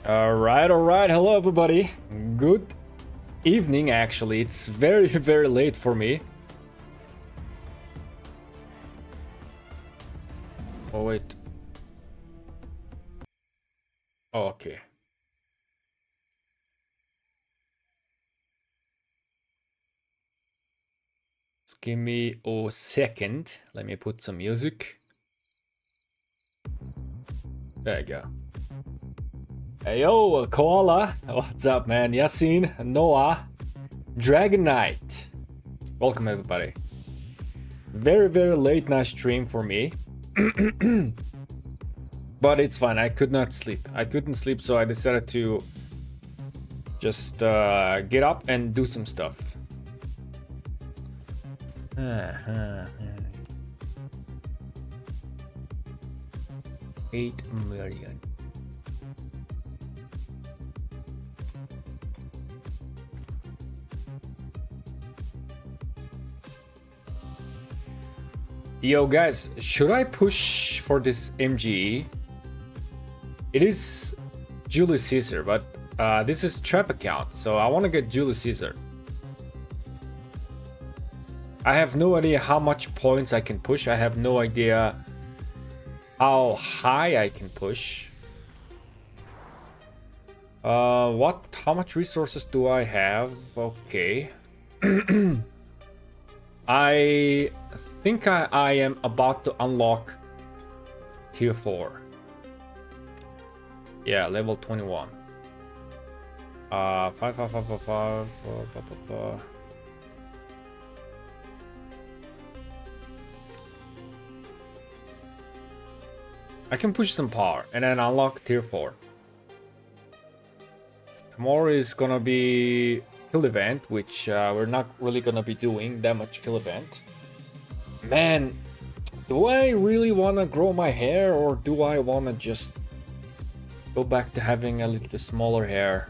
All right. Hello, everybody. Good evening, actually. It's very, very late for me. Oh, wait. Oh, okay. Just give me a second. Let me put some music. There you go. Hey, yo, Koala. What's up, man? Yasin, Noah, Dragon Knight. Welcome, everybody. Very, very late night stream for me. But it's fine. I could not sleep. I couldn't sleep, so I decided to just get up and do some stuff. 8 million. Yo guys, should I push for this MGE? It is Julius Caesar, but this is trap account, so I want to get Julius Caesar. I have no idea how much points I can push. I have no idea how high I can push. How much resources do I have? Okay. I think I am about to unlock tier 4. Yeah, level 21. 5. I can push some power and then unlock tier 4. Tomorrow is gonna be kill event, which we're not really gonna be doing that much kill event. Man, do I really wanna grow my hair, or do I wanna just go back to having a little bit smaller hair?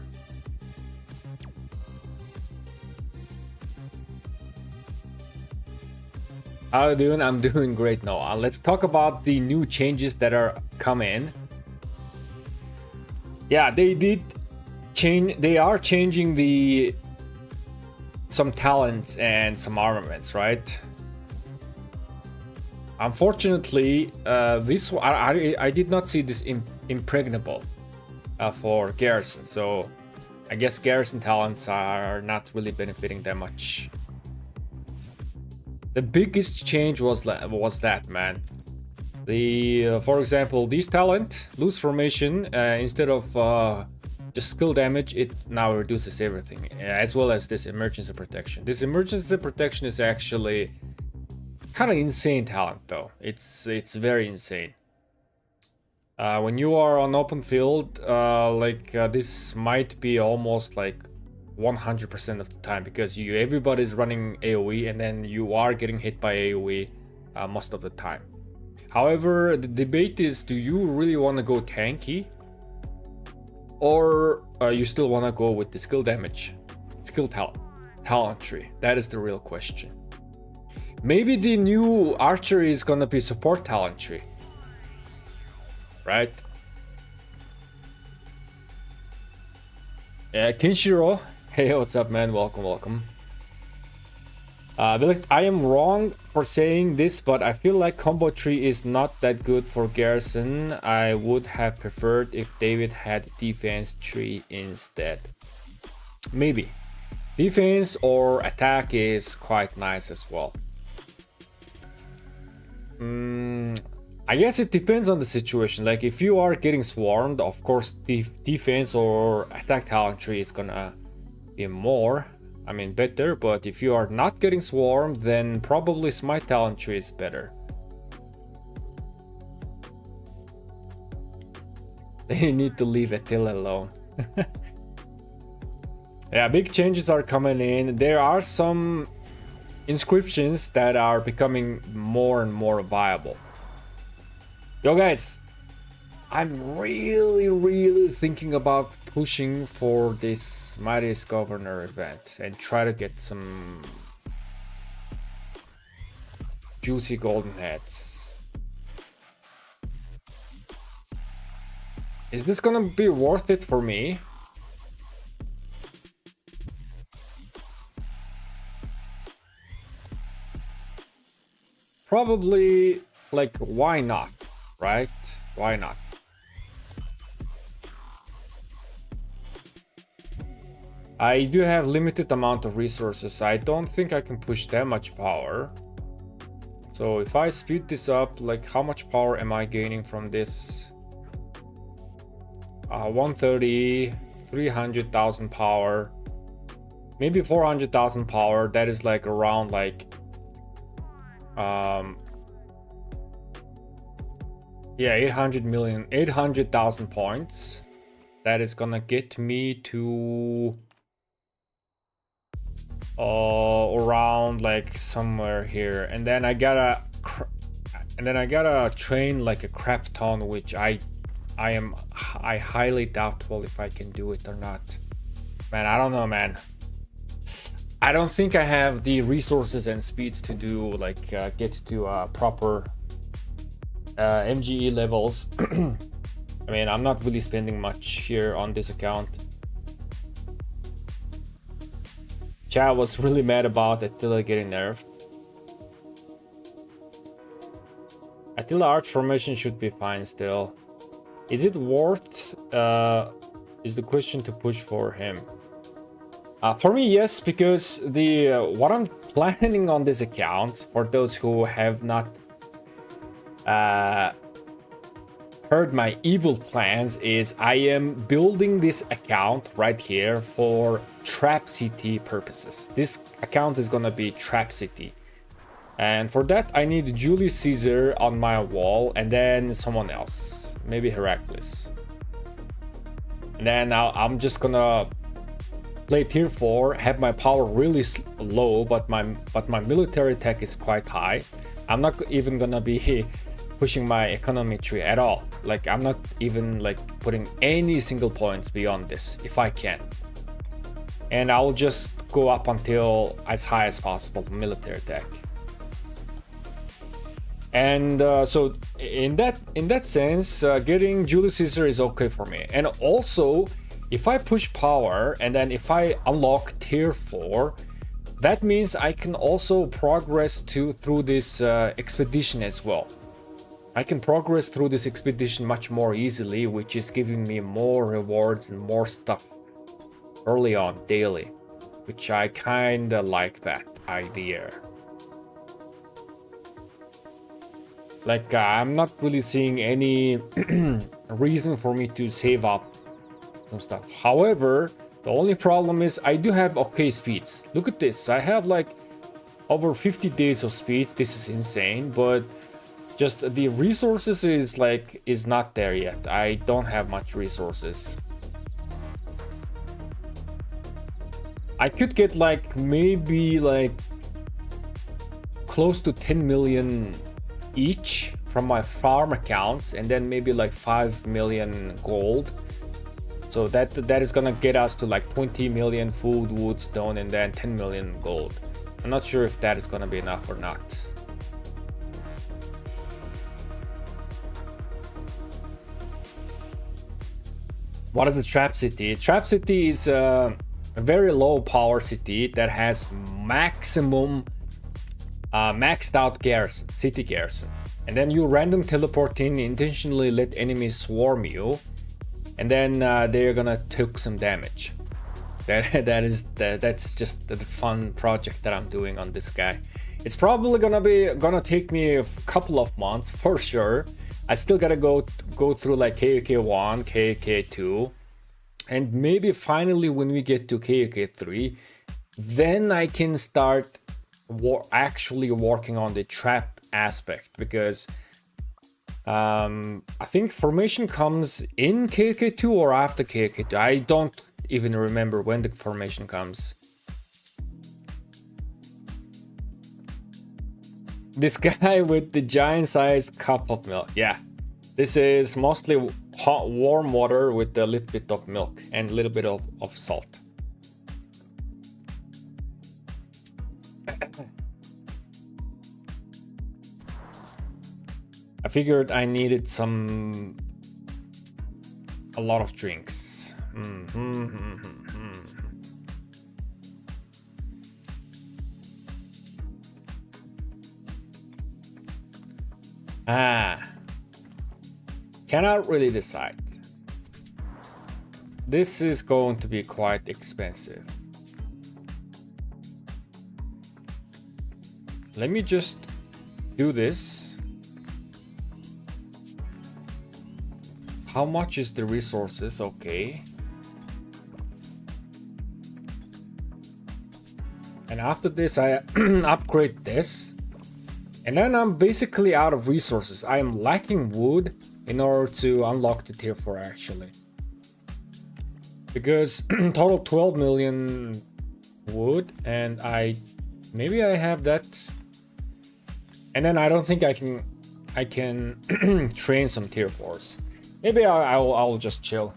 How are you doing? I'm doing great now. Let's talk about the new changes that are coming. Yeah, they did change. They are changing some talents and some armaments, right? Unfortunately, this I did not see this impregnable for Garrison, so I guess Garrison talents are not really benefiting that much. The biggest change was that, man. For example, this talent, loose formation, instead of just skill damage, it now reduces everything, as well as this emergency protection. This emergency protection is actually kind of insane talent, though. It's very insane. When you are on open field, this might be almost like 100% of the time, because everybody's running AoE, and then you are getting hit by AoE most of the time. However, the debate is, do you really want to go tanky, or you still want to go with the skill damage, talent tree? That is the real question. Maybe the new archer is gonna be support talent tree, right? Kinshiro, hey, what's up, man? Welcome. I am wrong for saying this, but I feel like combo tree is not that good for Garrison. I would have preferred if David had defense tree instead. Maybe. Defense or attack is quite nice as well. I guess it depends on the situation. Like, if you are getting swarmed, of course the defense or attack talent tree is gonna be better. But if you are not getting swarmed, then probably smite talent tree is better. They need to leave Attila alone. Yeah, big changes are coming in. There are some inscriptions that are becoming more and more viable. Yo guys, I'm really thinking about pushing for this Mightiest Governor event and try to get some Juicy golden heads. Is this gonna be worth it for me? Probably, like, why not, right? Why not? I do have limited amount of resources. I don't think I can push that much power. So if I speed this up, like, how much power am I gaining from this? 130, 300,000 power, maybe 400,000 power. That is like around like yeah, 800,000 points. That is gonna get me to around like somewhere here, and then I gotta train like a crap ton, which I highly doubtful if I can do it or not. Man, I don't know, man. I don't think I have the resources and speeds to do like get to proper MGE levels. I mean, I'm not really spending much here on this account. Chad was really mad about Attila getting nerfed. Attila Arch Formation should be fine still. Is it worth, is the question, to push for him? For me, yes, because the what I'm planning on this account, for those who have not heard my evil plans, is I am building this account right here for Trap City purposes. This account is gonna be Trap City, and for that I need Julius Caesar on my wall, and then someone else, maybe Heracles. And then I'm just gonna play tier 4, have my power really low, but my military tech is quite high. I'm not even gonna be pushing my economy tree at all. Like, I'm not even like putting any single points beyond this if I can. And I'll just go up until as high as possible military tech. And so in that sense, getting Julius Caesar is okay for me. And also, if I push power and then if I unlock tier 4, that means I can also progress through this expedition as well. I can progress through this expedition much more easily, which is giving me more rewards and more stuff early on, daily, which I kinda like that idea. Like, I'm not really seeing any reason for me to save up some stuff. However, the only problem is I do have okay speeds. Look at this, I have like over 50 days of speeds. This is insane, but just the resources is not there yet. I don't have much resources. I could get like maybe like close to 10 million each from my farm accounts, and then maybe like 5 million gold. So that is gonna get us to like 20 million food, wood, stone, and then 10 million gold. I'm not sure if that is gonna be enough or not. What is a Trap City? Trap City is a very low power city that has maximum maxed out garrison, city garrison. And then you random teleport in, intentionally let enemies swarm you, and then they're gonna take some damage. That's just the fun project that I'm doing on this guy. It's probably gonna take me a couple of months for sure. I still gotta go through like KOK 1, KOK 2, and maybe finally when we get to KOK 3, then I can start actually working on the trap aspect, because I think formation comes in KOK 2 or after KOK 2. I don't even remember when the formation comes. This guy with the giant sized cup of milk. Yeah, this is mostly hot warm water with a little bit of milk and a little bit of salt. I figured I needed a lot of drinks. Cannot really decide. This is going to be quite expensive. Let me just do this. How much is the resources? Okay. And after this, I upgrade this. And then I'm basically out of resources. I am lacking wood in order to unlock the tier 4 actually. Because total 12 million wood, and maybe I have that. And then I don't think I can train some tier 4s. Maybe I'll just chill.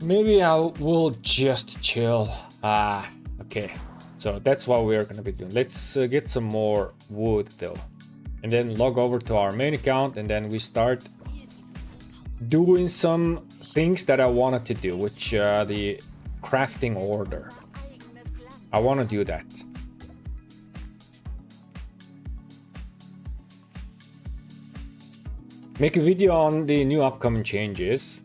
Maybe I will just chill. Okay. So that's what we're gonna be doing. Let's get some more wood though. And then log over to our main account, and then we start doing some things that I wanted to do, which the crafting order. I want to do that. Make a video on the new upcoming changes.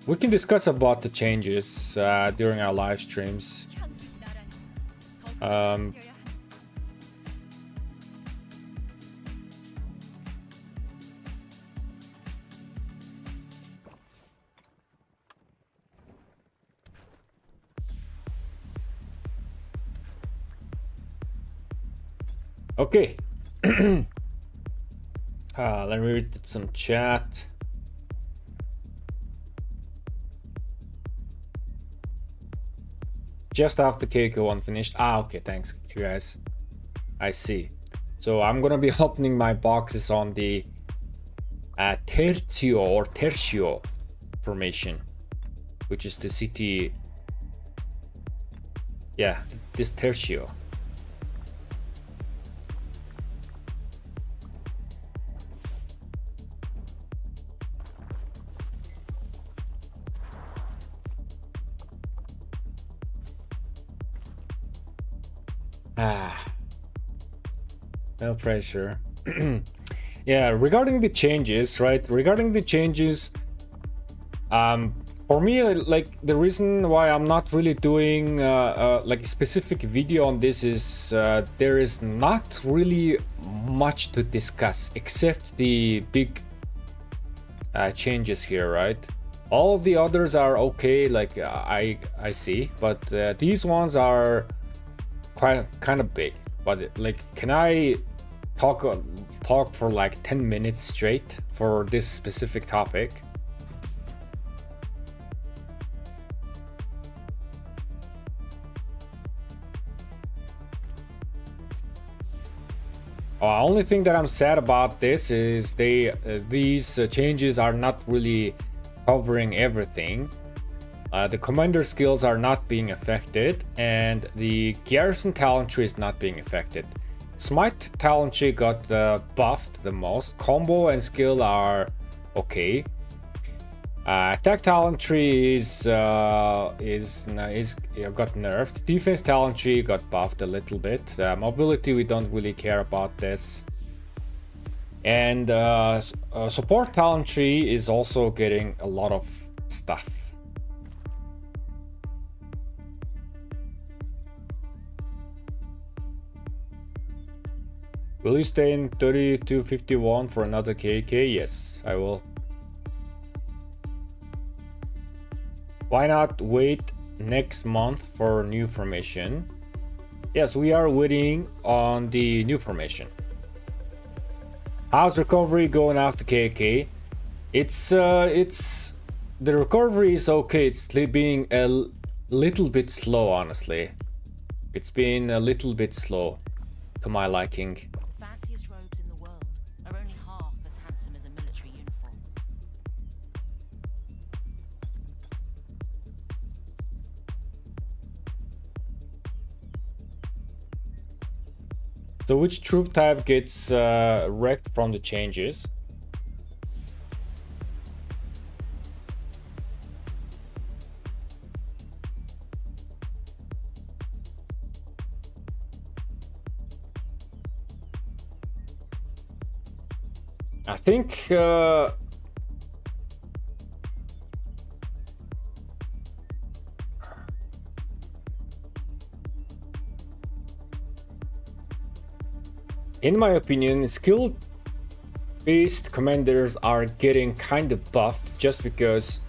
We can discuss about the changes during our live streams. Okay. Let me read some chat. Just after KK1 finished. Okay, thanks you guys. I see. So I'm gonna be opening my boxes on the Tercio formation, which is the city. Yeah, this Tercio. No pressure. Yeah, regarding the changes, right? Regarding the changes, for me, like the reason why I'm not really doing like a specific video on this is there is not really much to discuss except the big changes here, right? All of the others are okay, like I see, but these ones are kind of big. But like, can I talk for like 10 minutes straight for this specific topic? Only thing that I'm sad about this is these changes are not really covering everything. The commander skills are not being affected, and the garrison talent tree is not being affected. Smite talent tree got buffed the most. Combo and skill are okay. Attack talent tree is got nerfed. Defense talent tree got buffed a little bit. Mobility, we don't really care about this. And support talent tree is also getting a lot of stuff. Will you stay in 3251 for another KK? Yes, I will. Why not wait next month for new formation? Yes, we are waiting on the new formation. How's recovery going after KK? It's the recovery is okay. It's being a little bit slow, honestly. It's been a little bit slow to my liking. Fanciest robes in the world are only half as So which troop type gets wrecked from the changes? I think in my opinion, skill-based commanders are getting kind of buffed just because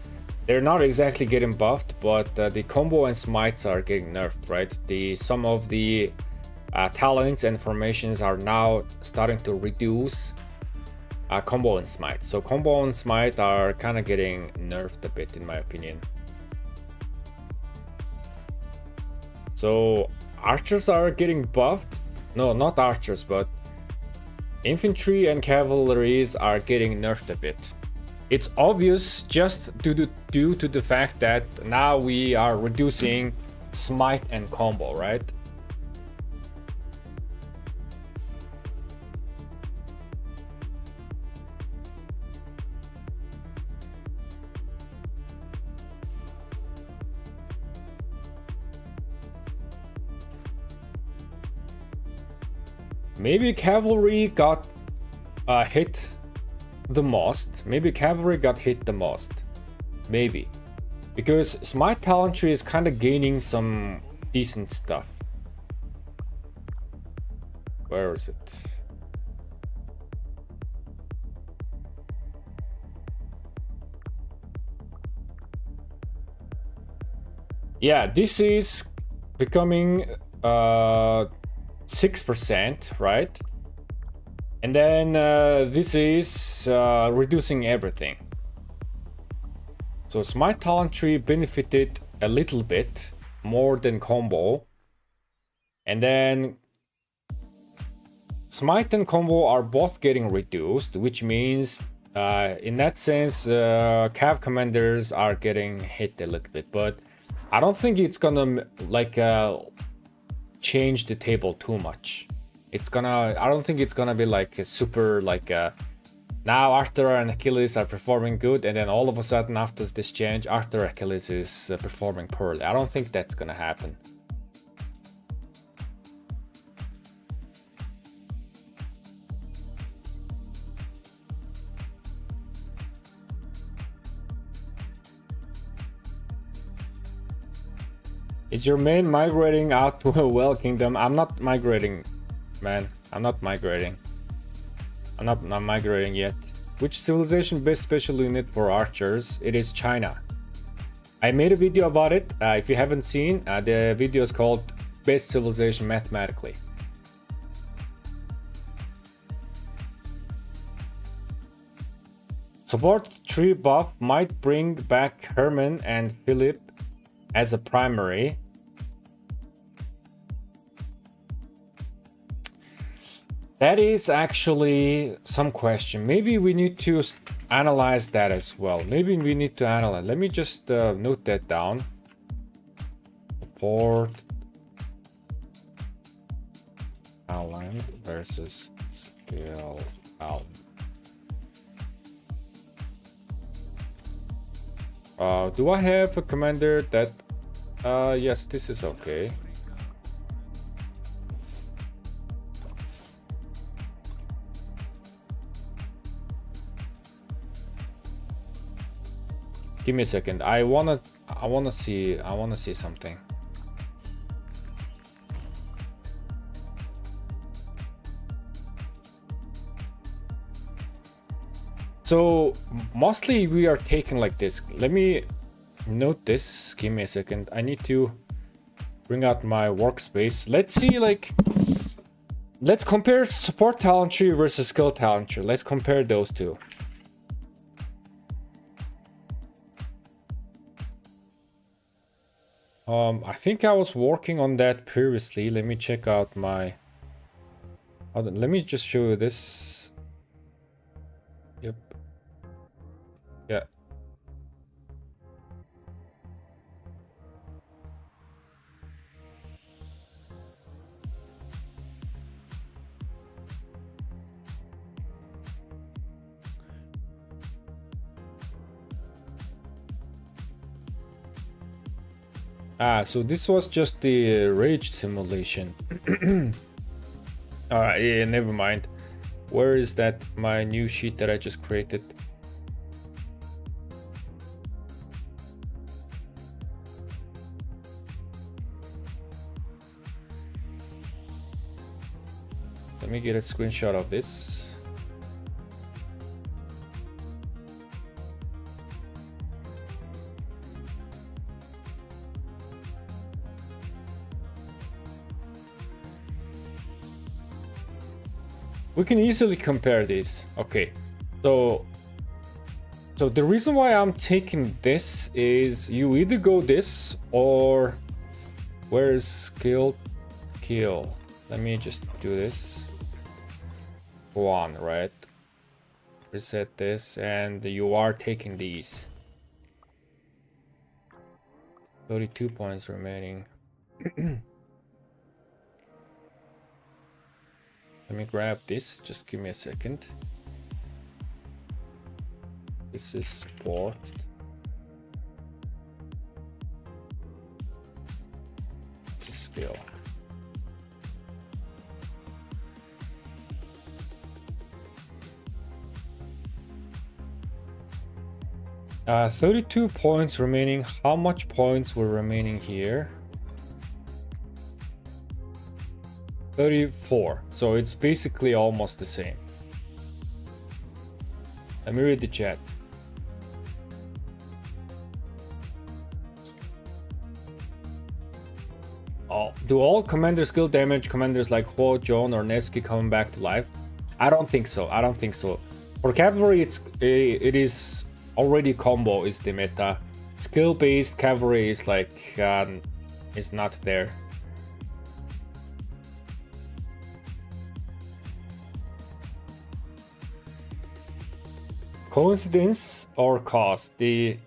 they're not exactly getting buffed, but the combo and smites are getting nerfed, right? Some of the talents and formations are now starting to reduce combo and smite. So combo and smite are kind of getting nerfed a bit in my opinion. So archers are getting buffed. No, not archers, but infantry and cavalries are getting nerfed a bit. It's obvious just due to the fact that now we are reducing smite and combo, right? Maybe cavalry got hit the most. Maybe cavalry got hit the most. Maybe. Because smite talent tree is kind of gaining some decent stuff. Where is it? Yeah, this is becoming 6%, right? And then this is reducing everything. So smite talent tree benefited a little bit more than combo. And then smite and combo are both getting reduced, which means in that sense cav commanders are getting hit a little bit, but I don't think it's gonna like change the table too much. I don't think it's gonna be like a super like now Arthur and Achilles are performing good, and then all of a sudden after this change Arthur Achilles is performing poorly. I don't think that's gonna happen. Is your main migrating out to a well kingdom? I'm not migrating, man. I'm not migrating. I'm not migrating yet. Which civilization best special unit for archers? It is China. I made a video about it. If you haven't seen, the video is called Best Civilization Mathematically. Support 3 buff might bring back Herman and Philip as a primary. That is actually some question. Maybe we need to analyze that as well. Maybe we need to analyze. Let me just note that down. Support talent versus skill talent. Do I have a commander that yes, this is okay. Give me a second. I wanna see something. So mostly we are taking like this. Let me note this. Give me a second. I need to bring out my workspace. Let's see, like, let's compare support talent tree versus skill talent tree. Let's compare those two. I think I was working on that previously. Let me check out my. Let me just show you this. Yep. Yeah. Ah, so this was just the rage simulation. Alright, yeah, never mind. Where is that, my new sheet that I just created? Let me get a screenshot of this. We can easily compare these. Okay, so the reason why I'm taking this is you either go this or where is skill? Let me just do this. One, right? Reset this, and you are taking these. 32 points remaining. Let me grab this, just give me a second. This is sport. This is skill. Uh, 32 points remaining. How much points were remaining here? 34. So it's basically almost the same. Let me read the chat. Do all commander skill damage commanders like Ho, Joan, or Nevsky coming back to life? I don't think so. I don't think so. For cavalry, it is already combo is the meta. Skill based cavalry is like is not there. Coincidence or cause? The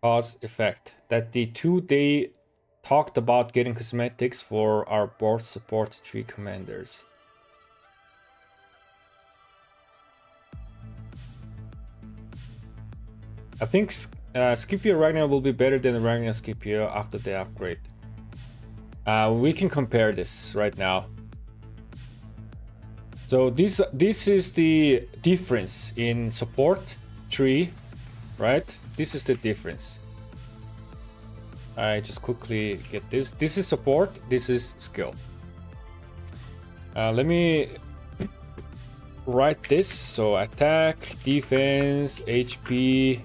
cause effect that the two they talked about getting cosmetics for our board support tree commanders. I think Scipio Ragnar will be better than Ragnar Scipio after the upgrade. We can compare this right now. So this is the difference in support tree, right? This is the difference. I just quickly get this. This is support, this is skill. Let me write this. So attack, defense, HP,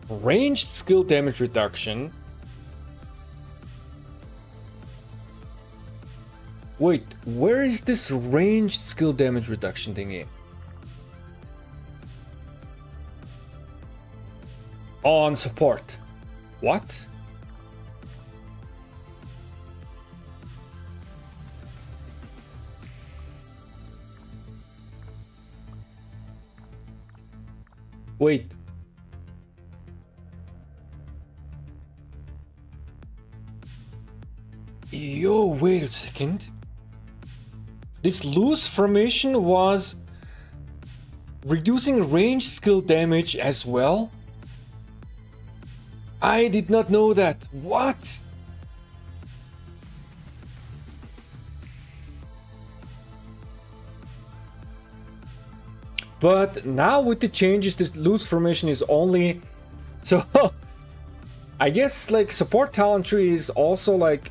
ranged skill damage reduction. Wait, where is this ranged skill damage reduction thingy? On support. What? Wait. Yo, wait a second. This loose formation was reducing range skill damage as well? I did not know that. What? But now with the changes, this loose formation is only... So, I guess like support talent tree is also like...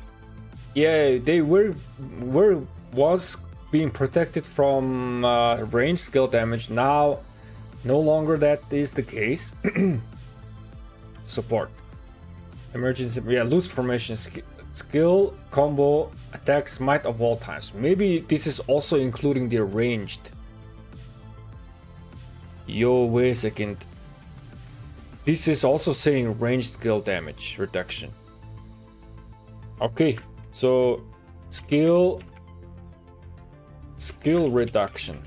Yeah, they was being protected from range skill damage. Now, no longer that is the case. Support. Emergency, yeah, loose formation, skill, combo, attack, smite of all times. Maybe this is also including the ranged. Yo, wait a second. This is also saying ranged skill damage reduction. Okay, so skill reduction.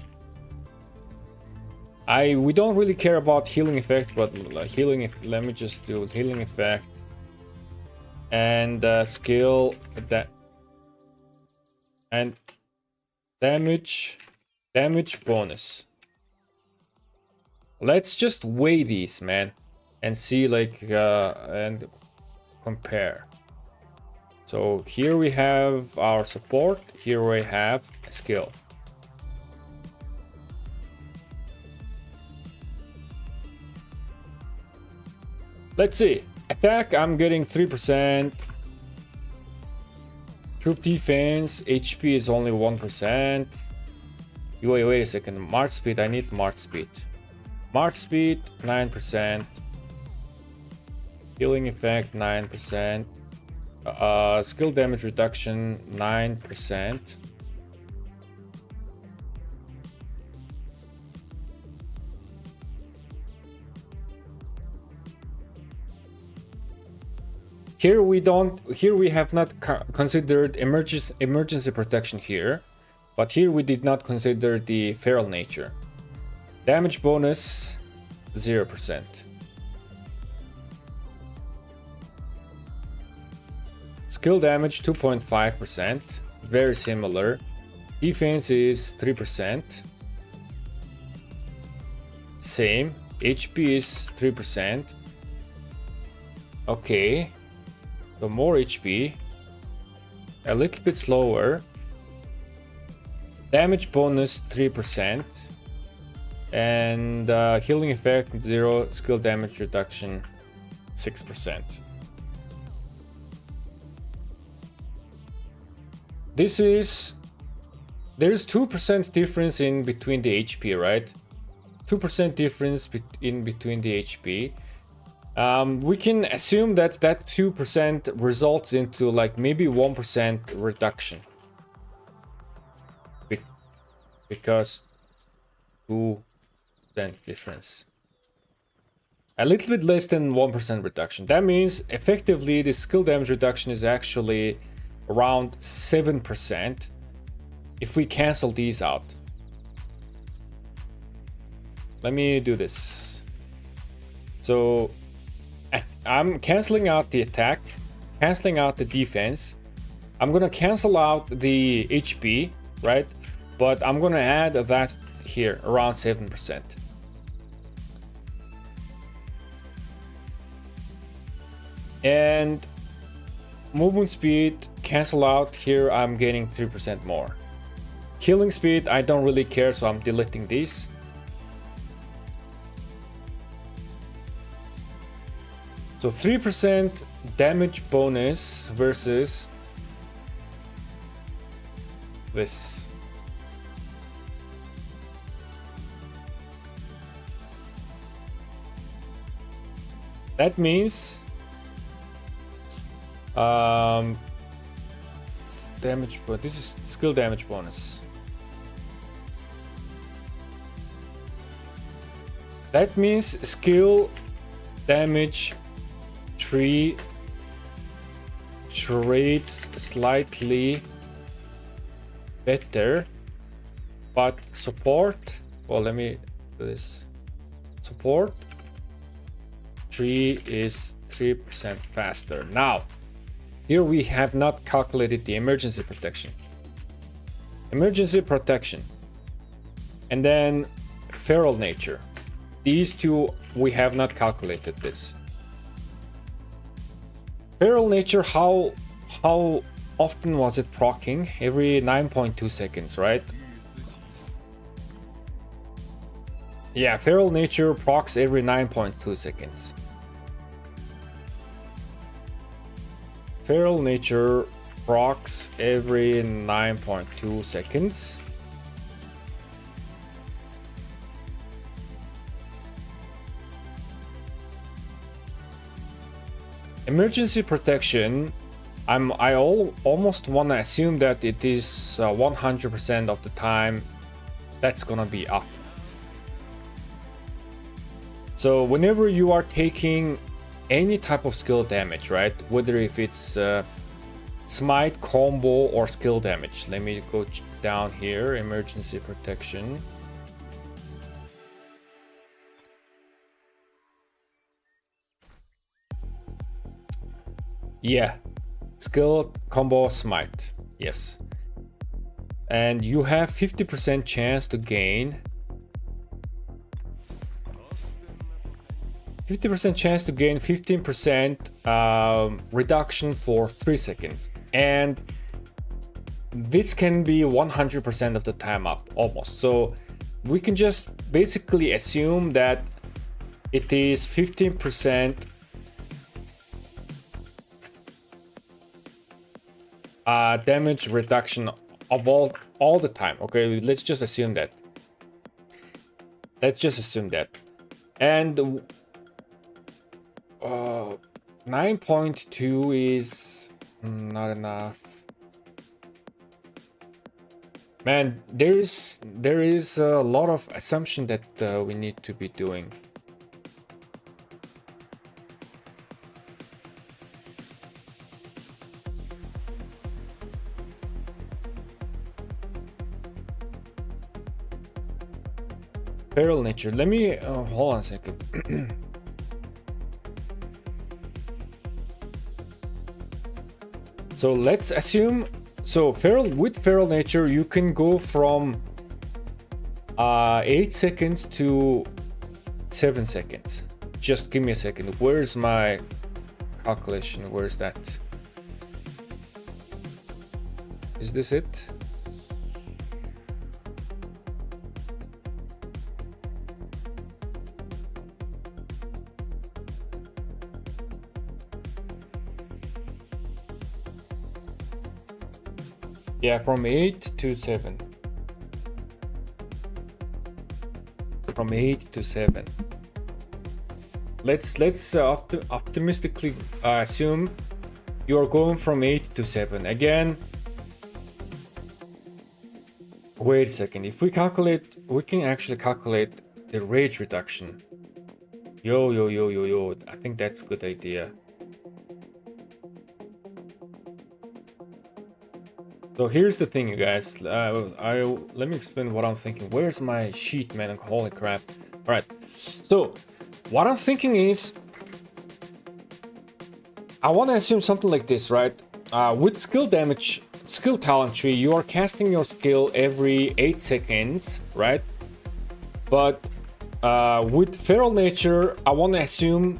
We don't really care about healing effect, but healing if let me just do healing effect and skill that and damage bonus. Let's just weigh these, man, and see like and compare. So here we have our support, here we have a skill. Let's see. Attack, I'm getting 3%. Troop defense, HP is only 1%. Wait a second. March speed, I need March speed. March speed, 9%. Healing effect, 9%. Skill damage reduction, 9%. Here we have not considered emergency protection here, but here we did not consider the feral nature. Damage bonus 0%. Skill damage 2.5%, very similar. Defense is 3%. Same. HP is 3%. Okay. So more HP, a little bit slower, damage bonus 3%, and healing effect 0, skill damage reduction 6%. There's 2% difference in between the HP, right? 2% difference in between the HP. We can assume that 2% results into like maybe 1% reduction. Because 2% difference. A little bit less than 1% reduction. That means effectively the skill damage reduction is actually around 7% if we cancel these out. Let me do this. So I'm canceling out the attack, canceling out the defense. I'm gonna cancel out the HP, right? But I'm gonna add that here, around 7%. And movement speed, cancel out here, I'm getting 3% more. Killing speed, I don't really care, so I'm deleting these. So 3% damage bonus versus this. That means damage, but this is skill damage bonus. That means skill damage tree trades slightly better, but support, well, let me do this. Support tree is 3% faster. Now here we have not calculated the emergency protection, and then feral nature. These two we have not calculated this. Feral nature, how often was it proccing? Every 9.2 seconds, right? Yeah, feral nature procs every 9.2 seconds. Feral nature procs every 9.2 seconds. Emergency protection, I almost want to assume that it is 100% of the time that's gonna be up. So whenever you are taking any type of skill damage, right, whether if it's smite, combo, or skill damage, let me go down here, emergency protection. Yeah, skill, combo, smite, yes. And you have 50% chance to gain 50% chance to gain 15% reduction for 3 seconds. And this can be 100% of the time up, almost. So we can just basically assume that it is 15% damage reduction of all the time. Okay, let's just assume that. And 9.2 is not enough. Man, there is a lot of assumption that we need to be doing. Feral nature. Let me hold on a second. So let's assume, so with feral nature you can go from 8 seconds to 7 seconds. Just give me a second. Where's my calculation? Where's that? Is this it? Yeah, from 8 to 7. From 8 to 7. Let's optimistically assume you are going from 8 to 7. Again, wait a second. If we calculate, we can actually calculate the rage reduction. Yo. I think that's a good idea. So here's the thing, you guys. Let me explain what I'm thinking. Where's my sheet, man? Holy crap. All right. So what I'm thinking is, I want to assume something like this, right? With skill talent tree, you are casting your skill every 8 seconds, right? But with feral nature, I want to assume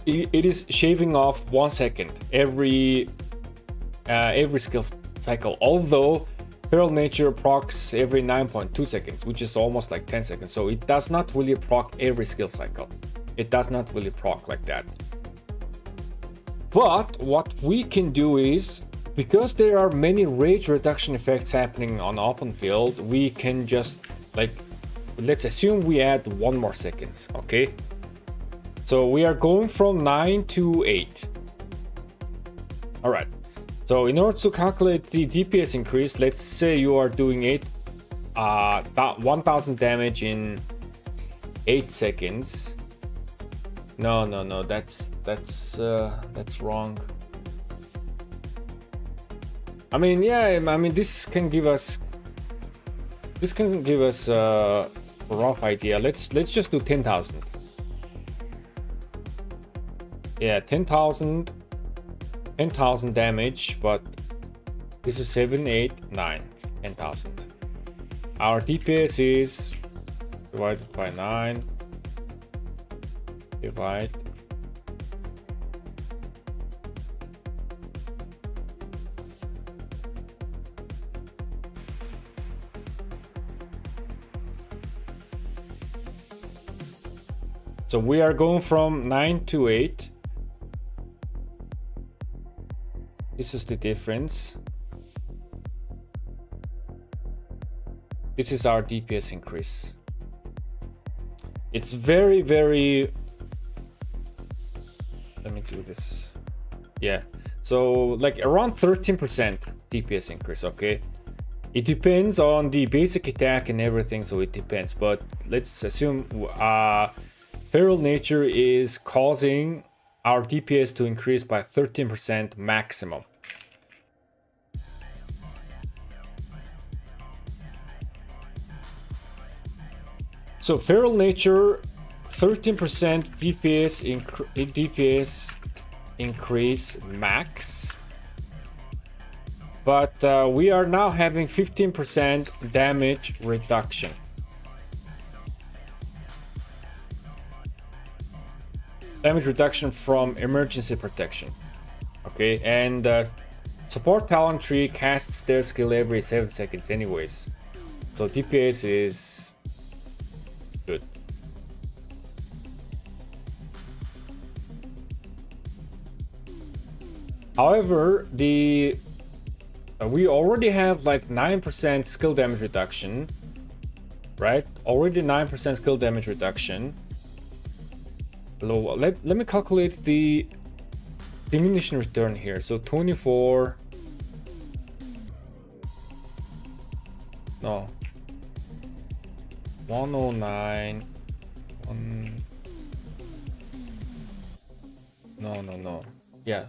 it is shaving off 1 second every skill cycle, although feral nature procs every 9.2 seconds, which is almost like 10 seconds. So it does not really proc every skill cycle. It does not really proc like that. But what we can do is, because there are many rage reduction effects happening on open field, we can just let's assume we add 1 more seconds, okay? So we are going from 9 to 8. All right. So in order to calculate the DPS increase, let's say you are doing 1000 damage in 8 seconds. No, that's wrong. I mean, yeah, this can give us a rough idea. Let's just do 10,000. Yeah, 10,000 damage, but this is 7, 8, 9, 10,000. Our DPS is divided by 9. Divide. So we are going from 9 to 8. This is the difference. This is our DPS increase. It's very, very... Let me do this. Yeah. So like around 13% DPS increase, okay? It depends on the basic attack and everything, so it depends. But let's assume feral nature is causing our DPS to increase by 13% maximum. So feral nature, 13% DPS increase max. But we are now having 15% damage reduction. damage reduction from emergency protection. Okay, and support talent tree casts their skill every 7 seconds anyways. So DPS is good. However, we already have like 9% skill damage reduction, right? Already 9% skill damage reduction. Let me calculate the diminution return here. So 24. No. 109. No. Yeah.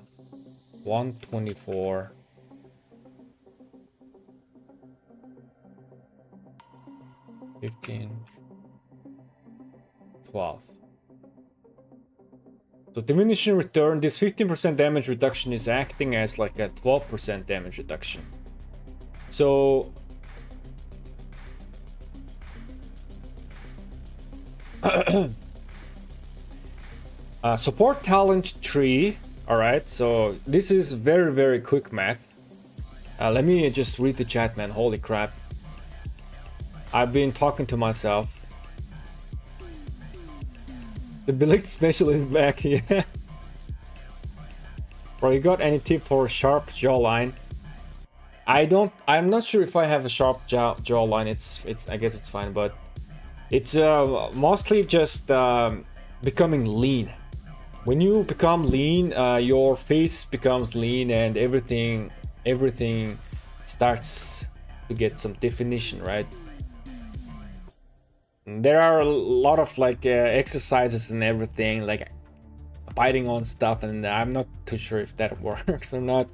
124. 15. 12. So diminishing return, this 15% damage reduction is acting as like a 12% damage reduction. So support talent tree. All right, so this is very, very quick math. Let me just read the chat, man. Holy crap. I've been talking to myself. The Bellic special is back here. Bro, you got any tip for sharp jawline? I'm not sure if I have a sharp jawline. I guess it's fine, but it's mostly just becoming lean. When you become lean, your face becomes lean and everything starts to get some definition, right? There are a lot of like exercises and everything, like biting on stuff, and I'm not too sure if that works or not.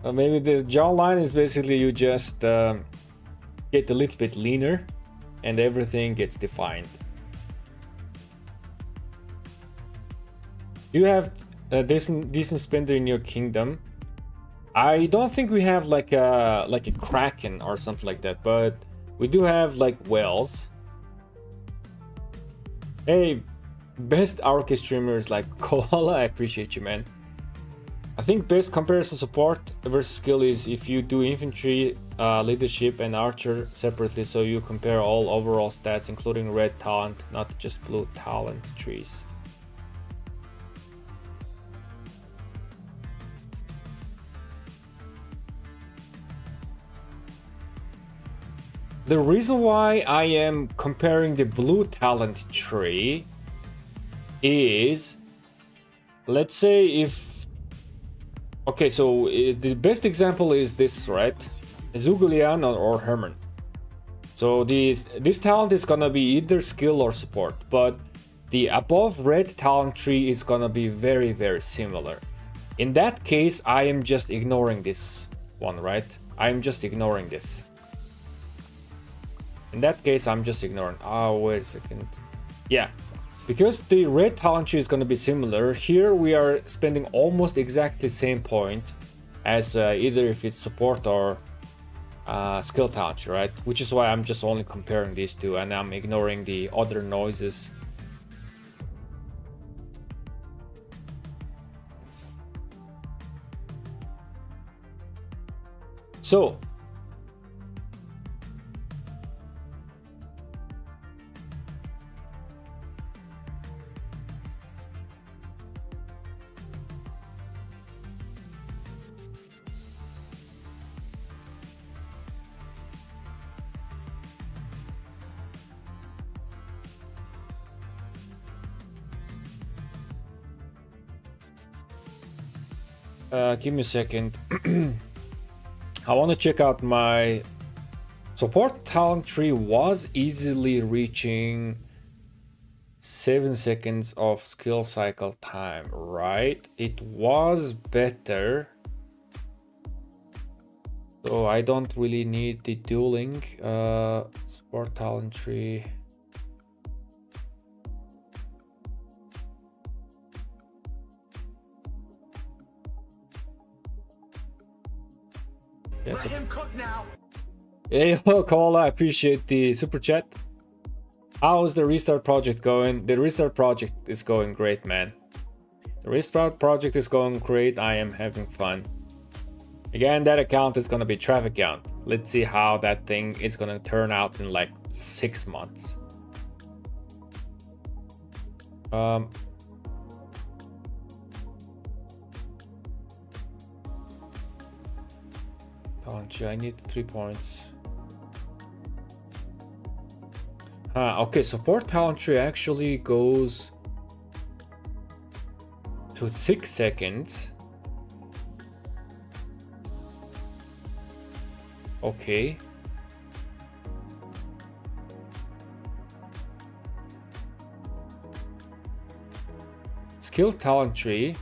Maybe the jawline is basically you just get a little bit leaner and everything gets defined. You have a decent spender in your kingdom. I don't think we have like a kraken or something like that, but we do have like whales. Hey, best ARK streamers like Koala, I appreciate you, man. I think best comparison support versus skill is if you do infantry, leadership, and archer separately, so you compare all overall stats, including red talent, not just blue talent trees. The reason why I am comparing the blue talent tree is, let's say if, okay, so the best example is this, right? Zugulian or Hermann. So this talent is gonna be either skill or support, but the above red talent tree is gonna be very, very similar. In that case, I am just ignoring this one, right? I'm just ignoring this. In that case, I'm just ignoring. Oh, wait a second. Yeah, because the red talent tree is going to be similar. Here we are spending almost exactly the same point as either if it's support or skill talent tree, right? Which is why I'm just only comparing these two and I'm ignoring the other noises. So give me a second. I want to check out my support talent tree. Was easily reaching 7 seconds of skill cycle time, right? It was better, so I don't really need the dueling. Support talent tree. Yes. Let him cook now. Hey, Koala, I appreciate the super chat. How's the restart project going? The restart project is going great, man. The restart project is going great. I am having fun. Again, that account is gonna be Trav account. Let's see how that thing is gonna turn out in like 6 months. I need 3 points. Okay, support talent tree actually goes to 6 seconds. Okay. Skill talent tree.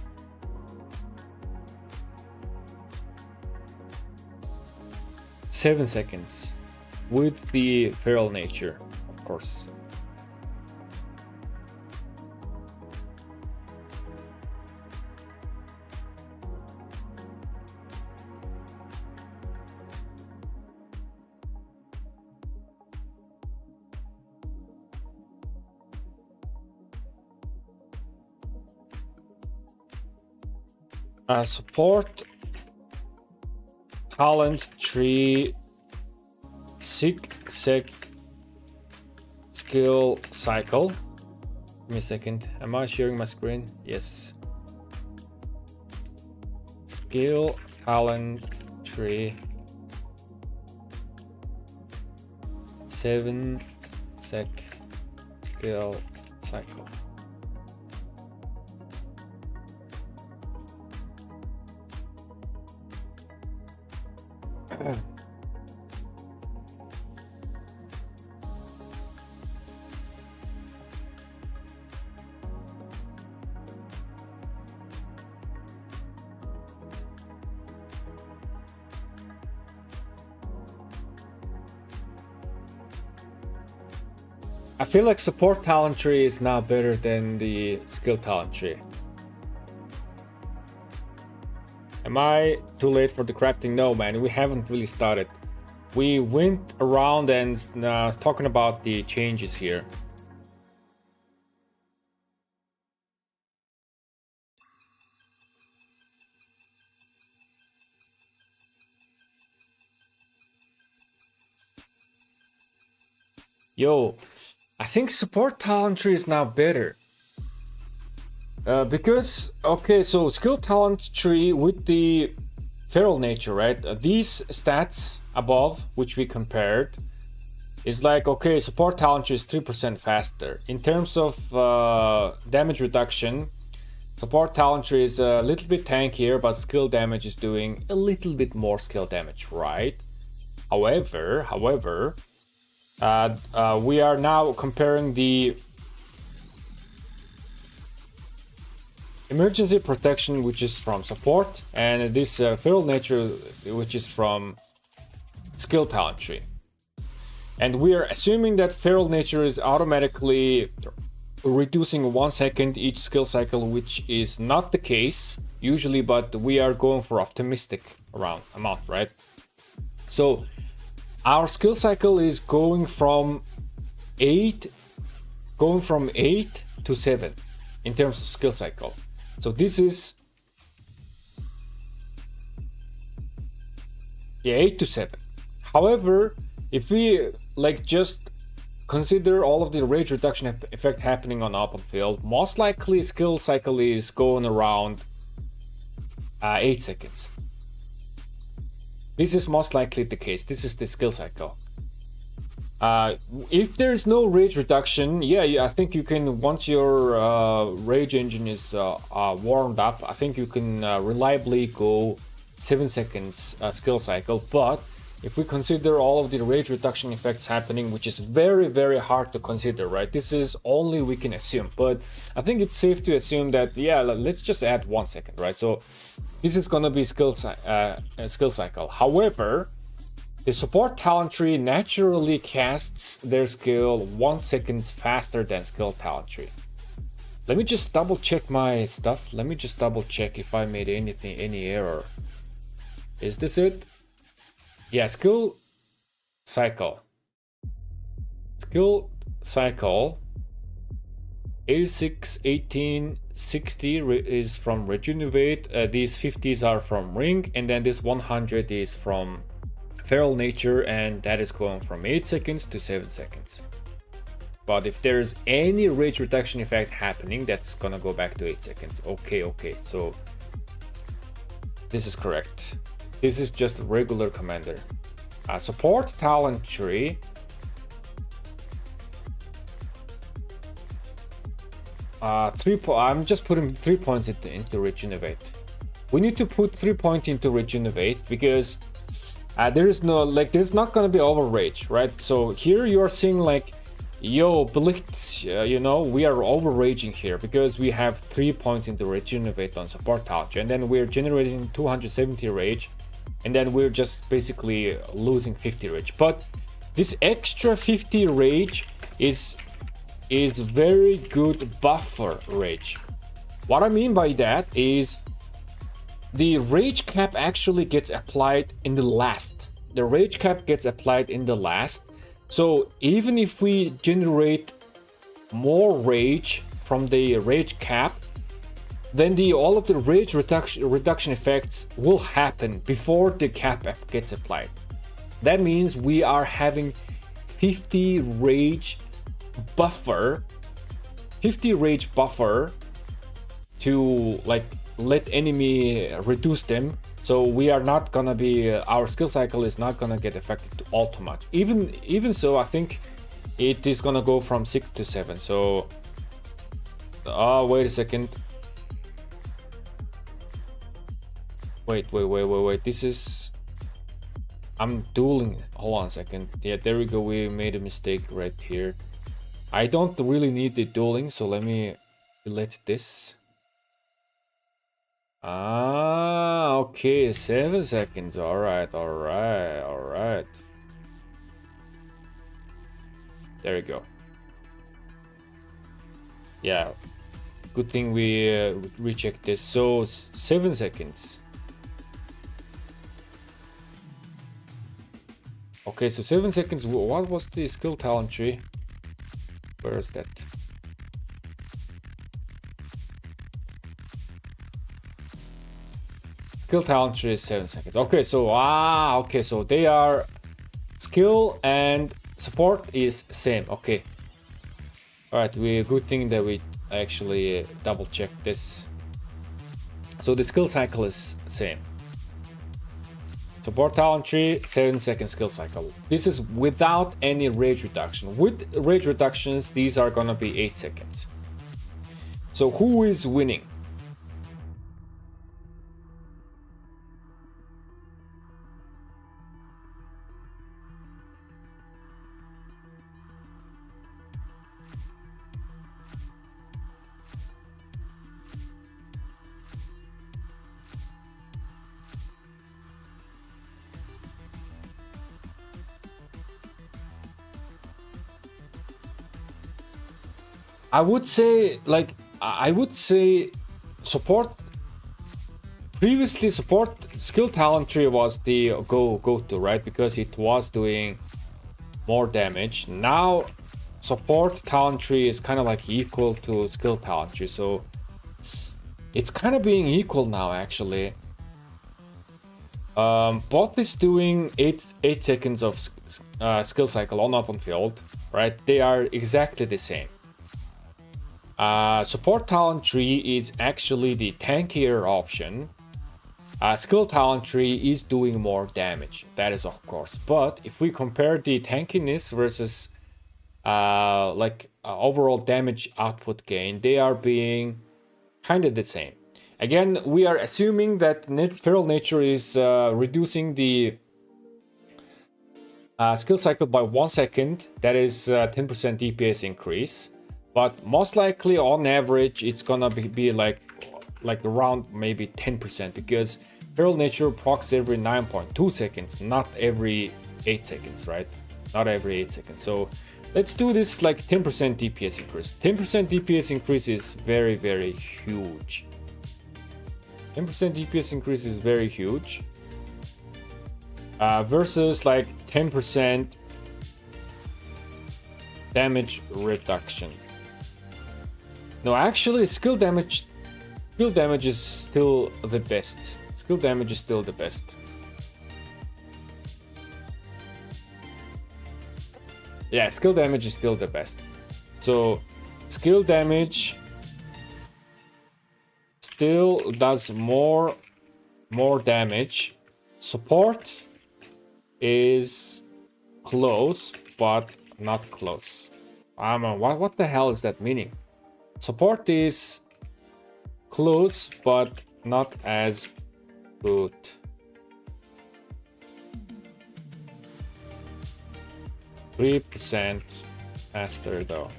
Seven seconds with the feral nature, of course. Support talent tree 6 sec skill cycle. Give me a second. Am I sharing my screen? Yes. Skill talent tree 7 sec skill cycle. I feel like support talent tree is now better than the skill talent tree. Am I too late for the crafting? No, man, we haven't really started. We went around and talking about the changes here. Yo, I think support talent tree is now better. Because, okay, so skill talent tree with the feral nature, right? These stats above, which we compared, is like, okay, support talent tree is 3% faster. In terms of damage reduction, support talent tree is a little bit tankier, but skill damage is doing a little bit more skill damage, right? However, we are now comparing the emergency protection, which is from support, and this feral nature, which is from skill talent tree. And we are assuming that feral nature is automatically reducing 1 second each skill cycle, which is not the case usually, but we are going for optimistic amount, right? So our skill cycle is going from 8 to 7 in terms of skill cycle. So this is 8 to 7. However, if we like just consider all of the rage reduction effect happening on open field, most likely skill cycle is going around 8 seconds. This is most likely the case. This is the skill cycle. If there's no rage reduction, I think you can, once your rage engine is warmed up, I think you can reliably go 7 seconds skill cycle. But if we consider all of the rage reduction effects happening, which is very, very hard to consider, right? This is only we can assume, but I think it's safe to assume that, let's just add 1 second, right? So this is gonna be skill cycle. However, the support talent tree naturally casts their skill 1 second faster than skill talent tree. Let me just double check my stuff. Let me just double check if I made any error. Is this it? Yeah, skill cycle. Skill cycle, 86, 18, 60 is from Rejuvenate. These 50s are from Ring, and then this 100 is from Feral Nature, and that is going from 8 seconds to 7 seconds. But if there's any rage reduction effect happening, that's gonna go back to 8 seconds. Okay, so this is correct. This is just regular commander. Support talent tree. I'm just putting 3 points into Rejuvenate. We need to put 3 points into Rejuvenate because there is no, like, there's not gonna be overrage, right? So here you are seeing like, yo, Blicht, you know, we are overraging here because we have 3 points into Rejuvenate on support talent, and then we're generating 270 rage, and then we're just basically losing 50 rage. But this extra 50 rage is very good buffer rage. What I mean by that is the rage cap actually gets applied in the last. The rage cap gets applied in the last. So even if we generate more rage from the rage cap, then all of the rage reduction effects will happen before the cap gets applied. That means we are having 50 rage buffer to like let enemy reduce them. So we are not gonna be, our skill cycle is not gonna get affected all too much. Even so, I think it is gonna go from 6 to 7. So wait a second. Wait. This is, I'm dueling. Hold on a second. Yeah, there we go. We made a mistake right here. I don't really need the dueling, so let me delete this. Okay, 7 seconds. All right. There you go. Yeah, good thing we rechecked this. So 7 seconds. Okay, so 7 seconds. What was the skill talent tree? Where is that? Skill talent tree is 7 seconds. Okay, so they are skill and support is same. Okay. All right, good thing that we actually double checked this. So the skill cycle is same. Support talent tree, 7 second skill cycle. This is without any rage reduction. With rage reductions, these are gonna be 8 seconds. So who is winning? I would say support. Previously, support skill talent tree was the go-to, right? Because it was doing more damage. Now, support talent tree is kind of like equal to skill talent tree, so it's kind of being equal now, actually. Both is doing 8 seconds of skill cycle on open field, right? They are exactly the same. Support talent tree is actually the tankier option. Skill talent tree is doing more damage, that is of course. But if we compare the tankiness versus overall damage output gain, they are being kind of the same. Again, we are assuming that Feral Nature is reducing the skill cycle by 1 second. That is 10% DPS increase. But most likely, on average, it's gonna be like around maybe 10%, because Feral Nature procs every 9.2 seconds, not every 8 seconds, right? Not every 8 seconds. So let's do this like 10% DPS increase. 10% DPS increase is very, very huge. 10% DPS increase is very huge. Versus like 10% damage reduction. No, actually, skill damage is still the best. Skill damage is still the best. Yeah, skill damage is still the best. So, skill damage still does more damage. Support is close, but not close. What the hell is that meaning? Support is close, but not as good. %3 faster though.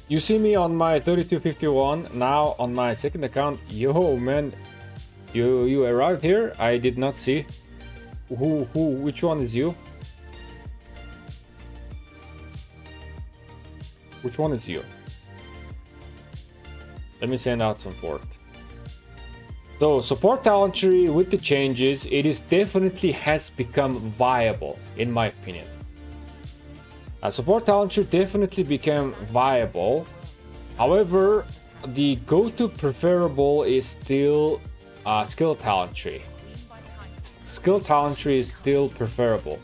You see me on my 3251 now on my second account. Yo man, you arrived here. I did not see. Which one is you? Which one is you? Let me send out some support. So support talent tree with the changes, it is definitely has become viable in my opinion. Support talent tree definitely became viable. However, the go-to preferable is still skill talent tree. Skill talent tree is still preferable.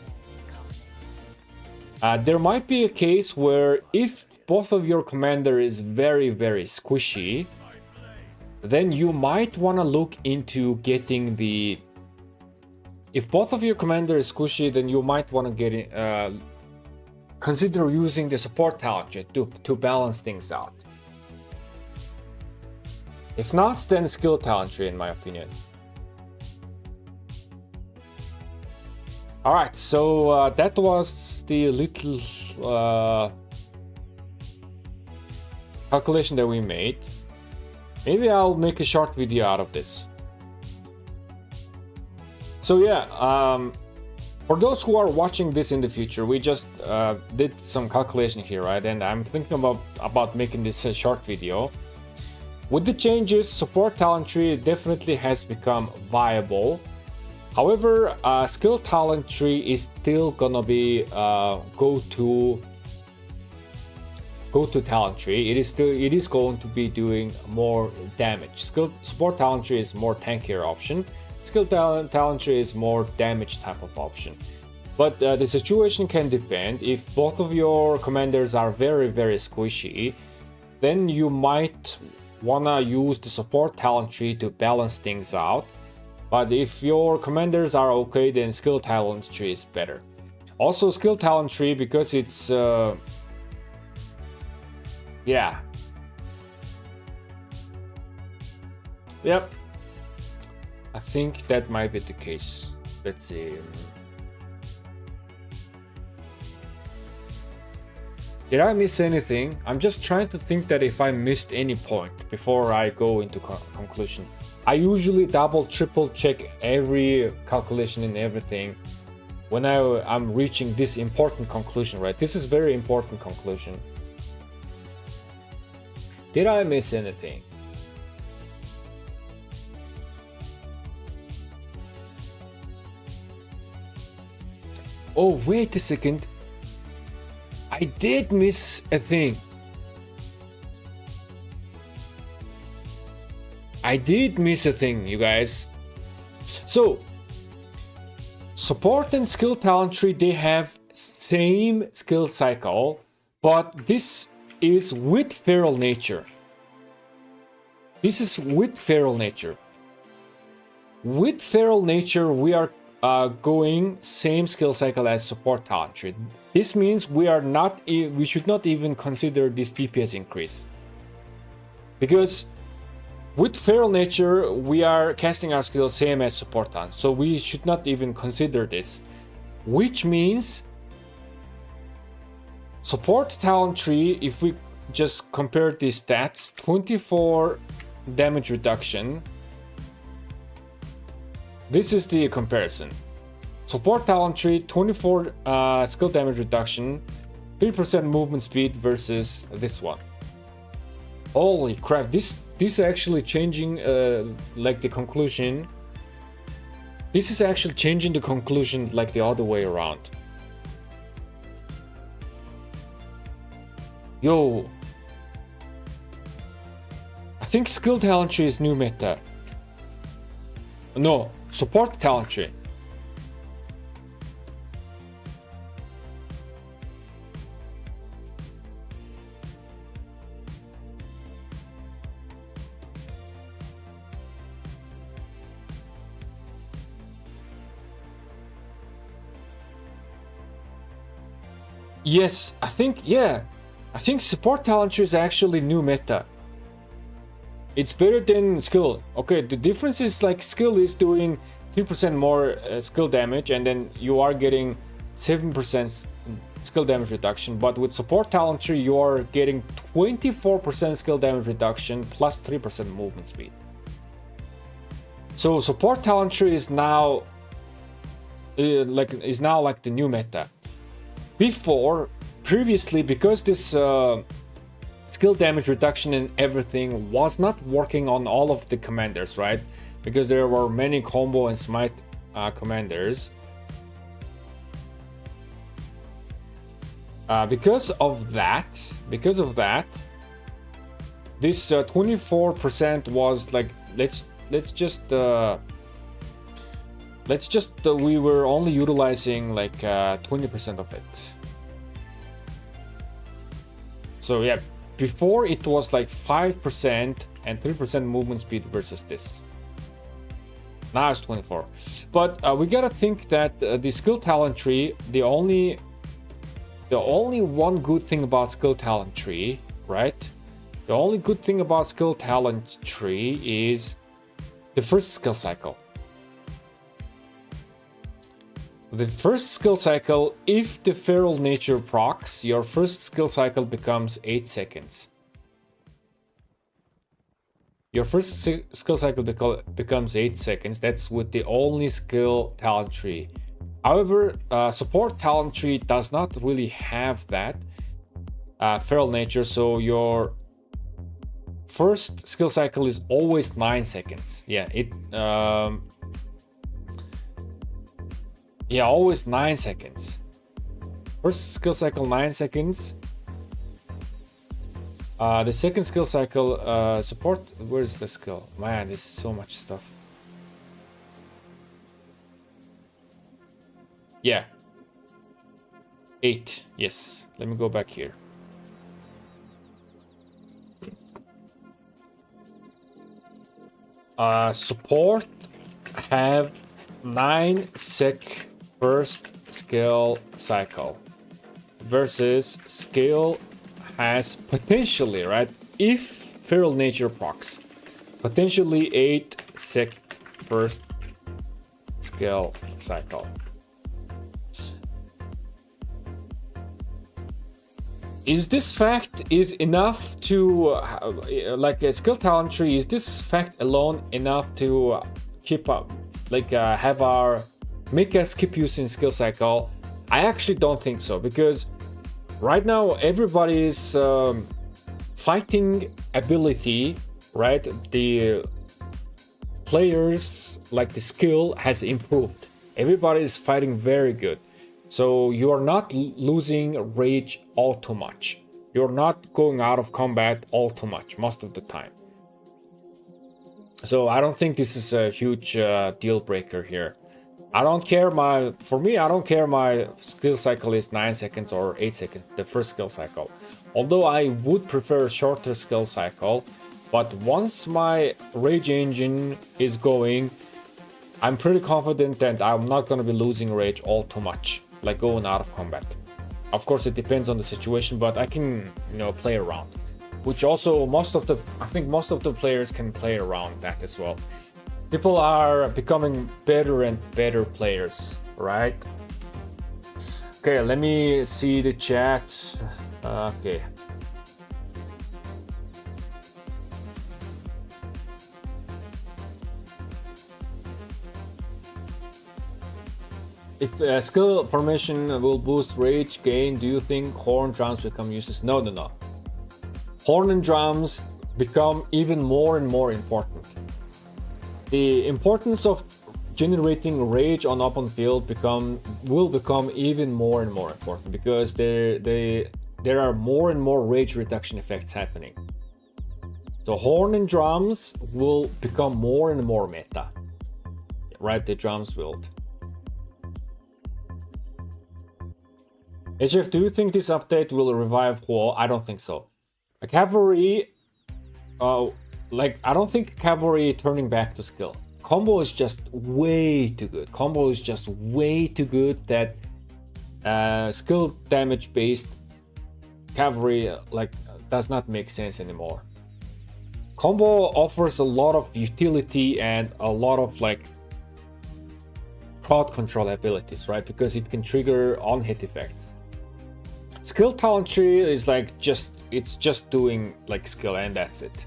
There might be a case where if both of your commander is very squishy, then you might want to look into getting the... If both of your commander is squishy, then you might want to get consider using the support talent tree to balance things out. If not, then skill talent tree in my opinion. Alright, so that was the little calculation that we made. Maybe I'll make a short video out of this. So yeah, for those who are watching this in the future, we just did some calculation here, right? And I'm thinking about making this a short video. With the changes, support talent tree definitely has become viable. However, skill talent tree is still gonna be go-to talent tree. It is going to be doing more damage. Support talent tree is more tankier option. Skill talent tree is more damage type of option. But the situation can depend. If both of your commanders are very squishy, then you might wanna use the support talent tree to balance things out. But if your commanders are okay, then skill talent tree is better. Also, skill talent tree, because it's yeah. Yep. I think that might be the case. Let's see. Did I miss anything? I'm just trying to think that if I missed any point before I go into conclusion. I usually double, triple check every calculation and everything when I'm reaching this important conclusion, right? This is very important conclusion. Did I miss anything? Oh, wait a second. I did miss a thing. I did miss a thing, you guys. So, support and skill talent tree, they have same skill cycle, but this is with feral nature. This is with feral nature. With feral nature, we are going same skill cycle as support talent tree. This means we should not even consider this DPS increase, because with feral nature we are casting our skills same as support talent, so we should not even consider this, which means support talent tree, if we just compare the stats, 24 damage reduction. This is the comparison. Support talent tree, 24 skill damage reduction, 3% movement speed versus this one. Holy crap, this is actually changing like the conclusion. This is actually changing the conclusion like the other way around. Yo, I think skill talent tree is new meta. No, support talent tree. Yes, I think, yeah. I think support talent tree is actually new meta. It's better than skill. Okay, the difference is like skill is doing 3% more skill damage, and then you are getting 7% skill damage reduction. But with support talent tree, you are getting 24% skill damage reduction plus 3% movement speed. So support talent tree is now like the new meta. Previously, because this skill damage reduction and everything was not working on all of the commanders, right? Because there were many combo and smite commanders. Because of that, this 24% was like, we were only utilizing like 20% of it. So yeah, before it was like 5% and 3% movement speed versus this. Now it's 24. But we gotta think that the skill talent tree, the only one good thing about skill talent tree, right? The only good thing about skill talent tree is the first skill cycle. The first skill cycle, if the feral nature procs, your first skill cycle becomes 8 seconds. Your first skill cycle becomes 8 seconds. That's with the only skill talent tree. However, support talent tree does not really have that feral nature, so your first skill cycle is always 9 seconds. Yeah, always 9 seconds. First skill cycle 9 seconds. The second skill cycle support. Where's the skill? Man, there's so much stuff. Yeah, 8. Yes, let me go back here. Support have 9-sec first skill cycle versus skill has potentially, right, if feral nature procs, potentially 8-sec first skill cycle. Is this fact is enough to like a skill talent tree, is this fact alone enough to keep up, like make us keep using skill cycle? I actually don't think so, because right now everybody is fighting ability, right? The players, like the skill has improved. Everybody is fighting very good. So you are not losing rage all too much. You're not going out of combat all too much most of the time. So I don't think this is a huge deal breaker here. I don't care I don't care my skill cycle is 9 seconds or 8 seconds, the first skill cycle. Although I would prefer a shorter skill cycle, but once my rage engine is going, I'm pretty confident that I'm not going to be losing rage all too much, like going out of combat. Of course, it depends on the situation, but I can, play around. Which also I think most of the players can play around that as well. People are becoming better and better players, right? Okay, let me see the chat. Okay. If skill formation will boost rage gain, do you think horn drums become useless? No. Horn and drums become even more and more important. The importance of generating rage on open field will become even more and more important, because there are more and more rage reduction effects happening. So horn and drums will become more and more meta. Right, the drums build. HF, do you think this update will revive Huo? I don't think so. Cavalry, I don't think cavalry turning back to skill. Combo is just way too good. Combo is just way too good that skill damage based cavalry does not make sense anymore. Combo offers a lot of utility and a lot of crowd control abilities, right? Because it can trigger on-hit effects. Skill talent tree is it's just doing skill and that's it.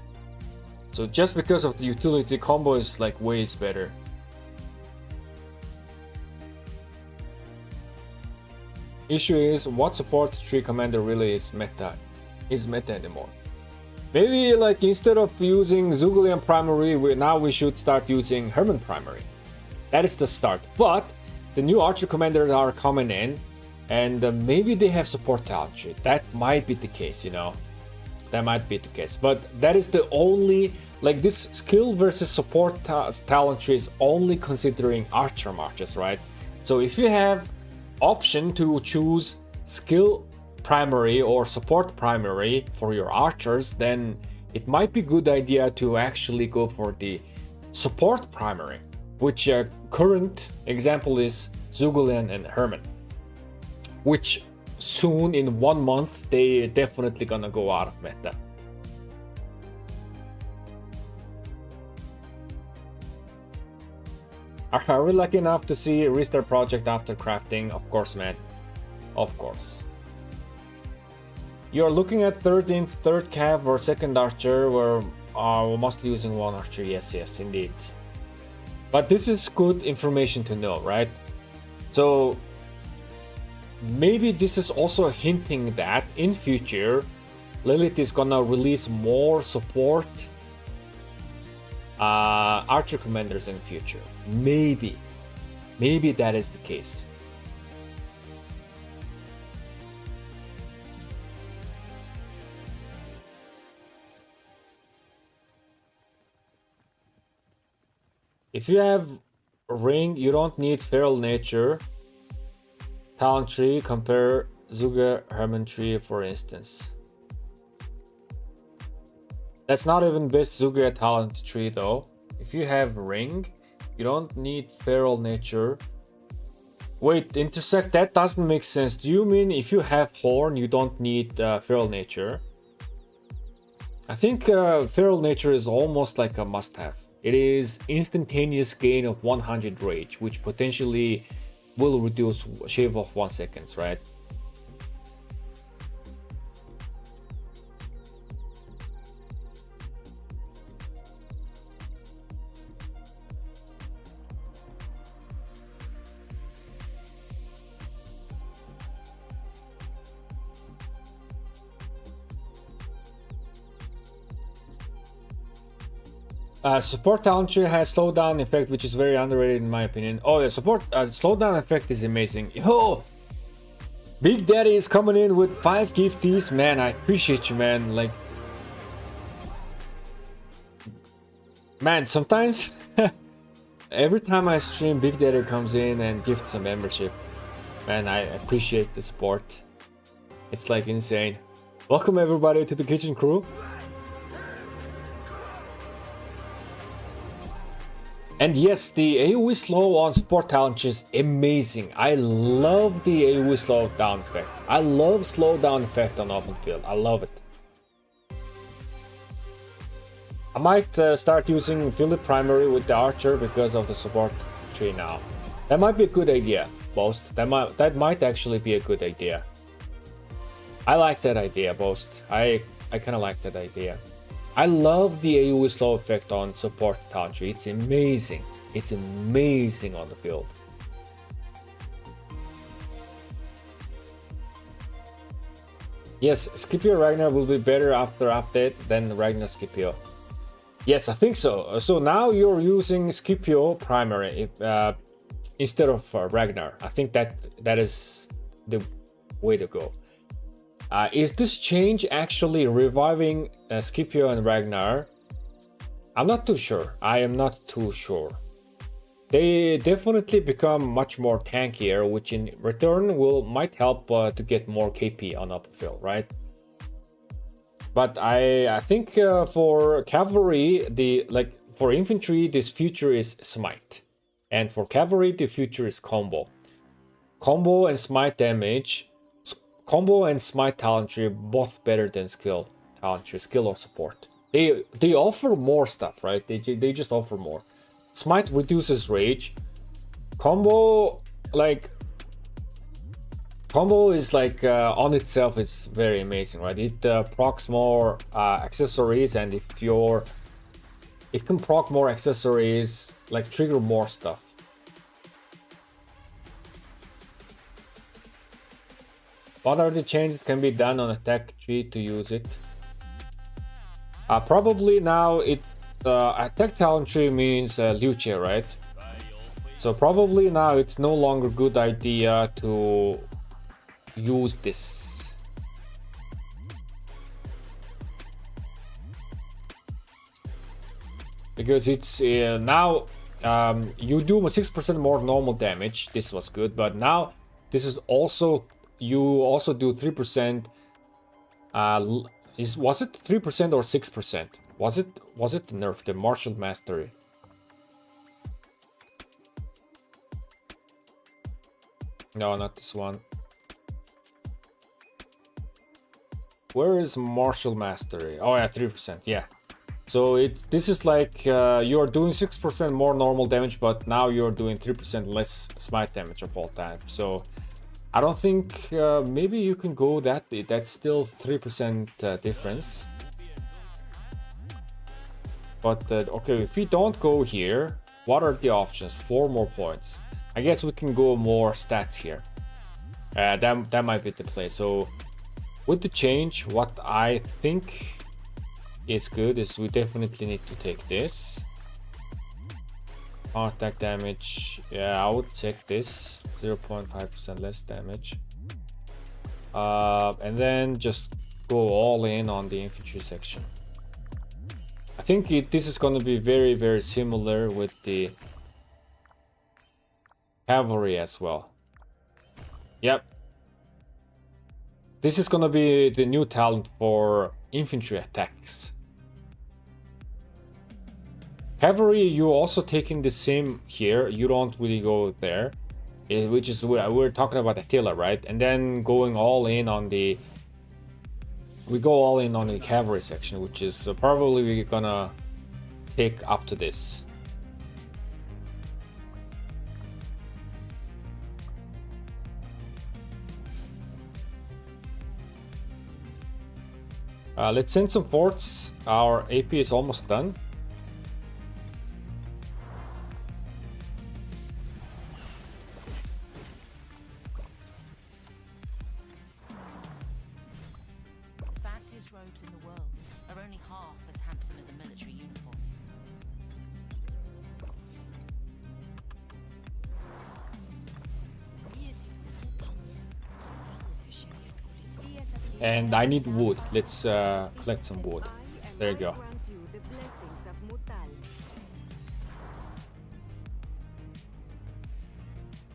So just because of the utility, combo is ways better. Issue is, what support tree commander really is meta anymore? Maybe instead of using Zhuge primary, we should start using Hermann primary. That is the start. But the new archer commanders are coming in, and maybe they have support talent tree. That might be the case, That might be the case. But that is the only this skill versus support talent tree is only considering archer marches, right? So if you have option to choose skill primary or support primary for your archers, then it might be good idea to actually go for the support primary, which current example is Zhuge and Hermann, which soon in 1 month they definitely gonna go out of meta. Are we lucky enough to see a restart project after crafting? Of course, man. Of course. You're looking at third cav or second archer, where we're mostly using one archer. Yes, indeed. But this is good information to know, right? So maybe this is also hinting that in future Lilith is gonna release more support archer commanders in the future. Maybe that is the case. If you have ring, you don't need feral nature talent tree. Compare Zhuge Hermann tree, for instance. That's not even best Zhuge talent tree though. If you have ring, you don't need feral nature. Wait, intersect, that doesn't make sense. Do you mean if you have horn, you don't need feral nature? I think feral nature is almost like a must-have. It is instantaneous gain of 100 rage, which potentially will reduce shave off 1 second, right? Support talent tree has slowdown effect, which is very underrated in my opinion. Oh, the support slowdown effect is amazing. Yo, Big Daddy is coming in with 5 gifties, man. I appreciate you, man. Man, sometimes every time I stream, Big Daddy comes in and gifts a membership. Man, I appreciate the support. It's insane. Welcome everybody to the Kitchen Crew. And yes, the AoE slow on support talent is amazing. I love the AoE slow down effect. I love slow down effect on open field. I love it. I might start using Philip primary with the archer because of the support tree now. That might be a good idea, Boast. That might actually be a good idea. I like that idea, Boast. I kind of like that idea. I love the AoE slow effect on support talent tree. It's amazing. It's amazing on the field. Yes, Scipio Ragnar will be better after update than Ragnar Scipio. Yes, I think so. So now you're using Scipio primary instead of Ragnar. I think that is the way to go. Is this change actually reviving Scipio and Ragnar? I'm not too sure. I am not too sure. They definitely become much more tankier, which in return might help to get more KP on upfill, right? But I think for cavalry, for infantry, this future is smite, and for cavalry, the future is combo. Combo and smite damage, combo and smite talent tree both better than skill talent tree, skill or support. They offer more stuff, right? They just offer more. Smite reduces rage. Combo is on itself is very amazing, right? It procs more accessories, and it can proc more accessories, like trigger more stuff. What are the changes can be done on attack tree to use it? Probably now attack talent tree means Luce, right? So probably now it's no longer good idea to use this. Because it's now you do 6% more normal damage. This was good, but now this is also, you also do 3%. Was it 3% or 6%? Was it the nerf, the martial mastery? No, not this one. Where is martial mastery? Oh yeah, 3%. Yeah. So this is like you're doing 6% more normal damage, but now you're doing 3% less smite damage of all time. So I don't think maybe you can go that. That's still 3% difference. But okay, if we don't go here, what are the options? 4 more points. I guess we can go more stats here. That might be the play. So with the change, what I think is good is we definitely need to take this. Attack damage, yeah, I would check this. 0.5% less damage. And then just go all in on the infantry section. I think this is going to be very, very similar with the cavalry as well. Yep. This is going to be the new talent for infantry attacks. Cavalry, you also taking the same here. You don't really go there, which is we're talking about Attila, right? And then going all in on the, we go all in on the cavalry section, which is probably we're gonna take up to this. Let's send some forts. Our AP is almost done. Fanciest robes in the world are only half as handsome as a military uniform. And I need wood. Let's collect some wood. There you go.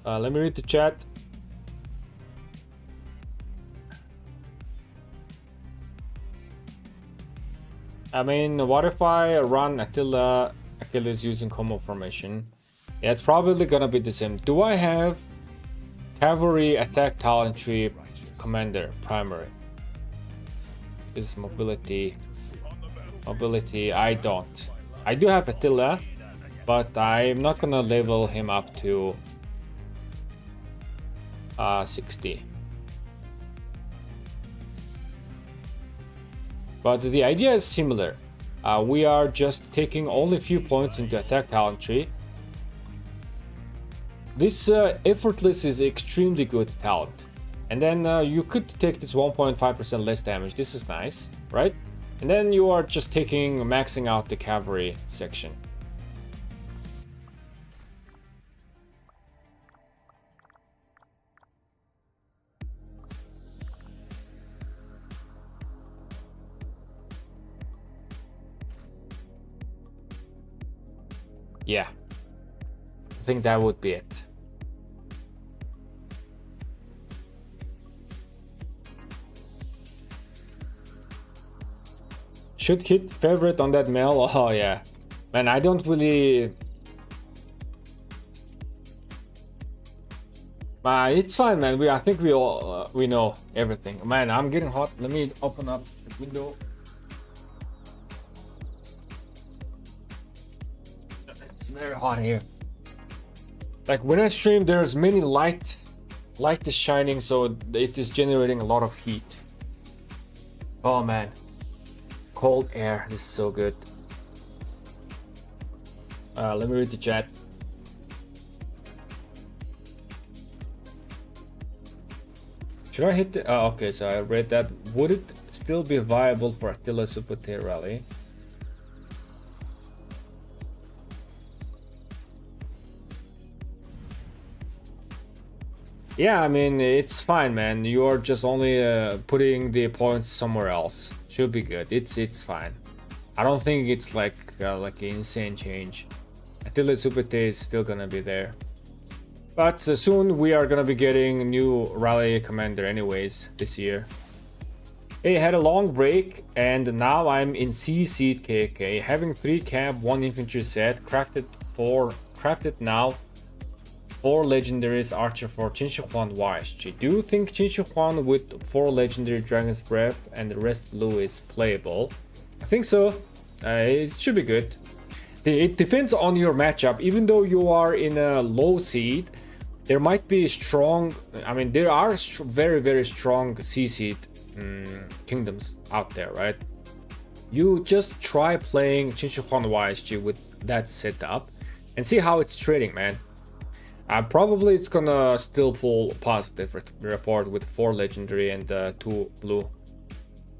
Let me read the chat. I mean, what if I run Attila? Attila is using combo formation. Yeah, it's probably gonna be the same. Do I have cavalry attack talent tree commander primary? This is mobility. Mobility, I don't. I do have Attila, but I'm not gonna level him up to 60. But the idea is similar. We are just taking only a few points into attack talent tree. This effortless is extremely good talent. And then you could take this 1.5% less damage. This is nice, right? And then you are just maxing out the cavalry section. Yeah, I think that would be it. Should hit favorite on that mail. Oh yeah, man, I don't really. It's fine, man. I think we all we know everything. Man, I'm getting hot. Let me open up the window. It's very hot here. Like when I stream, there's many light is shining, so it is generating a lot of heat. Oh man, cold air. This is so good. Let me read the chat. Should I hit the... Oh, okay, so I read that. Would it still be viable for Attila Supporter Rally? Yeah, I mean, it's fine, man. You're just only putting the points somewhere else. Should be good. It's fine. I don't think it's like an insane change. Attila Supporter is still gonna be there. But soon we are gonna be getting a new rally commander anyways this year. I had a long break and now I'm in C seed KK, having 3 camp, 1 infantry set, crafted now 4 legendaries archer for Qin Shi Huang YSG. Do you think Qin Shi Huang with 4 legendary Dragon's Breath and the rest blue is playable? I think so. It should be good. It depends on your matchup. Even though you are in a low seed, there might be strong, I mean, there are very, very strong C seed kingdoms out there, right? You just try playing Qin Shi Huang YSG with that setup and see how it's trading, man. Probably it's gonna still pull positive report with 4 legendary and 2 blue.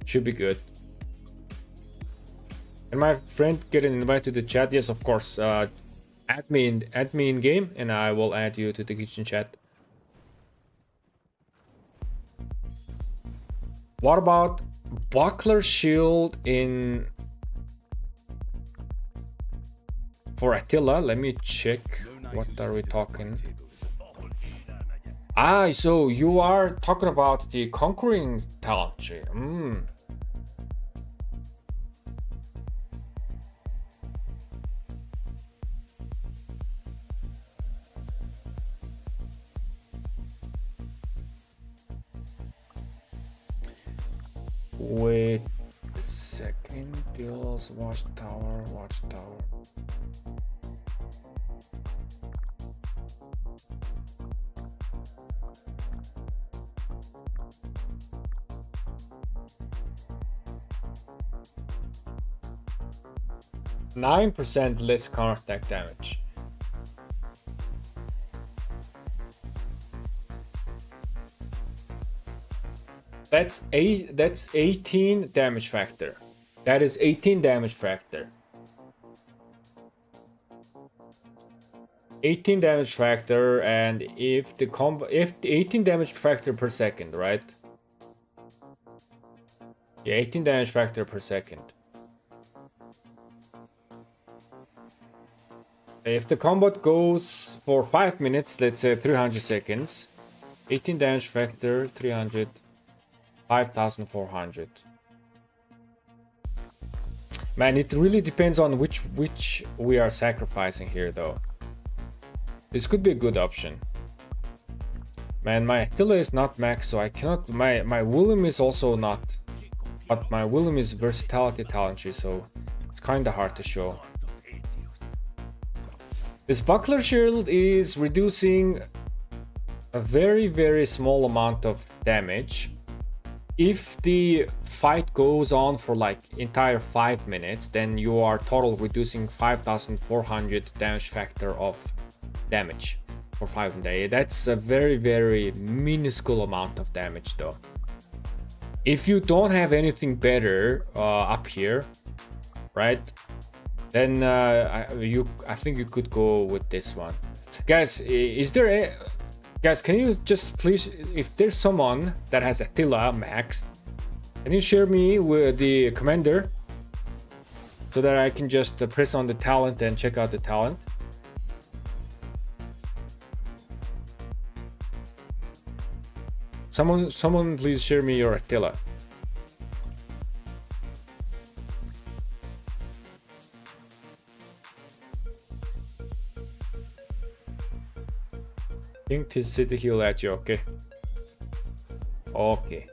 Should be good. And my friend getting invited to the chat? Yes, of course. Add me in game, and I will add you to the kitchen chat. What about Buckler Shield in for Attila? Let me check. What are we talking? So you are talking about the Conquering talent tree. 'Deals watchtower. %9 less counterattack damage. That's 18 damage factor. That is 18 damage factor. 18 damage factor, and if the 18 damage factor per second, right? Yeah, 18 damage factor per second. If the combat goes for 5 minutes, let's say 300 seconds, 18 damage factor, 300, 5,400. Man, it really depends on which we are sacrificing here, though. This could be a good option. Man, my Attila is not max, so I cannot. My William is also not, but my William is versatility talent tree, so it's kind of hard to show. This Buckler Shield is reducing a very, very small amount of damage. If the fight goes on for like entire 5 minutes, then you are total reducing 5,400 damage factor of damage. for 500. That's a very minuscule amount of damage though. If you don't have anything better up here, right, then I think you could go with this one. Guys, guys, can you just please, if there's someone that has Attila max, can you share me with the commander so that I can just press on the talent and check out the talent? Someone please share me your Attila. Think his city heal at you, okay. Okay.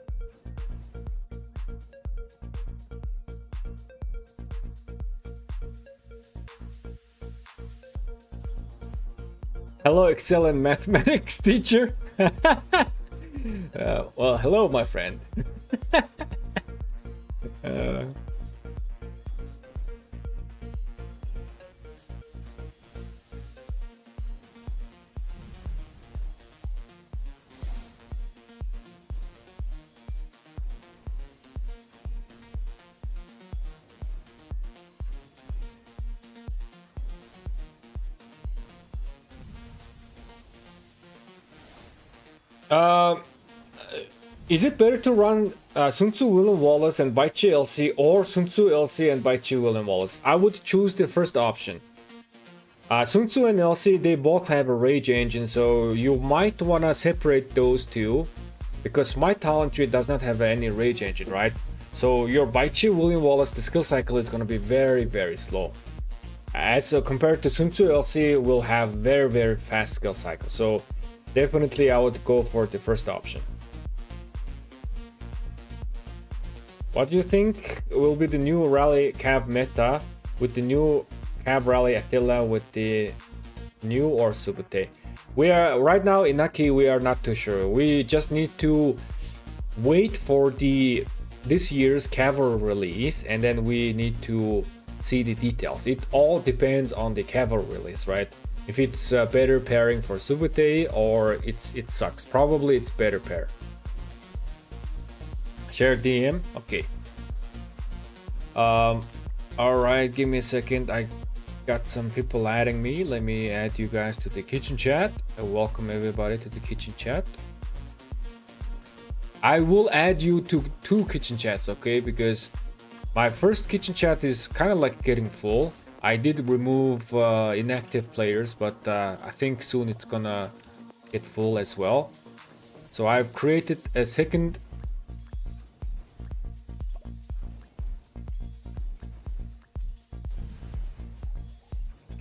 Hello, excellent mathematics teacher. Well, hello, my friend. Is it better to run Sun Tzu William Wallace and Baichi LC or Sun Tzu LC and Baichi William Wallace? I would choose the first option. Sun Tzu and LC, they both have a rage engine, so you might want to separate those two because my talent tree does not have any rage engine, right? So your Baichi William Wallace, the skill cycle is going to be very slow. As compared to Sun Tzu LC, will have very fast skill cycle. So definitely I would go for the first option. What do you think will be the new rally cab meta with the new cab rally Attila with the new or Subute? We are right now in Naki, we are not too sure. We just need to wait for this year's cavalry release and then we need to see the details. It all depends on the cavalry release, right? If it's a better pairing for Subute or it sucks. Probably it's better pair. Share DM? Okay. Alright, give me a second. I got some people adding me. Let me add you guys to the kitchen chat. Welcome everybody to the kitchen chat. I will add you to 2 kitchen chats, okay? Because my first kitchen chat is kind of like getting full. I did remove inactive players, but I think soon it's gonna get full as well. So I've created a second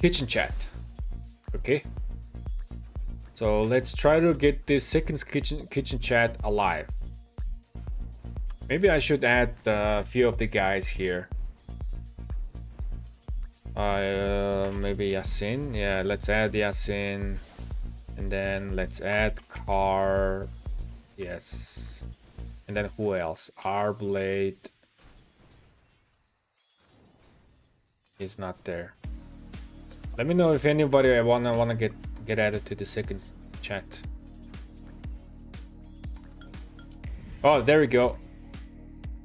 kitchen chat. Okay. So let's try to get this second kitchen chat alive. Maybe I should add a few of the guys here. Maybe Yasin. Yeah, let's add Yasin. And then let's add Car. Yes. And then who else? Arblade. He's not there. Let me know if anybody wanna get added to the second chat. Oh, there we go.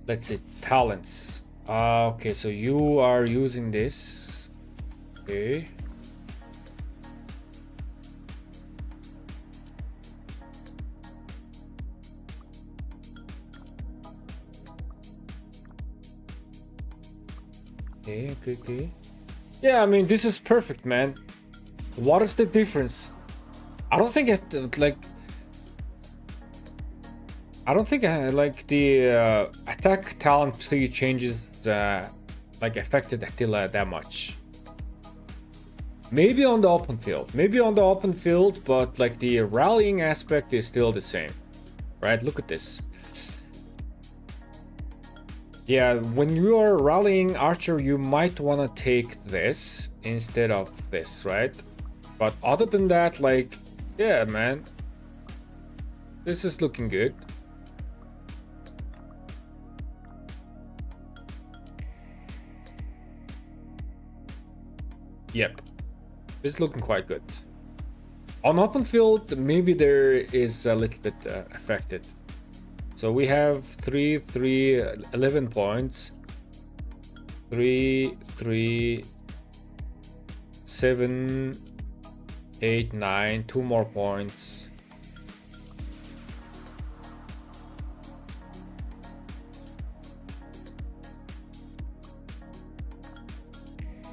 Let's see, talents. Okay, so you are using this. Okay. Okay. Yeah, I mean, this is perfect, man. What is the difference? I don't think the attack talent tree changes affected Attila that much. Maybe on the open field, but like the rallying aspect is still the same, right? Look at this. Yeah, when you are rallying archer, you might want to take this instead of this, right? But other than that, like, yeah, man, this is looking good. Yep, this is looking quite good. On open field, maybe there is a little bit affected. So we have 11 points. 3, 3, 7, 8, 9, 2 more points.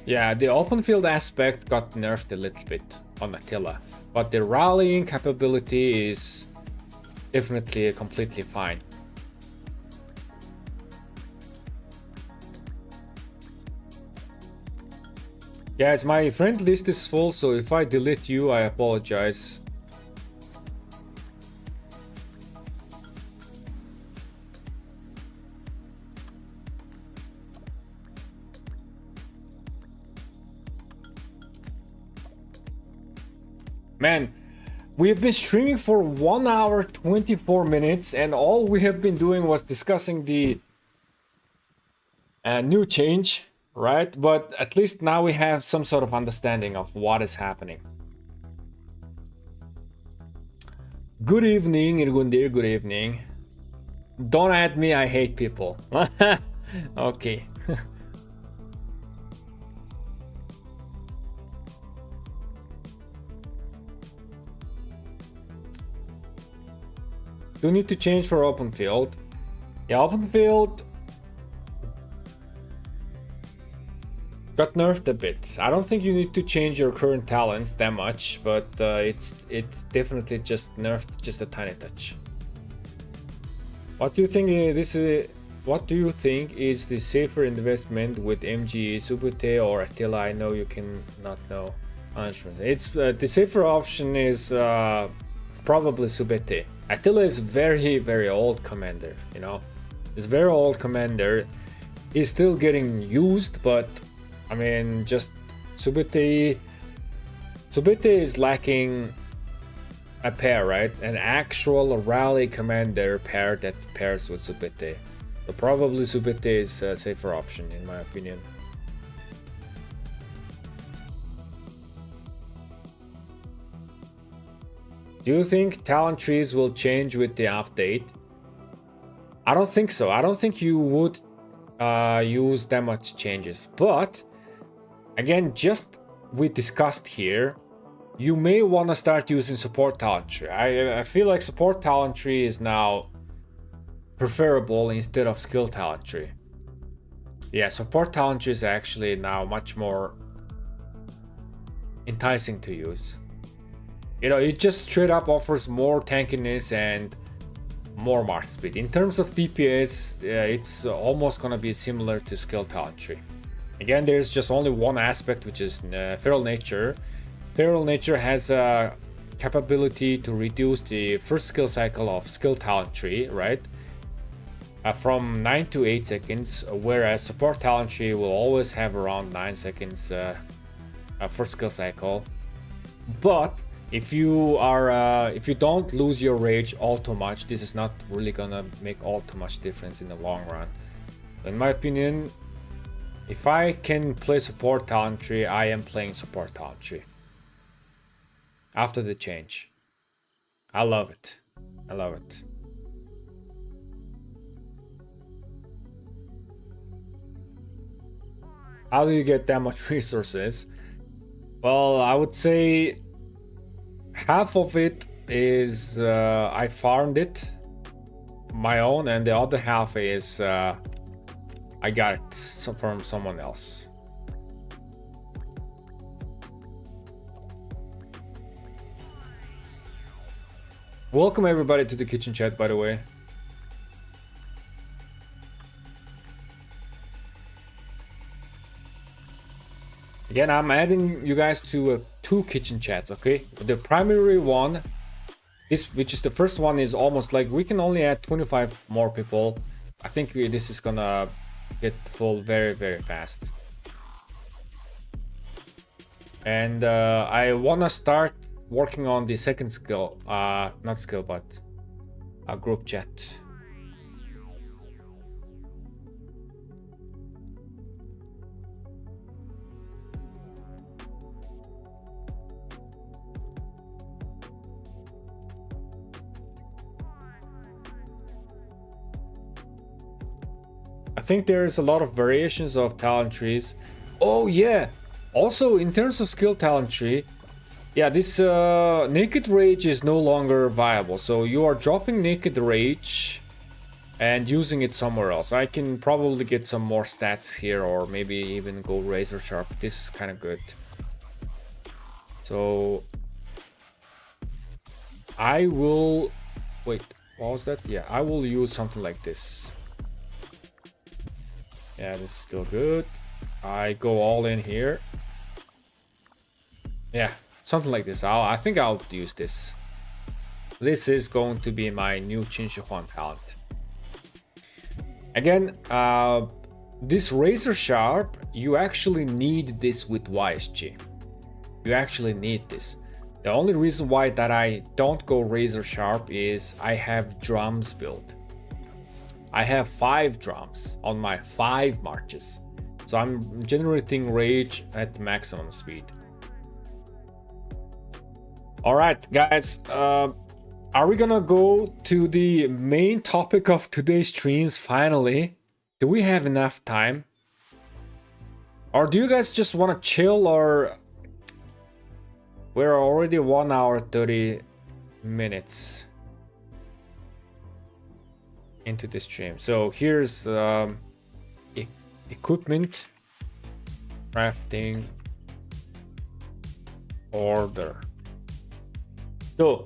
Yeah, the open field aspect got nerfed a little bit on Attila, but the rallying capability is definitely completely fine. Guys, my friend list is full, so if I delete you, I apologize. Man, we have been streaming for 1 hour 24 minutes, and all we have been doing was discussing the new change, right? But at least now we have some sort of understanding of what is happening. Good evening, Irgundir, good evening. Don't add me, I hate people. Okay. Do need to change for open field. Yeah, open field got nerfed a bit. I don't think you need to change your current talent that much, but it definitely just nerfed just a tiny touch. What do you think what do you think is the safer investment with MG, Subute or Attila? I know you can not know 100%. It's the safer option is probably Subete. Attila is very old commander, you know. He's very old commander. He's still getting used, but I mean, just Subute is lacking a pair, right? An actual rally commander pair that pairs with Subute. So probably Subute is a safer option in my opinion. Do you think talent trees will change with the update? I don't think so. I don't think you would use that much changes. But again, just we discussed here, you may want to start using support talent tree. I feel like support talent tree is now preferable instead of skill talent tree. Yeah, support talent tree is actually now much more enticing to use. You know, it just straight up offers more tankiness and more march speed. In terms of DPS, it's almost gonna be similar to skill talent tree. Again, there's just only one aspect, which is Feral Nature. Feral Nature has a capability to reduce the first skill cycle of skill talent tree, right? From 9 to 8 seconds, whereas support talent tree will always have around 9 seconds first skill cycle. But if you don't lose your rage all too much, this is not really gonna make all too much difference in the long run. In my opinion, if I can play support talent tree, I am playing support talent tree. After the change. I love it. I love it. How do you get that much resources? Well, I would say half of it is I farmed it my own, and the other half is I got it from someone else. Welcome everybody to the kitchen chat, by the way. Again, I'm adding you guys to 2 kitchen chats, okay? The primary one, which is the first one, is almost like we can only add 25 more people. I think this is gonna get full very fast. And I wanna start working on the second skill, not skill, but a group chat. think there's a lot of variations of talent trees. Oh yeah, also in terms of skill talent tree, yeah, this Naked Rage is no longer viable. So you are dropping Naked Rage and using it somewhere else. I can probably get some more stats here, or maybe even go Razor Sharp. This is kind of good. So I will wait, what was that? Yeah, I will use something like this. Yeah, this is still good. I go all in here. Yeah, something like this. I think I'll use this. This is going to be my new Qin Shi Huang talent. Again, this Razor Sharp, you actually need this with YSG. You actually need this. The only reason why that I don't go Razor Sharp is I have drums built. I have 5 drums on my 5 marches. So I'm generating rage at maximum speed. Alright guys, are we gonna go to the main topic of today's streams finally? Do we have enough time? Or do you guys just want to chill, or... We're already 1 hour 30 minutes into the stream. So here's equipment, crafting, order. So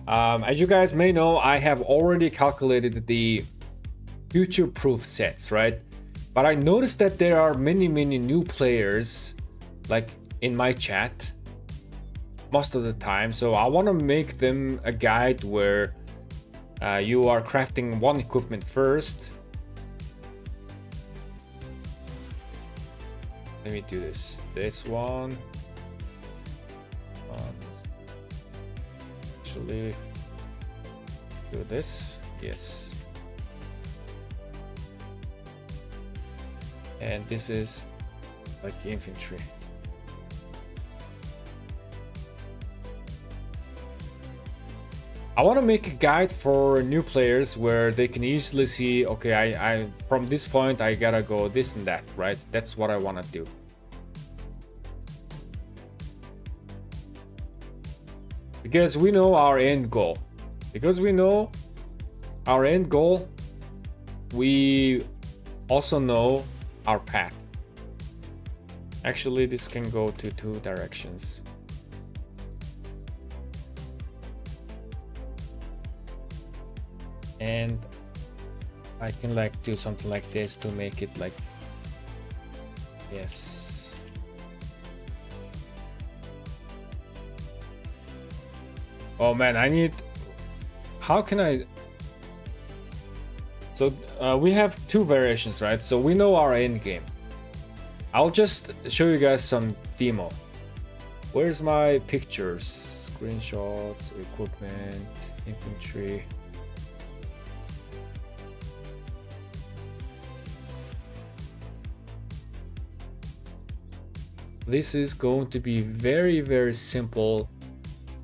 as you guys may know, I have already calculated the future-proof sets, right? But I noticed that there are many new players, like in my chat, most of the time. So I want to make them a guide where you are crafting one equipment first. Let me do this. This one. Actually, do this. Yes. And this is like infantry. I want to make a guide for new players where they can easily see, okay, I from this point I gotta go this and that, right? That's what I want to do. Because we know our end goal. Because we know our end goal, we also know our path. Actually, this can go to 2 directions. And I can like do something like this to make it like, yes. Oh man, I need, how can I? So we have 2 variations, right? So we know our end game. I'll just show you guys some demo. Where's my pictures? Screenshots, equipment, infantry. This is going to be very simple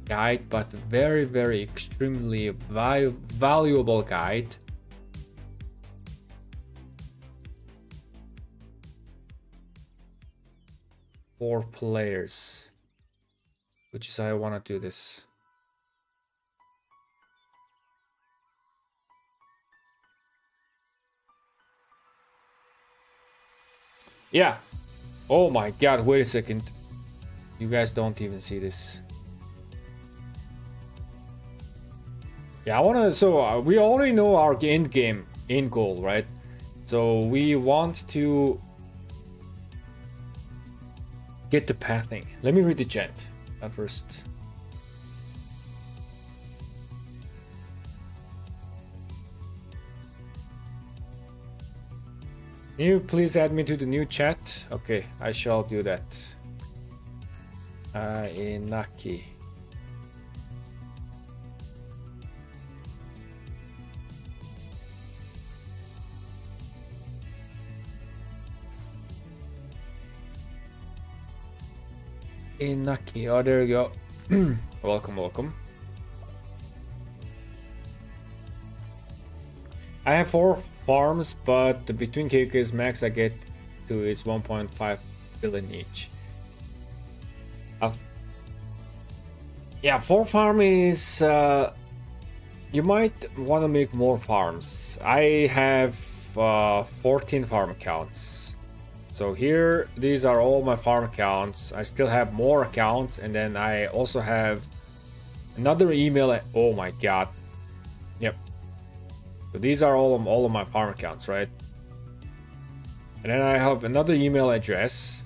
guide, but very extremely valuable guide. For players, which is how I want to do this. Yeah. Oh my god, wait a second. You guys don't even see this. Yeah, I wanna, so we already know our end game, end goal, right? So we want to get the pathing. Let me read the chat first. Can you please add me to the new chat? Okay, I shall do that. Inaki. Inaki, oh there you go. welcome. I have four farms, but between KK's max I get to is 1.5 billion each. Yeah, 4 farm is you might want to make more farms. I have 14 farm accounts. So here, these are all my farm accounts. I still have more accounts, and then I also have another email. Oh my god. Yep. So these are all of my farm accounts, right? And then I have another email address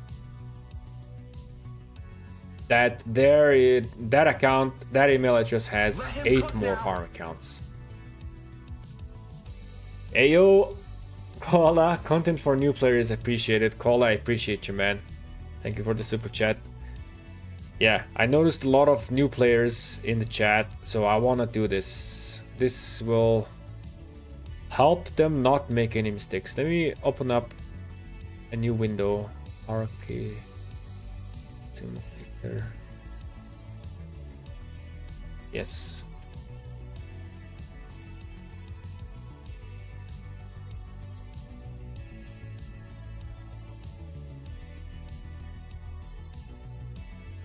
that that email address has 8 more farm accounts. Ayo, Koala, content for new players appreciated. Koala, I appreciate you, man. Thank you for the super chat. Yeah, I noticed a lot of new players in the chat, so I want to do this. This will help them not make any mistakes. Let me open up a new window. Arcade Simulator. Yes.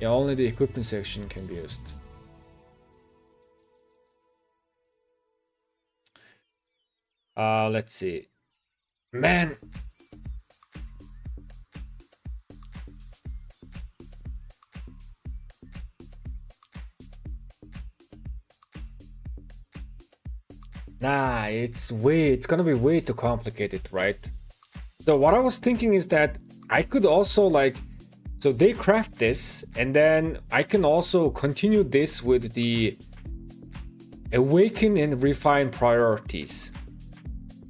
Yeah, only the equipment section can be used. Let's see. Man. Nah, it's gonna be way too complicated, right? So what I was thinking is that I could also like, so they craft this, and then I can also continue this with the awaken and refine priorities.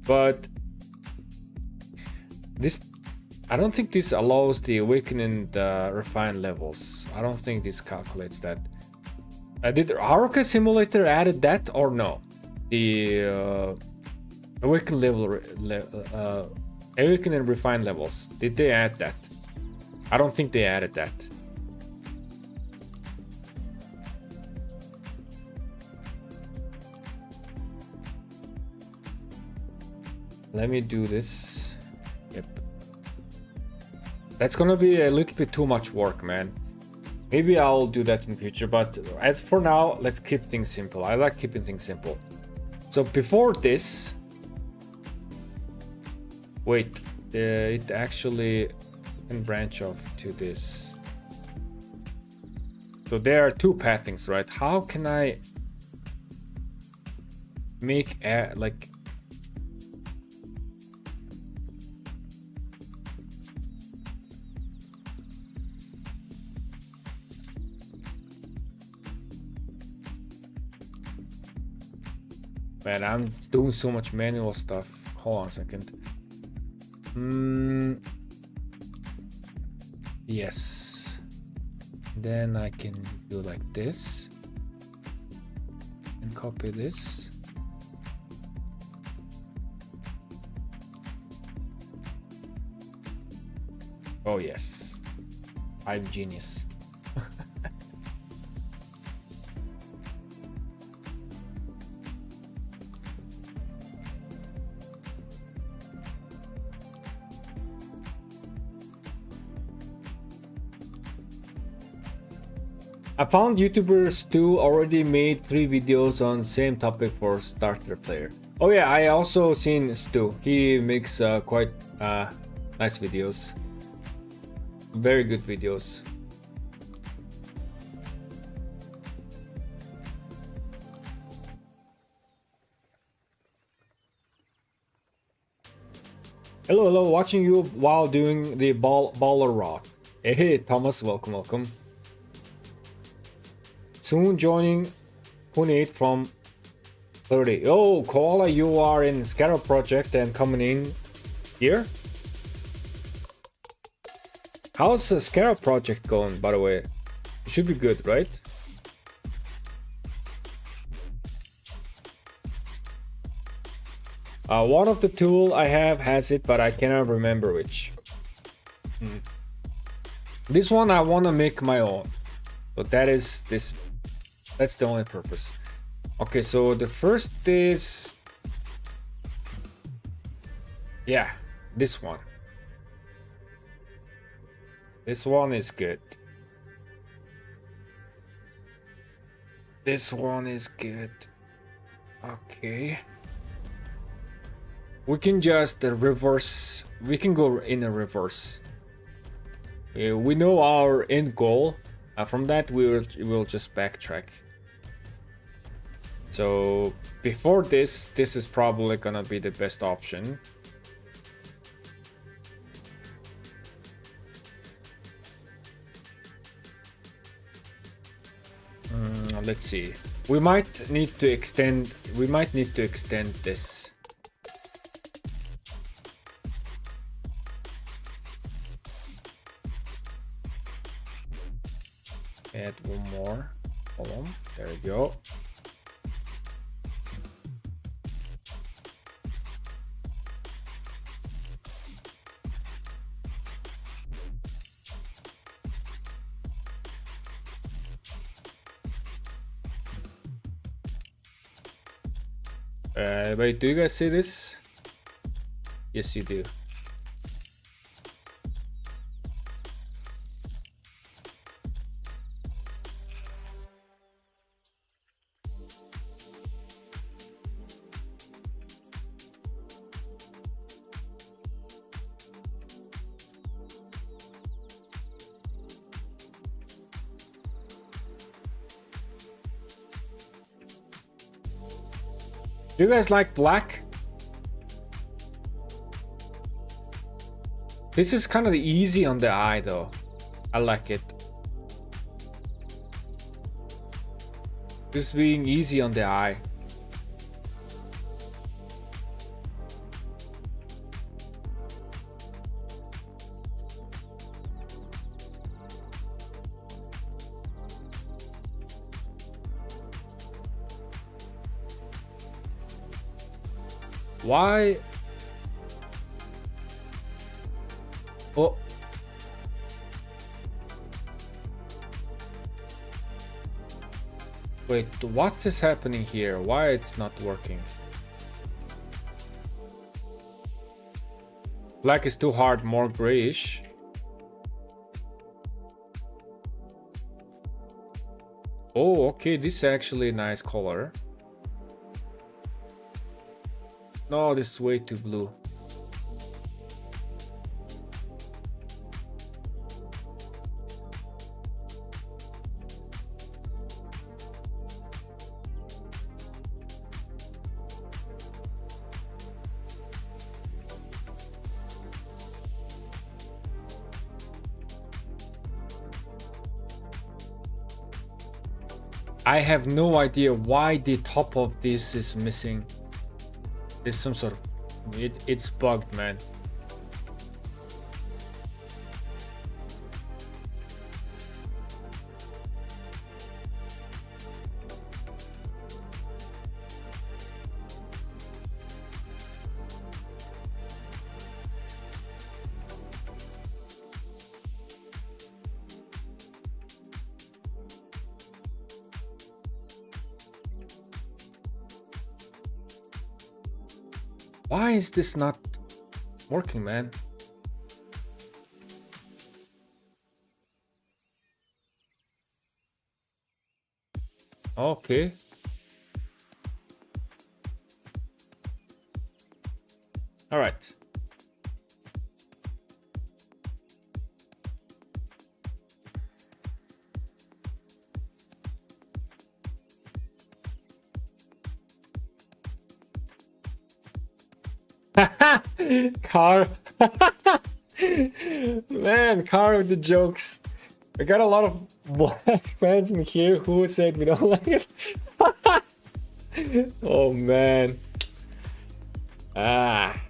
But this, I don't think this allows the awaken and refine levels. I don't think this calculates that. Did Haruka Simulator added that or no? The awaken level, awaken and refine levels. Did they add that? I don't think they added that. Let me do this. Yep. That's gonna be a little bit too much work, man. Maybe I'll do that in future, but as for now, let's keep things simple. I like keeping things simple. So before this, wait, it actually can branch off to this. So there are 2 pathings, right? How can I make like man, I'm doing so much manual stuff. Hold on a second. Yes. Then I can do like this and copy this. Oh yes, I'm genius. I found YouTuber Stu already made 3 videos on same topic for starter player. Oh yeah, I also seen Stu. He makes quite nice videos. Very good videos. Hello, watching you while doing the baller rock. Hey, Thomas, welcome. Soon joining 28 from 30. Oh, Koala, you are in Scarab project and coming in here? How's the Scarab project going, by the way? It should be good, right? One of the tool I have has it, but I cannot remember which. This one I want to make my own. So that's the only purpose. Okay, so the first is Yeah, this one. This one is good. This one is good. Okay. We can just reverse. We can go in a reverse. We know our end goal. From that, we'll just backtrack. So before this is probably gonna be the best option. Let's see. We might need to extend. We might need to extend this. Add one more column. There we go. Wait, do you guys see this? Yes, you do. Do you guys like black? This is kind of easy on the eye though. I like it. This being easy on the eye. Why? Oh. Wait, what is happening here? Why it's not working? Black is too hard, more grayish. Oh, okay, this is actually a nice color. No, this is way too blue. I have no idea why the top of this is missing. There's some sort of... It's bugged, man. Why is this not working, man? Okay. All right. Car. Man, Car with the jokes. We got a lot of black fans in here who said we don't like it. Oh man. Ah.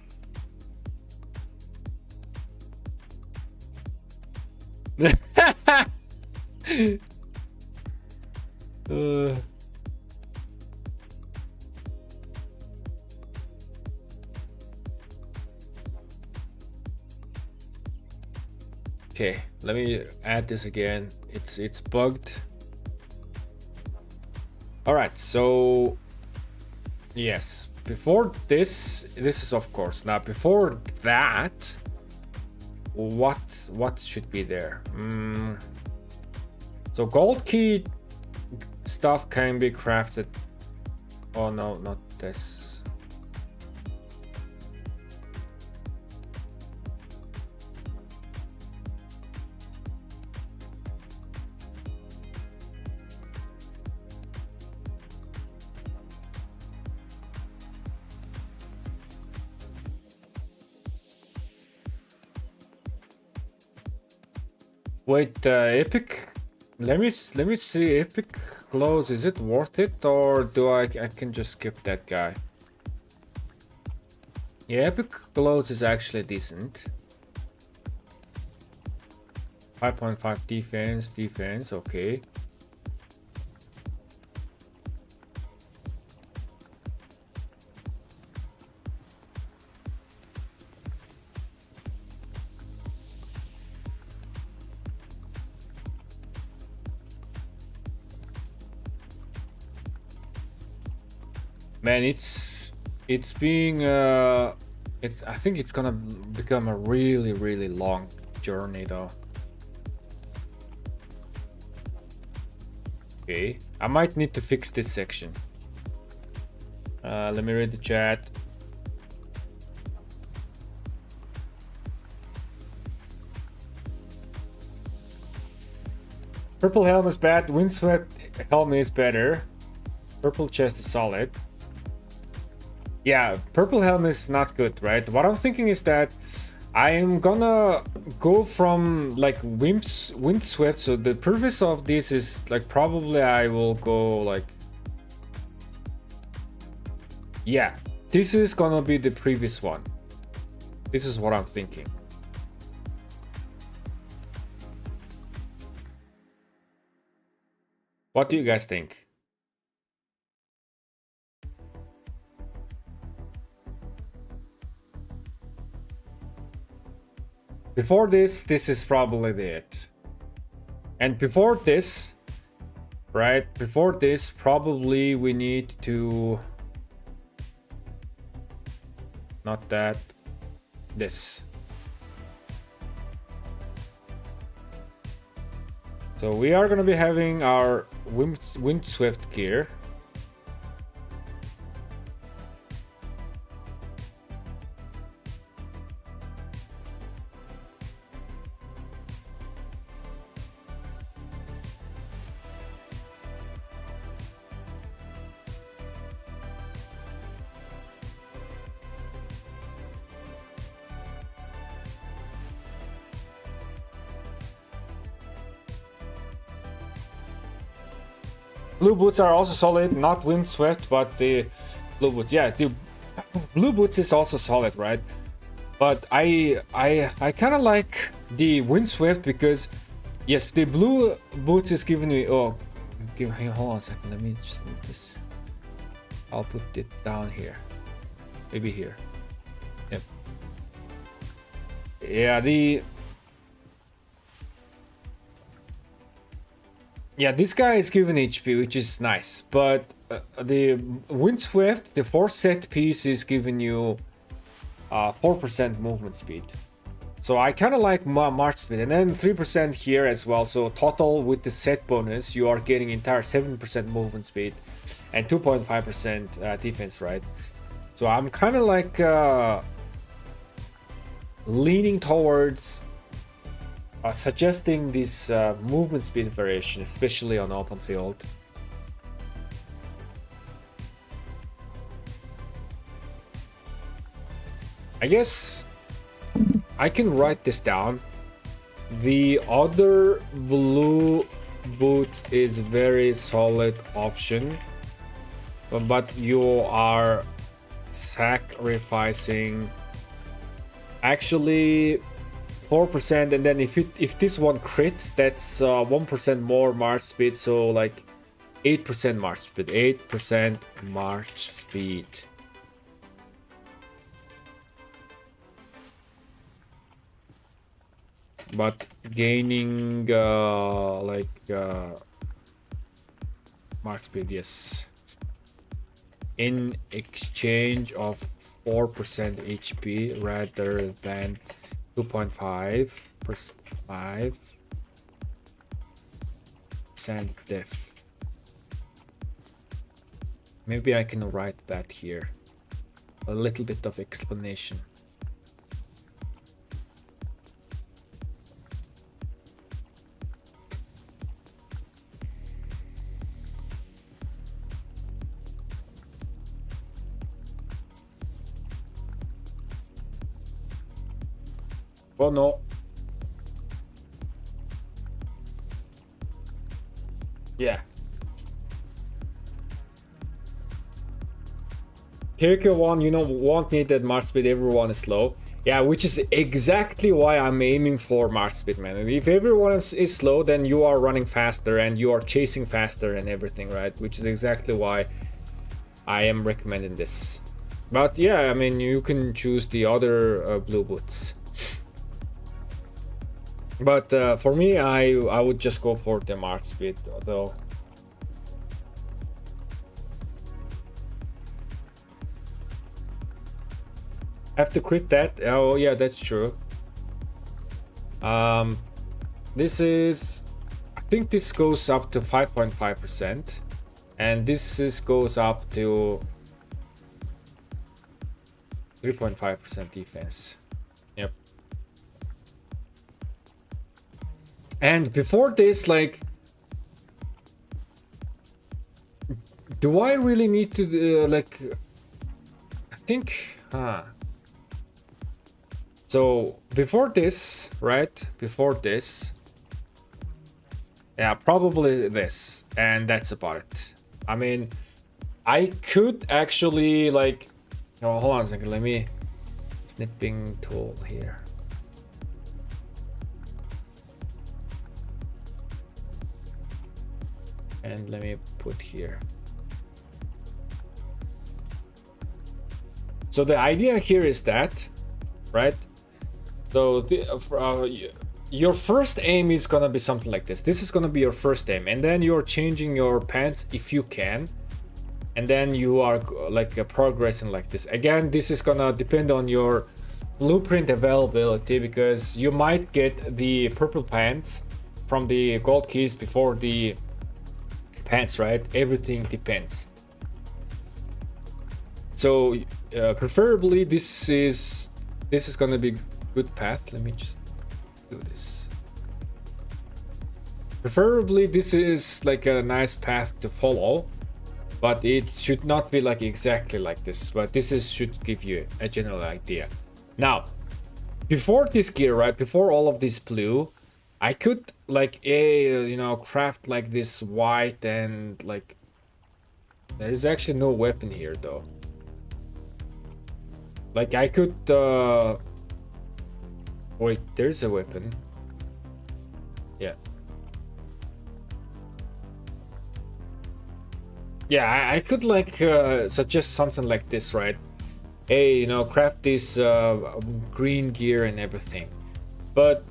Okay, let me add this again. It's bugged. All right, so yes, before this is of course. Now before that, what should be there? So gold key stuff can be crafted. Oh no, not this. Wait, epic. Let me see. Epic glows. Is it worth it, or do I can just skip that guy? Yeah, epic glows is actually decent. 5.5 defense. Okay. Man, it's being I think it's gonna become a really long journey though. Okay, I might need to fix this section. Let me read the chat. Purple helm is bad, windswept helm is better. Purple chest is solid. Yeah, purple helm is not good, right? What I'm thinking is that I am gonna go from like windswept. So the purpose of this is like probably I will go like, yeah, this is gonna be the previous one. This is what I'm thinking. What do you guys think? Before this is probably it. And before this, right? Before this, probably we need to... Not that. This. So we are going to be having our windswept gear. Blue boots are also solid, not windswept, but the blue boots. Yeah, the blue boots is also solid, right? But I kind of like the windswept because, yes, the blue boots is giving me. Oh, hold on a second. Let me just move this. I'll put it down here, maybe here. Yep. Yeah, Yeah, this guy is given HP, which is nice, but the windswept, the 4 set piece is giving you 4% movement speed. So I kind of like march speed, and then 3% here as well. So total with the set bonus, you are getting entire 7% movement speed and 2.5% defense, right? So I'm kind of like leaning towards suggesting this movement speed variation, especially on open field. I guess I can write this down. The other blue boot is very solid option, but you are sacrificing actually 4%, and then if this one crits, that's 1% more march speed, so like 8% march speed. 8% march speed. But gaining march speed, yes. in exchange of 4% HP rather than 2.5% diff. Maybe I can write that here. A little bit of explanation. Oh no. Yeah. KK1, you know, won't need that March speed, everyone is slow. Yeah, which is exactly why I'm aiming for March speed, man. If everyone is slow, then you are running faster and you are chasing faster and everything, right? Which is exactly why I am recommending this. But yeah, I mean, you can choose the other blue boots. But for me, I would just go for the March speed, though. Have to crit that? Oh yeah, that's true. This is, I think this goes up to 5.5%, and this goes up to 3.5% defense. Yep. And before this, like, do I really need to like? I think, so before this, right? Before this, yeah, probably this, and that's about it. I mean, I could actually like, oh, hold on a second. Let me snipping tool here. And let me put here. So the idea here is that, right? So your first aim is gonna be something like this. This is gonna be your first aim, and then you're changing your pants if you can, and then you are like progressing like this. Again, this is gonna depend on your blueprint availability, because you might get the purple pants from the gold keys before the pants, right? Everything depends. So preferably this is gonna be good path. Let me just do this. Preferably this is like a nice path to follow, but it should not be like exactly like this, but this is should give you a general idea. Now, before this gear, right, before all of this blue, I could like you know, craft like this white, and like there is actually no weapon here though. Like I could wait, there's a weapon. Yeah. Yeah, I could like suggest something like this, right? Hey, you know, craft this green gear and everything. But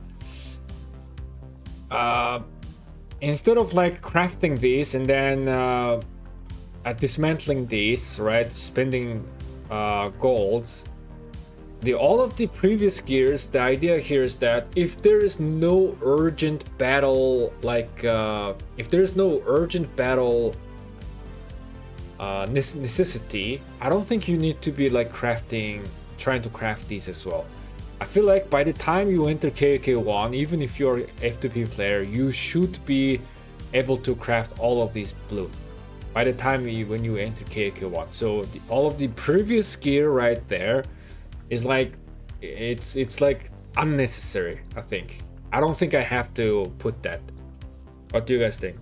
instead of like crafting these and then dismantling these, right, spending golds, all of the previous gears, the idea here is that if there is no urgent battle, like if there's no urgent battle necessity, I don't think you need to be like trying to craft these as well. I feel like by the time you enter KK1, even if you're F2P player, you should be able to craft all of these blue by the time when you enter KK1. So all of the previous gear right there is like, it's like unnecessary, I think. I don't think I have to put that. What do you guys think?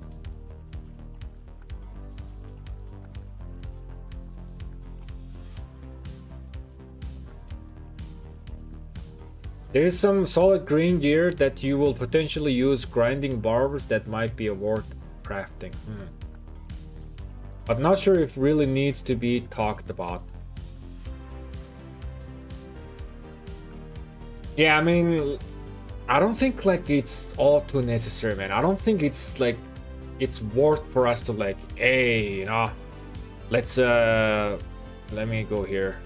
There is some solid green gear that you will potentially use grinding barbs that might be worth crafting. But not sure if really needs to be talked about. Yeah, I mean, I don't think like it's all too necessary, man. I don't think it's like it's worth for us to like, hey, you know, Let's let me go here.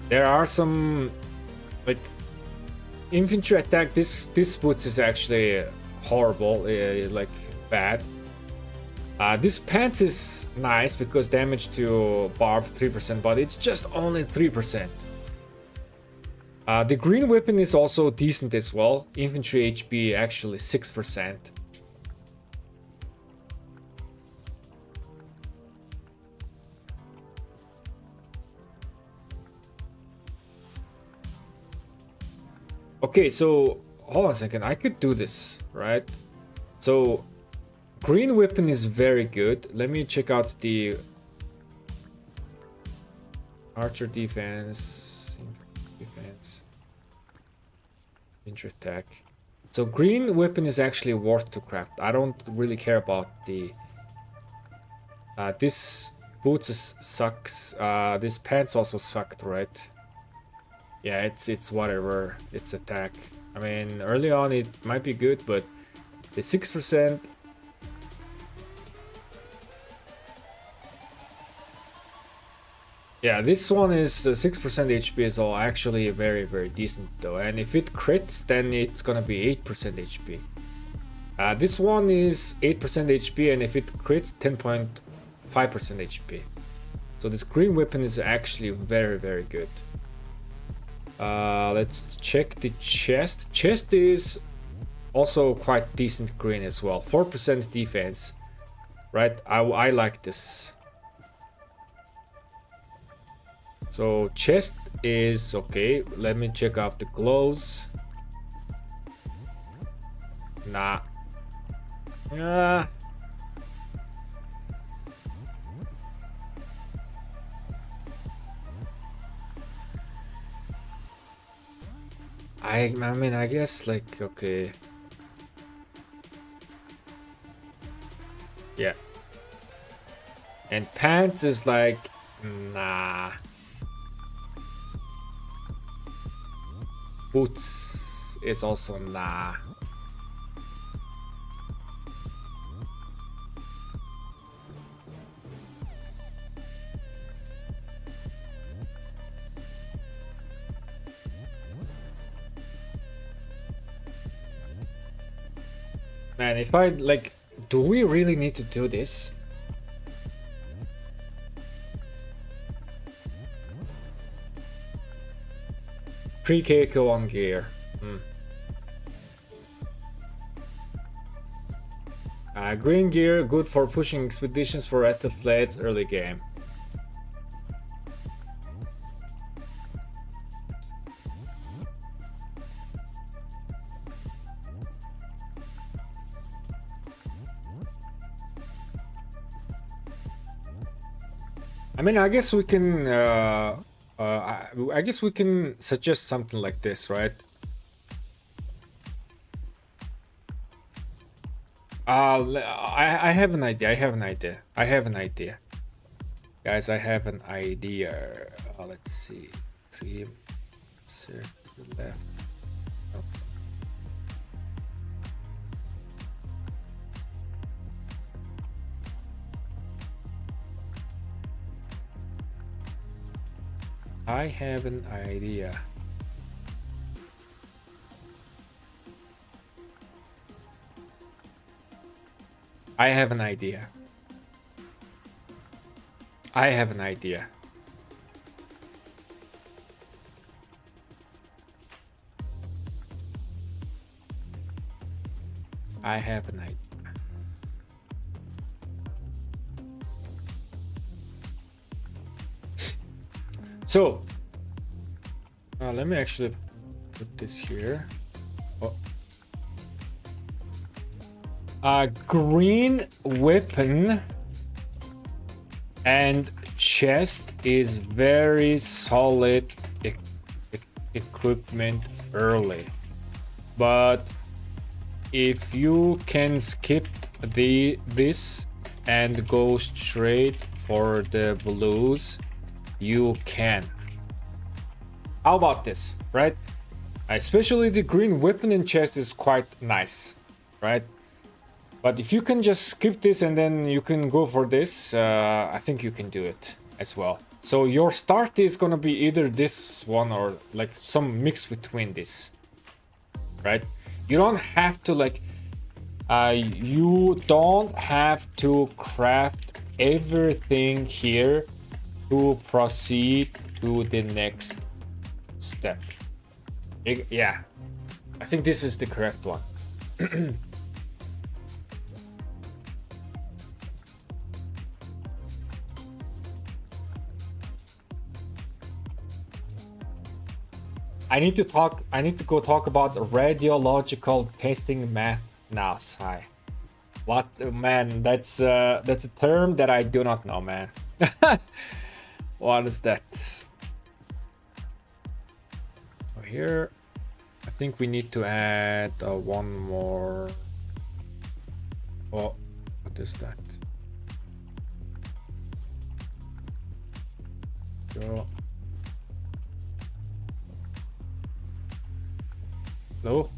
There are some like infantry attack. This boots is actually horrible, like bad. This pants is nice because damage to barb 3%, but it's just only 3%. The green weapon is also decent as well. Infantry HP actually 6%. Okay, so hold on a second. I could do this, right? So green weapon is very good. Let me check out the archer defense, infantry attack. So green weapon is actually worth to craft. I don't really care about the this boots sucks. This pants also sucked, right? Yeah, it's whatever. It's attack. I mean, early on it might be good, but the 6%. Yeah, this one is 6% HP is all actually very, very decent though. And if it crits, then it's gonna be 8% HP. This one is 8% HP, and if it crits, 10.5% HP. So this green weapon is actually very, very good. Let's check the chest. Chest is also quite decent green as well. 4% defense, right? I like this. So chest is okay. Let me check out the gloves. Nah. Yeah. I mean, I guess like, okay. Yeah. And pants is like, nah. Boots is also nah. Man, if I like, do we really need to do this? Pre-Keiko on gear. Green gear, good for pushing expeditions for athletes early game. I mean, I guess we can. I guess we can suggest something like this, right? I have an idea. Guys, I have an idea. Let's see. 3 insert to the left. Oh. I have an idea. I have an idea. I have an idea. I have an idea. So, let me actually put this here. Oh. Green weapon and chest is very solid equipment early, but if you can skip this and go straight for the blues, you can. How about this, right? Especially the green weapon and chest is quite nice, right? But if you can just skip this and then you can go for this, I think you can do it as well. So your start is gonna be either this one or like some mix between this, right? You don't have to like, you don't have to craft everything here to proceed to the next step. Yeah, I think this is the correct one. I need to go talk about radiological testing math now, Sai. What, man, that's a term that I do not know, man. What is that? Here, I think we need to add one more. Oh, what is that? Go. Hello?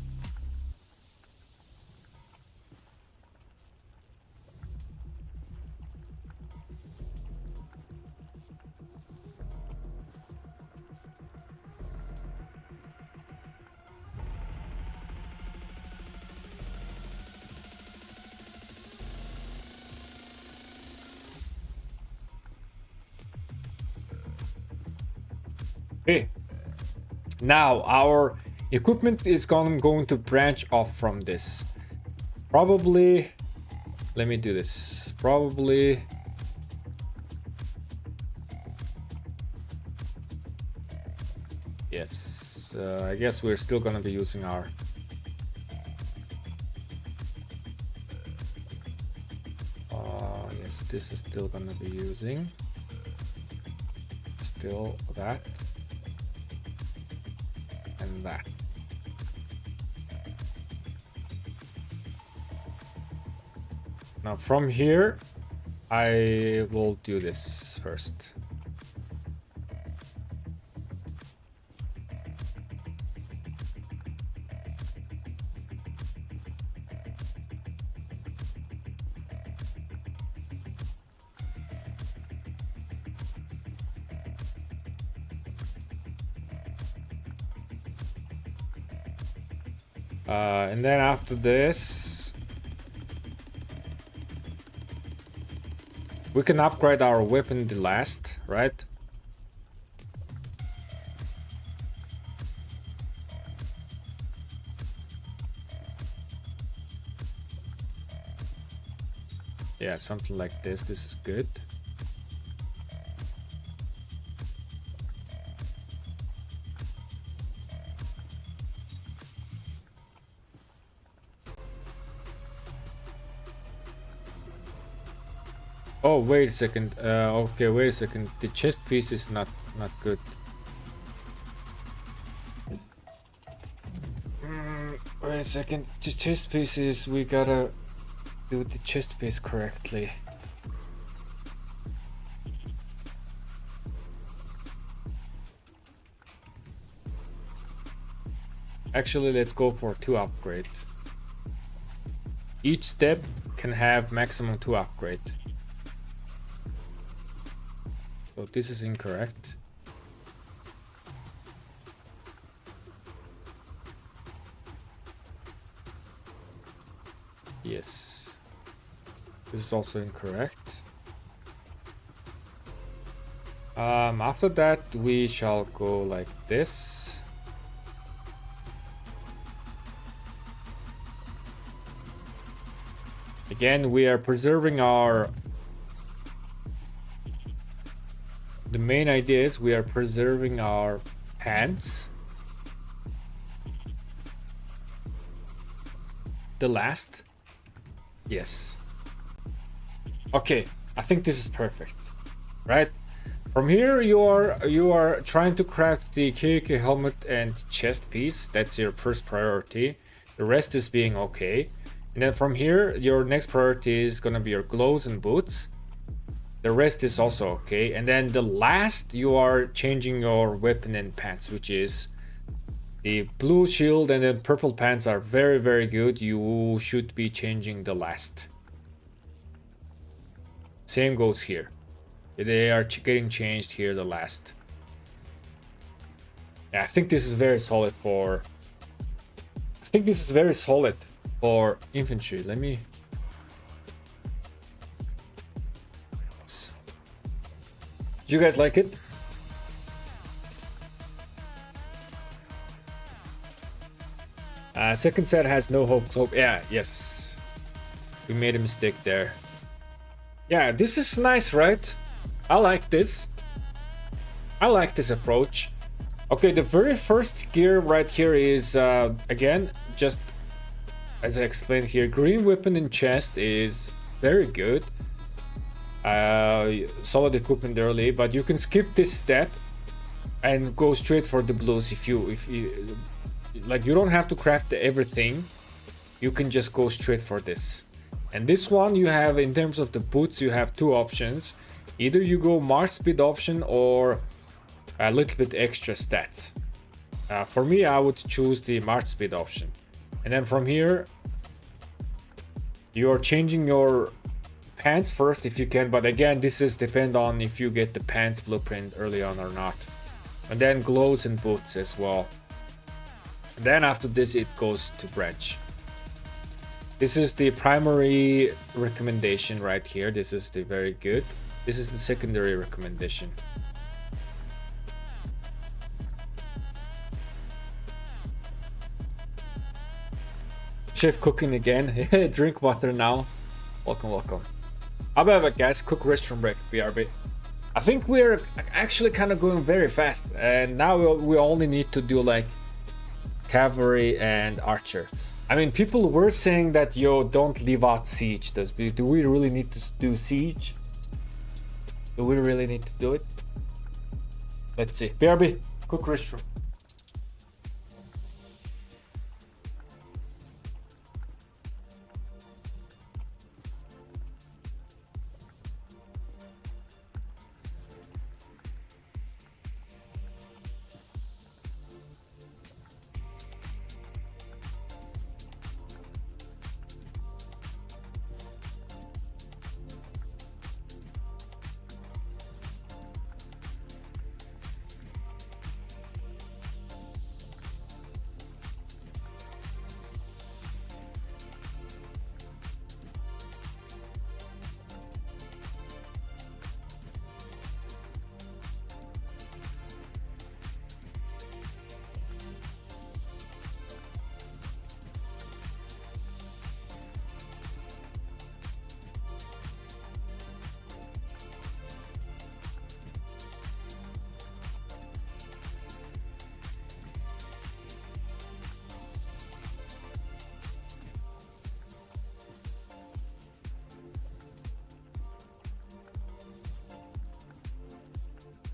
Okay. Now our equipment is going to branch off from this. Probably, let me do this. Probably, yes. I guess we're still gonna be using our. Yes, this is still gonna be using. Still that. And that. Now from here, I will do this first. And then after this, we can upgrade our weapon the last, right? Yeah, something like this. This is good. Oh, wait a second. Okay, wait a second. The chest piece is not good. Wait a second. The chest pieces, we gotta do the chest piece correctly. Actually, let's go for 2 upgrades. Each step can have maximum 2 upgrades. So this is incorrect. Yes. This is also incorrect. After that, we shall go like this. Again, we are preserving our... The main idea is we are preserving our pants. The last. Yes. Okay, I think this is perfect, right? From here, you are trying to craft the KK helmet and chest piece. That's your first priority. The rest is being okay. And then from here, your next priority is gonna be your gloves and boots. The rest is also okay. And then the last, you are changing your weapon and pants, which is The blue shield and then purple pants are very, very good. You should be changing the last. Same goes here. They are getting changed here the last. Yeah, I think this is very solid for... I think this is very solid for infantry. Let me... Do you guys like it? Second set has no hope. Yeah, yes. We made a mistake there. Yeah, this is nice, right? I like this. I like this approach. Okay, the very first gear right here is, again, just as I explained here, green weapon in chest is very good. Solid equipment early, but you can skip this step and go straight for the blues if you like. You don't have to craft everything. You can just go straight for this. And this one you have, in terms of the boots, you have two options. Either you go march speed option or a little bit extra stats. For me, I would choose the march speed option. And then from here, you're changing your pants first if you can, but again, this is depend on if you get the pants blueprint early on or not. And then gloves and boots as well. And then after this, it goes to branch. This is the primary recommendation right here. This is the very good. This is the secondary recommendation. Chef cooking again. Drink water now. Welcome, welcome. I'll be back, guys. Quick restroom break. BRB. I think we're actually kind of going very fast, and now we only need to do like cavalry and archer. I mean, people were saying that, yo, don't leave out siege. Do we really need to do siege? Do we really need to do it? Let's see. BRB, quick restroom.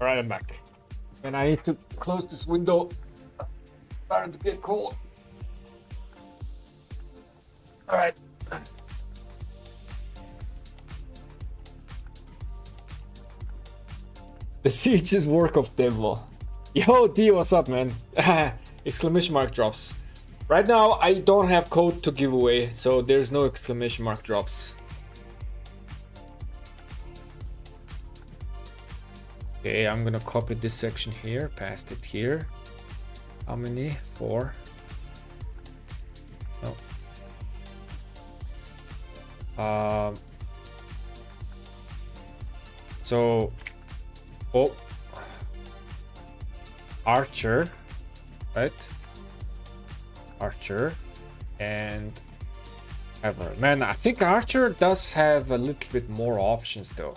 All right, I'm back. And I need to close this window. Starting to get cold. All right. The siege is work of devil. Yo, D, what's up, man? Exclamation mark drops. Right now, I don't have code to give away, so there's no exclamation mark drops. Okay, I'm gonna copy this section here, paste it here. How many? 4. No. So, archer, right? Archer and cavalry. Man, I think archer does have a little bit more options though.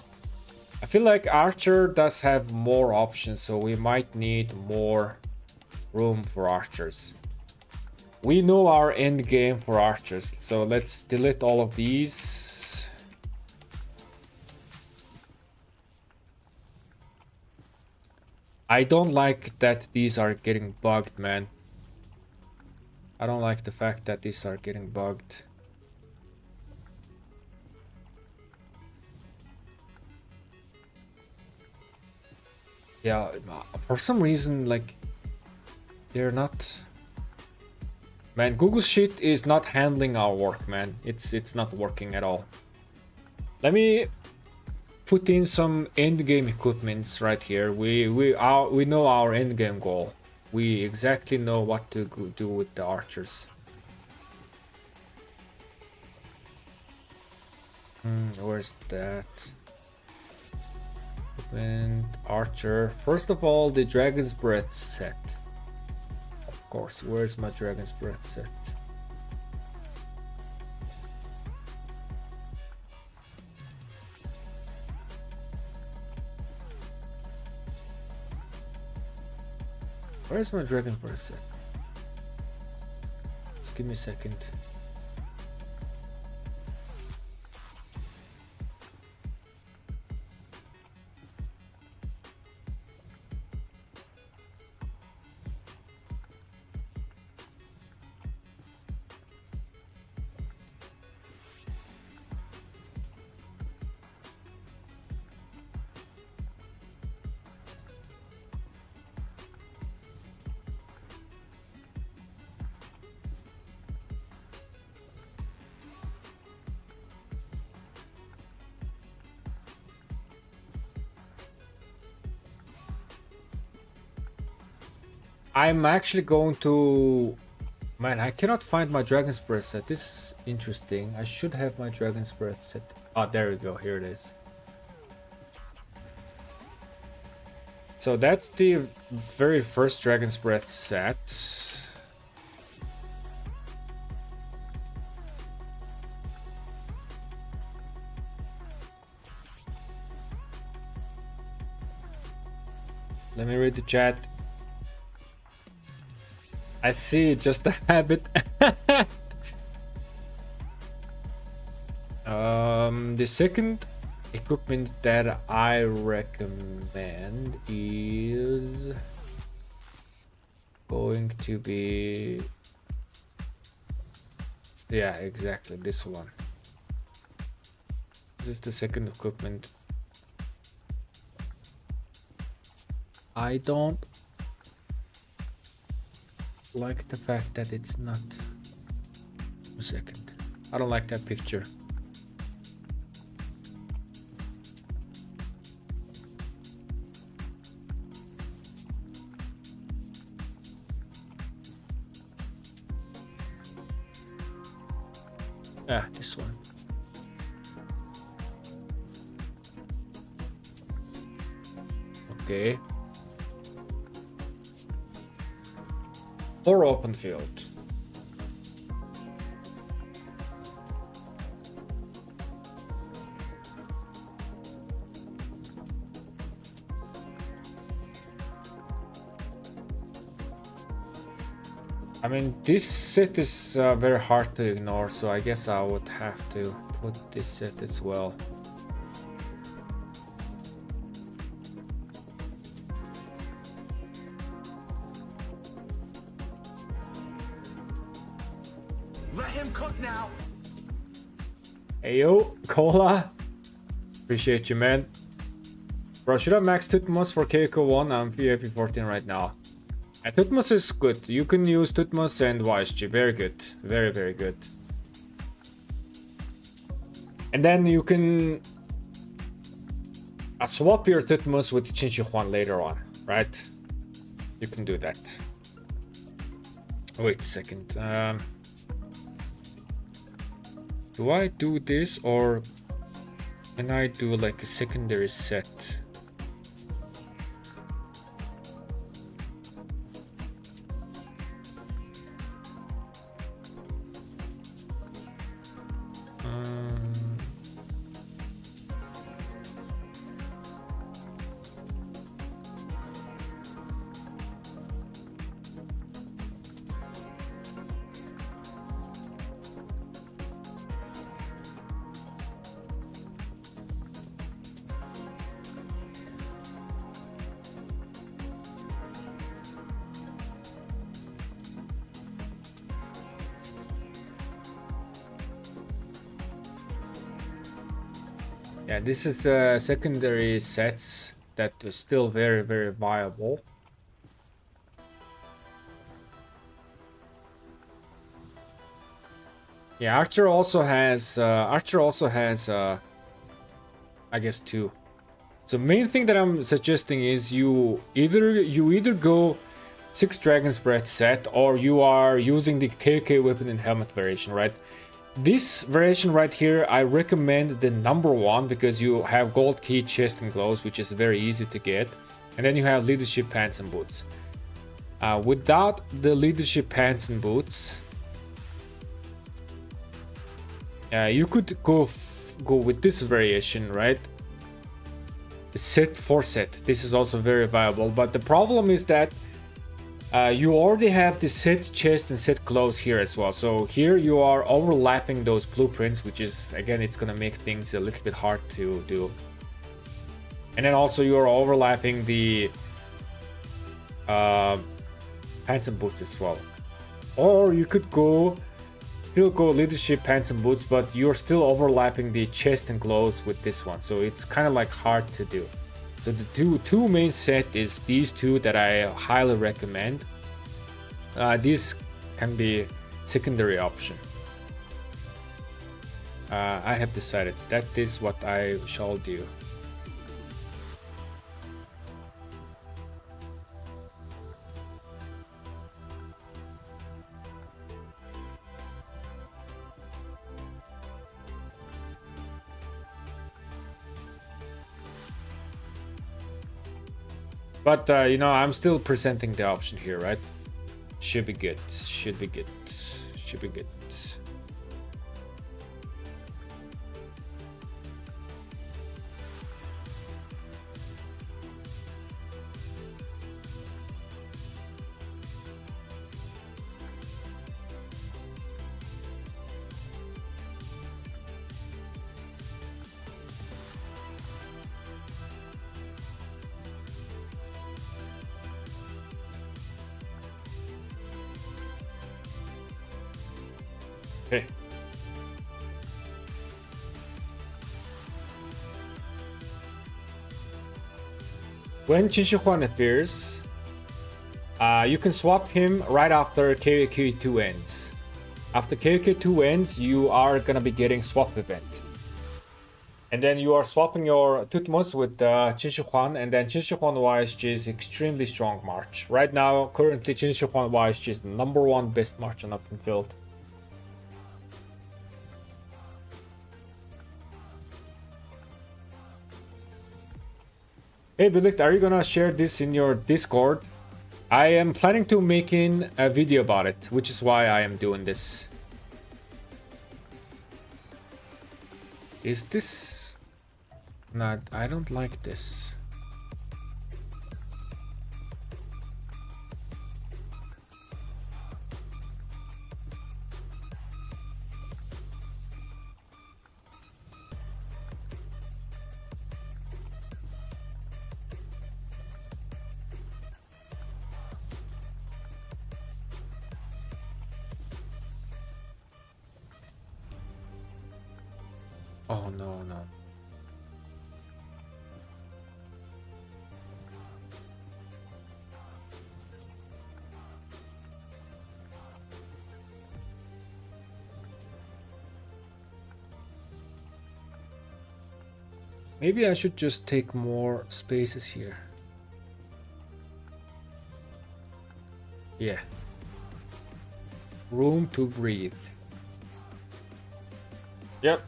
I feel like archer does have more options, so we might need more room for archers. We know our end game for archers, so let's delete all of these. I don't like that these are getting bugged, man. I don't like the fact that these are getting bugged. Yeah, for some reason, like, they're not Man, Google Sheet is not handling our work, man. It's not working at all. Let me put in some end game equipments right here. We know our end game goal. We exactly know what to do with the archers. Where's that? And archer. First of all, the Dragon's Breath set. Of course, where's my Dragon's Breath set? Where's my Dragon's Breath set? Just give me a second. I'm actually going to... Man, I cannot find my Dragon's Breath set. This is interesting. I should have my Dragon's Breath set. Oh, there we go. Here it is. So that's the very first Dragon's Breath set. Let me read the chat. I see, just a habit. The second equipment that I recommend is going to be... Yeah, exactly, this one. This is the second equipment. I don't like the fact that it's not a second. I don't like that picture. Ah, this one. Okay. Or open field. I mean, this set is very hard to ignore, so I guess I would have to put this set as well. Let him cook now. Hey yo, Cola. Appreciate you, man. Bro, should I max Tutmos for Keiko 1? I'm VIP 14 right now. Tutmos is good. You can use Tutmos and YSG. Very good. Very, very good. And then you can swap your Tutmos with Qin Huan later on, right? You can do that. Wait a second. Do I do this or can I do like a secondary set? Yeah, this is secondary sets that are still very, very viable. Yeah, Archer also has I guess 2. So main thing that I'm suggesting is you either go 6 Dragon's Breath set, or you are using the KK weapon and helmet variation, right? This variation right here, I recommend the number 1 because you have gold key, chest, and gloves, which is very easy to get. And then you have leadership pants and boots. Without the leadership pants and boots, you could go with this variation, right? The set 4 set. This is also very viable, but the problem is that you already have the set chest and set gloves here as well. So here you are overlapping those blueprints, which is, again, it's gonna make things a little bit hard to do. And then also you are overlapping the pants and boots as well. Or you could still go leadership pants and boots, but you're still overlapping the chest and gloves with this one. So it's kind of like hard to do. So the two main set is these 2 that I highly recommend. These can be secondary option. I have decided that is what I shall do. But, you know, I'm still presenting the option here, right? Should be good. Should be good. Should be good. Okay. When Qin Shi Huang appears, you can swap him right after KOK2 ends. After KOK2 ends, you are gonna be getting swap event. And then you are swapping your Tutmos with Qin Shi Huang, and then Qin Shi Huang YSG is extremely strong march. Right now, currently Qin Shi Huang YSG is the #1 best march on open field. Hey Bilict, are you gonna share this in your Discord? I am planning to making a video about it, which is why I am doing this. Is this not? I don't like this. Oh no, no. Maybe I should just take more spaces here. Yeah. Room to breathe. Yep.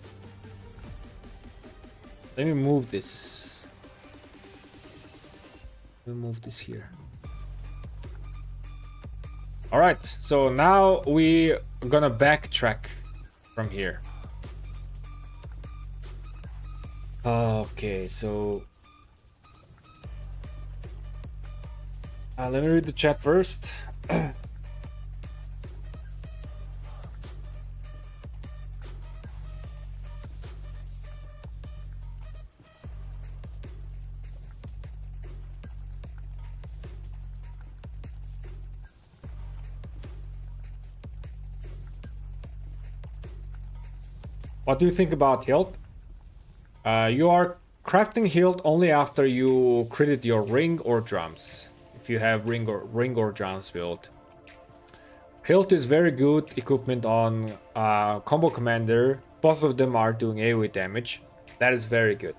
Let me move this. We'll move this here. All right, so now we're gonna backtrack from here. Okay, so let me read the chat first. What do you think about hilt? You are crafting hilt only after you credit your ring or drums. If you have ring or drums build. Hilt is very good equipment on Combo Commander. Both of them are doing AoE damage. That is very good.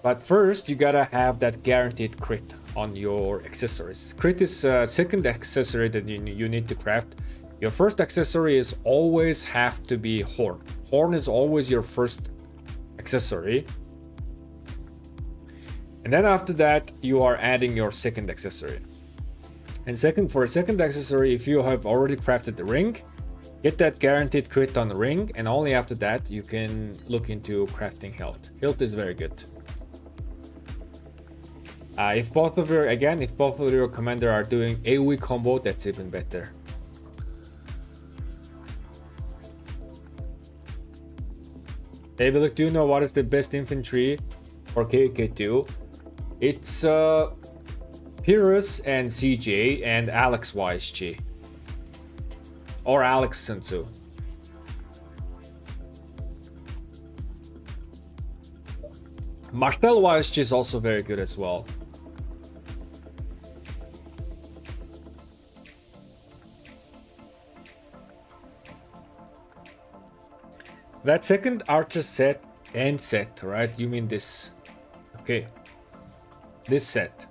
But first, you gotta have that guaranteed crit on your accessories. Crit is second accessory that you need to craft. Your first accessory is always have to be Horn. Horn is always your first accessory. And then after that, you are adding your second accessory. And for a second accessory, if you have already crafted the ring, get that guaranteed crit on the ring, and only after that you can look into crafting hilt. Hilt is very good. If both of your commander are doing AoE combo, that's even better. Hey Billy, do you know what is the best infantry for KK2? It's Pyrrhus and CJ and Alex YSG. Or Alex Sensu. Martel YSG is also very good as well. That second archer set and set, right? You mean this. Okay. This set.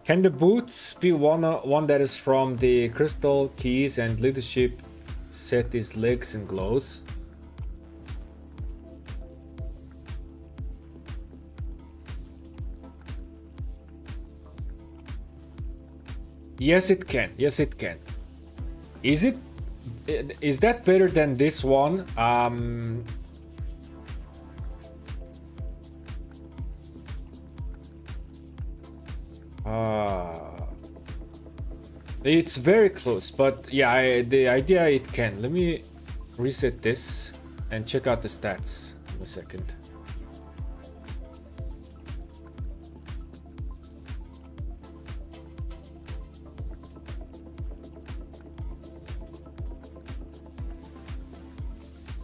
Can the boots be one that is from the crystal keys and leadership set is legs and gloves? Yes, it can. Yes, it can. Is that better than this one? It's very close, but yeah, the idea it can. Let me reset this and check out the stats in a second.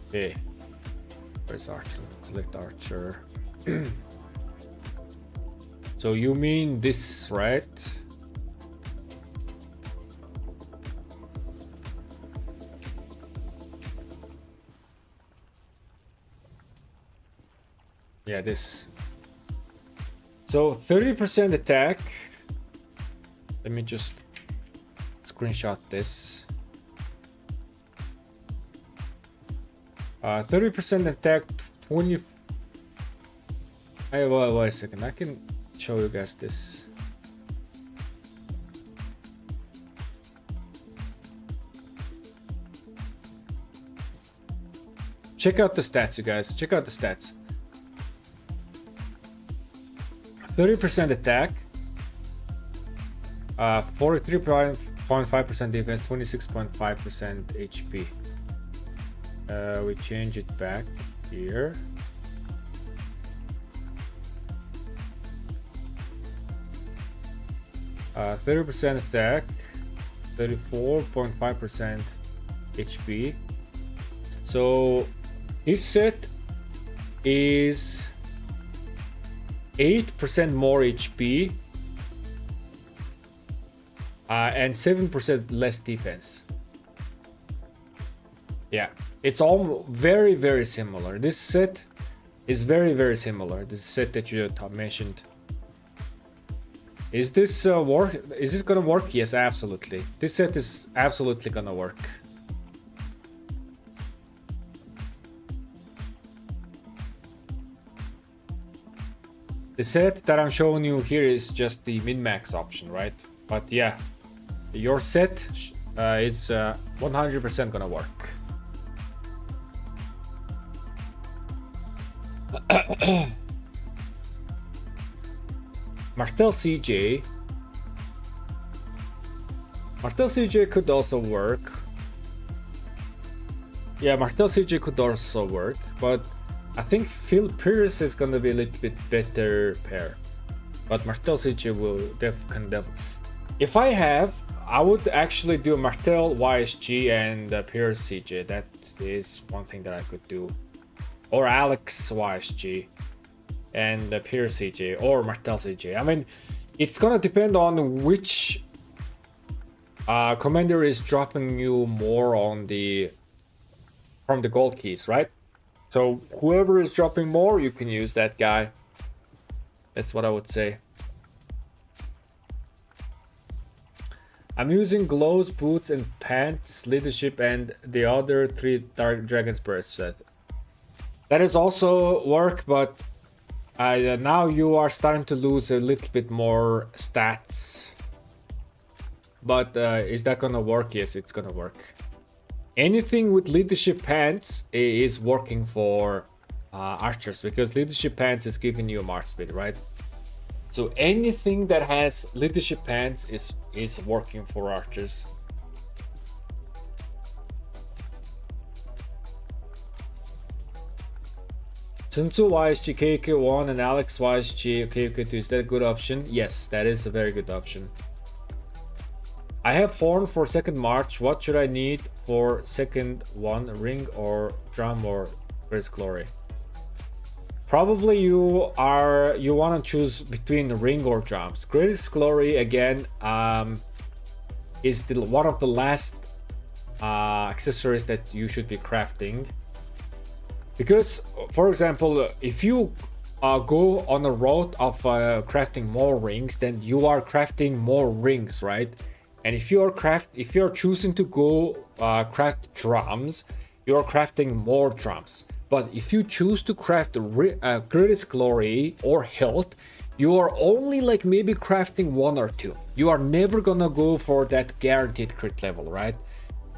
Okay, where's Archer? Select Archer. So you mean this, right? Yeah, this. So 30% attack. Let me just screenshot this. 30% attack, 20. Wait a second. I can show you guys this. Check out the stats, you guys. Check out the stats. 30% attack, 43.5% defense, 26.5% HP. We change it back here. Uh, 30% attack, 34.5% HP. So this set is 8% more HP and 7% less defense. Yeah, it's all very, very similar. This set is very, very similar. This set that you mentioned. Is this work? Is this gonna work? Yes, absolutely. This set is absolutely gonna work. The set that I'm showing you here is just the min-max option, right? But yeah, your set is 100% gonna work. Martel CJ. Martel CJ could also work. Yeah, Martel CJ could also work, but I think Phil Pyrrhus is gonna be a little bit better pair. But Martel CJ will definitely. If I would actually do Martel YSG and Pyrrhus CJ. That is one thing that I could do. Or Alex YSG and Pyrrhus CJ or Martel CJ. I mean, it's gonna depend on which Commander is dropping you more on the from the gold keys, right? So whoever is dropping more, you can use that guy. That's what I would say. I'm using gloves, boots, and pants, leadership, and the other 3 Dark Dragon's Breath set. That is also work, but now you are starting to lose a little bit more stats. But is that gonna work? Yes, it's gonna work. Anything with leadership pants is working for archers, because leadership pants is giving you a march speed, right? So anything that has leadership pants is working for archers. Sun Tzu YSG KK1 and Alex YSG KK2. Is that a good option? Yes, that is a very good option. I have horn for second march. What should I need for second one? Ring or drum or Greatest Glory? Probably you want to choose between ring or drums. Greatest Glory again is one of the last accessories that you should be crafting. Because, for example, if you go on a road of crafting more rings, then you are crafting more rings, right? And if you're choosing to go craft drums, you are crafting more drums. But if you choose to craft Greatest Glory or Hilt, you are only like maybe crafting 1 or 2. You are never gonna go for that guaranteed crit level, right?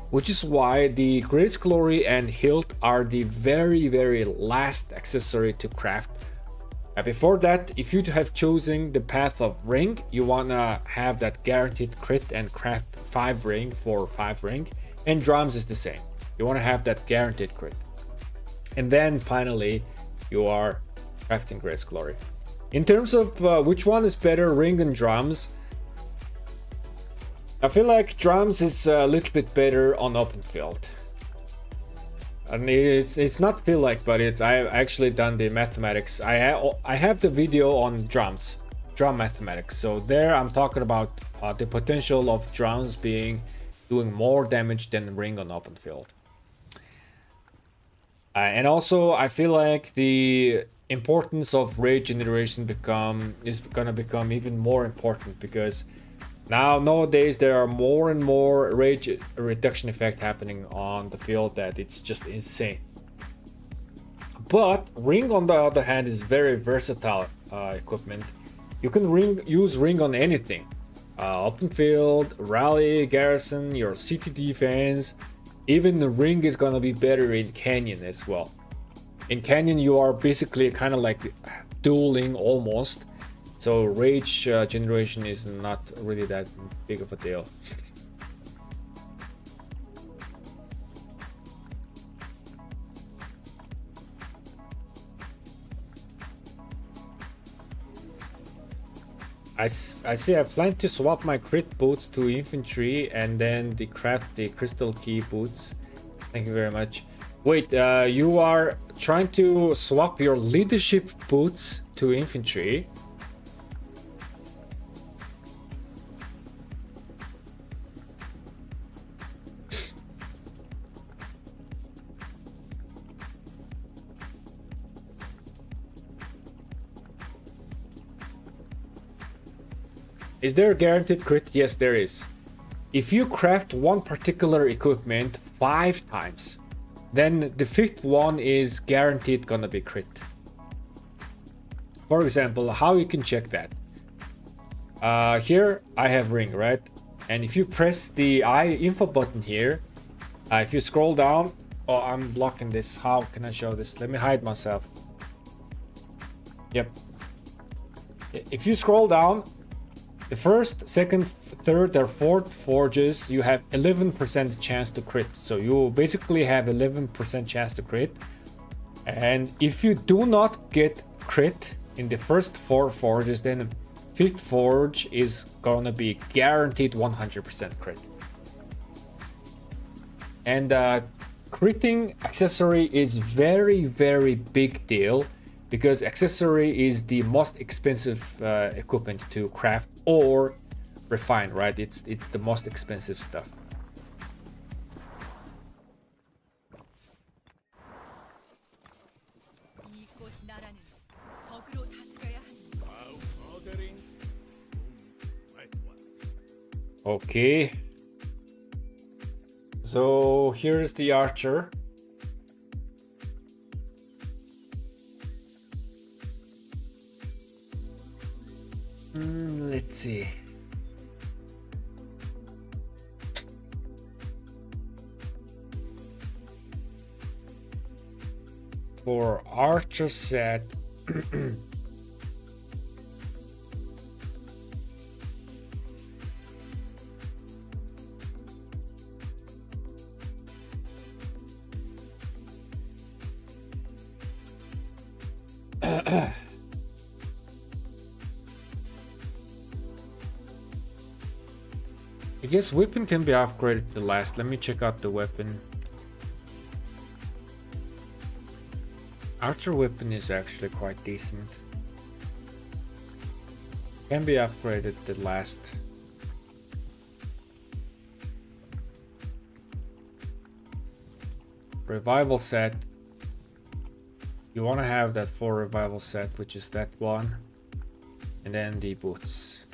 Which is why the Greatest Glory and Hilt are the very, very last accessory to craft. Before that, if you have chosen the path of ring, you wanna have that guaranteed crit and craft 5 ring for 5 ring. And drums is the same. You wanna have that guaranteed crit. And then finally, you are crafting Greatest Glory. In terms of which one is better, ring and drums, I feel like drums is a little bit better on open field. And it's not feel like, but I've actually done the mathematics. I have the video on drums, drum mathematics. So there I'm talking about the potential of drums doing more damage than ring on open field. And also, I feel like the importance of rage generation is gonna become even more important, because nowadays there are more and more rage reduction effect happening on the field that it's just insane. But ring, on the other hand, is very versatile equipment. You can use ring on anything, open field, rally, garrison, your city defense. Even the ring is gonna be better in Canyon as well. In Canyon, you are basically kind of like dueling almost. So rage generation is not really that big of a deal. I see. I plan to swap my crit boots to infantry and then craft the crystal key boots. Thank you very much. Wait, you are trying to swap your leadership boots to infantry? Is there a guaranteed crit? Yes, there is. If you craft one particular equipment 5 times, then the 5th one is guaranteed gonna be crit. For example, how you can check that? Here I have ring, right? And if you press the info button here, if you scroll down, oh, I'm blocking this. How can I show this? Let me hide myself. Yep. If you scroll down, the first, second, third, or fourth forges, you have 11% chance to crit. So you basically have 11% chance to crit. And if you do not get crit in the first 4 forges, then 5th forge is gonna be guaranteed 100% crit. And critting accessory is very, very big deal, because accessory is the most expensive equipment to craft, or refined, right? It's the most expensive stuff. 이곳 나라는 덕으로 다스려야 하니 Okay. So here's the archer. Let's see. For archer set, I guess weapon can be upgraded to last. Let me check out the weapon. Archer weapon is actually quite decent. Can be upgraded to last. Revival set. You want to have that for revival set, which is that one. And then the boots.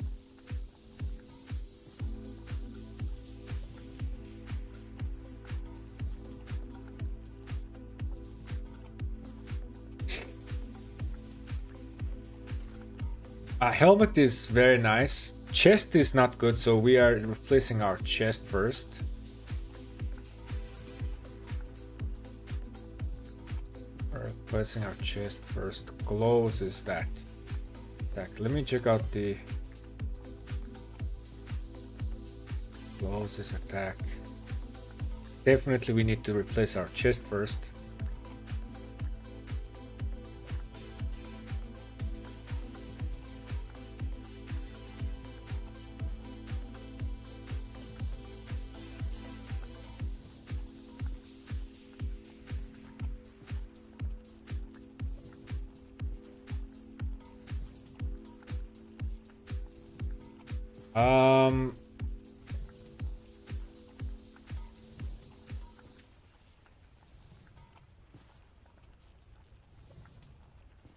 Helmet is very nice. Chest is not good, so we are replacing our chest first. We're replacing our chest first. Gloves is that. Let me check out the gloves is attack. Definitely we need to replace our chest first.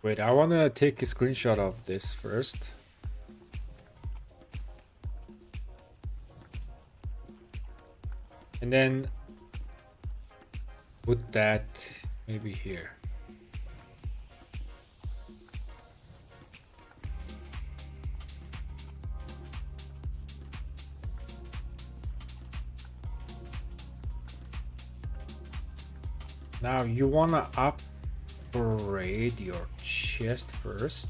Wait, I want to take a screenshot of this first. And then put that maybe here. Now you want to upgrade your chest first.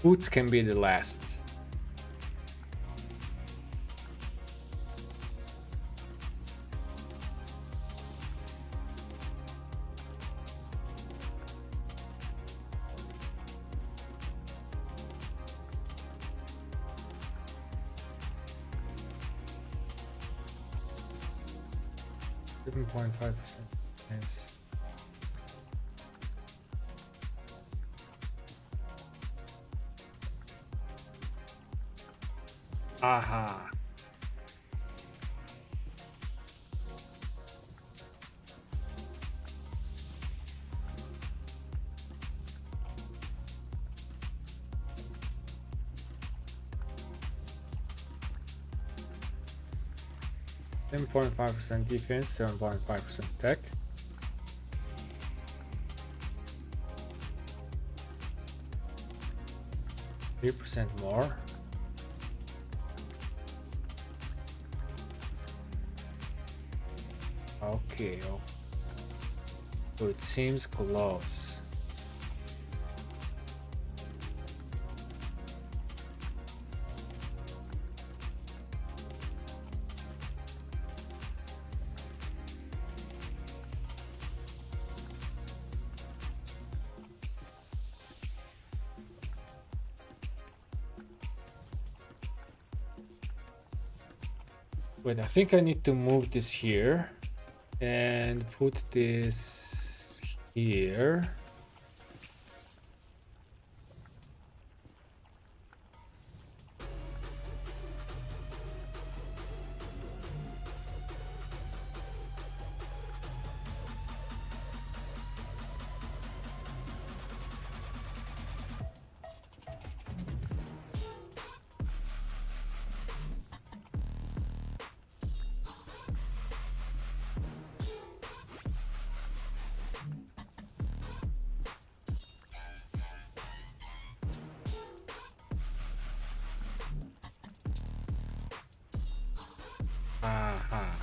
Boots can be the last. Seven 0.5%. Nice. Aha. Ten 0.5% defense, 7.5% attack. %3 more. Okay, oh. So it seems close. Wait, I think I need to move this here. and put this here. Aha.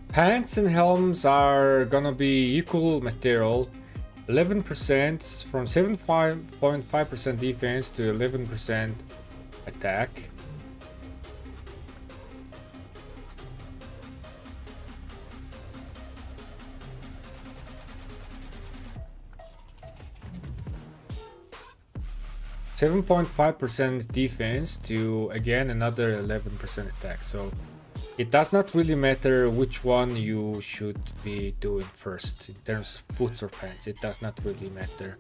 Pants and helms are gonna be equal material. 11% from 7.5% defense to 11% attack. (7.5% defense to again another 11% attack. So it does not really matter which one you should be doing first in terms of boots or pants. It does not really matter.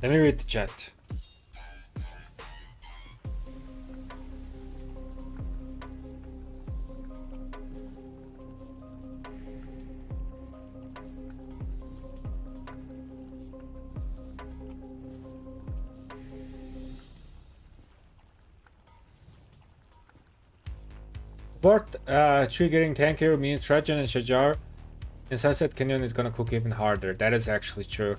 Let me read the chat. But triggering tank hero means Trajan and Shajar in Sunset Canyon is gonna cook even harder. That is actually true.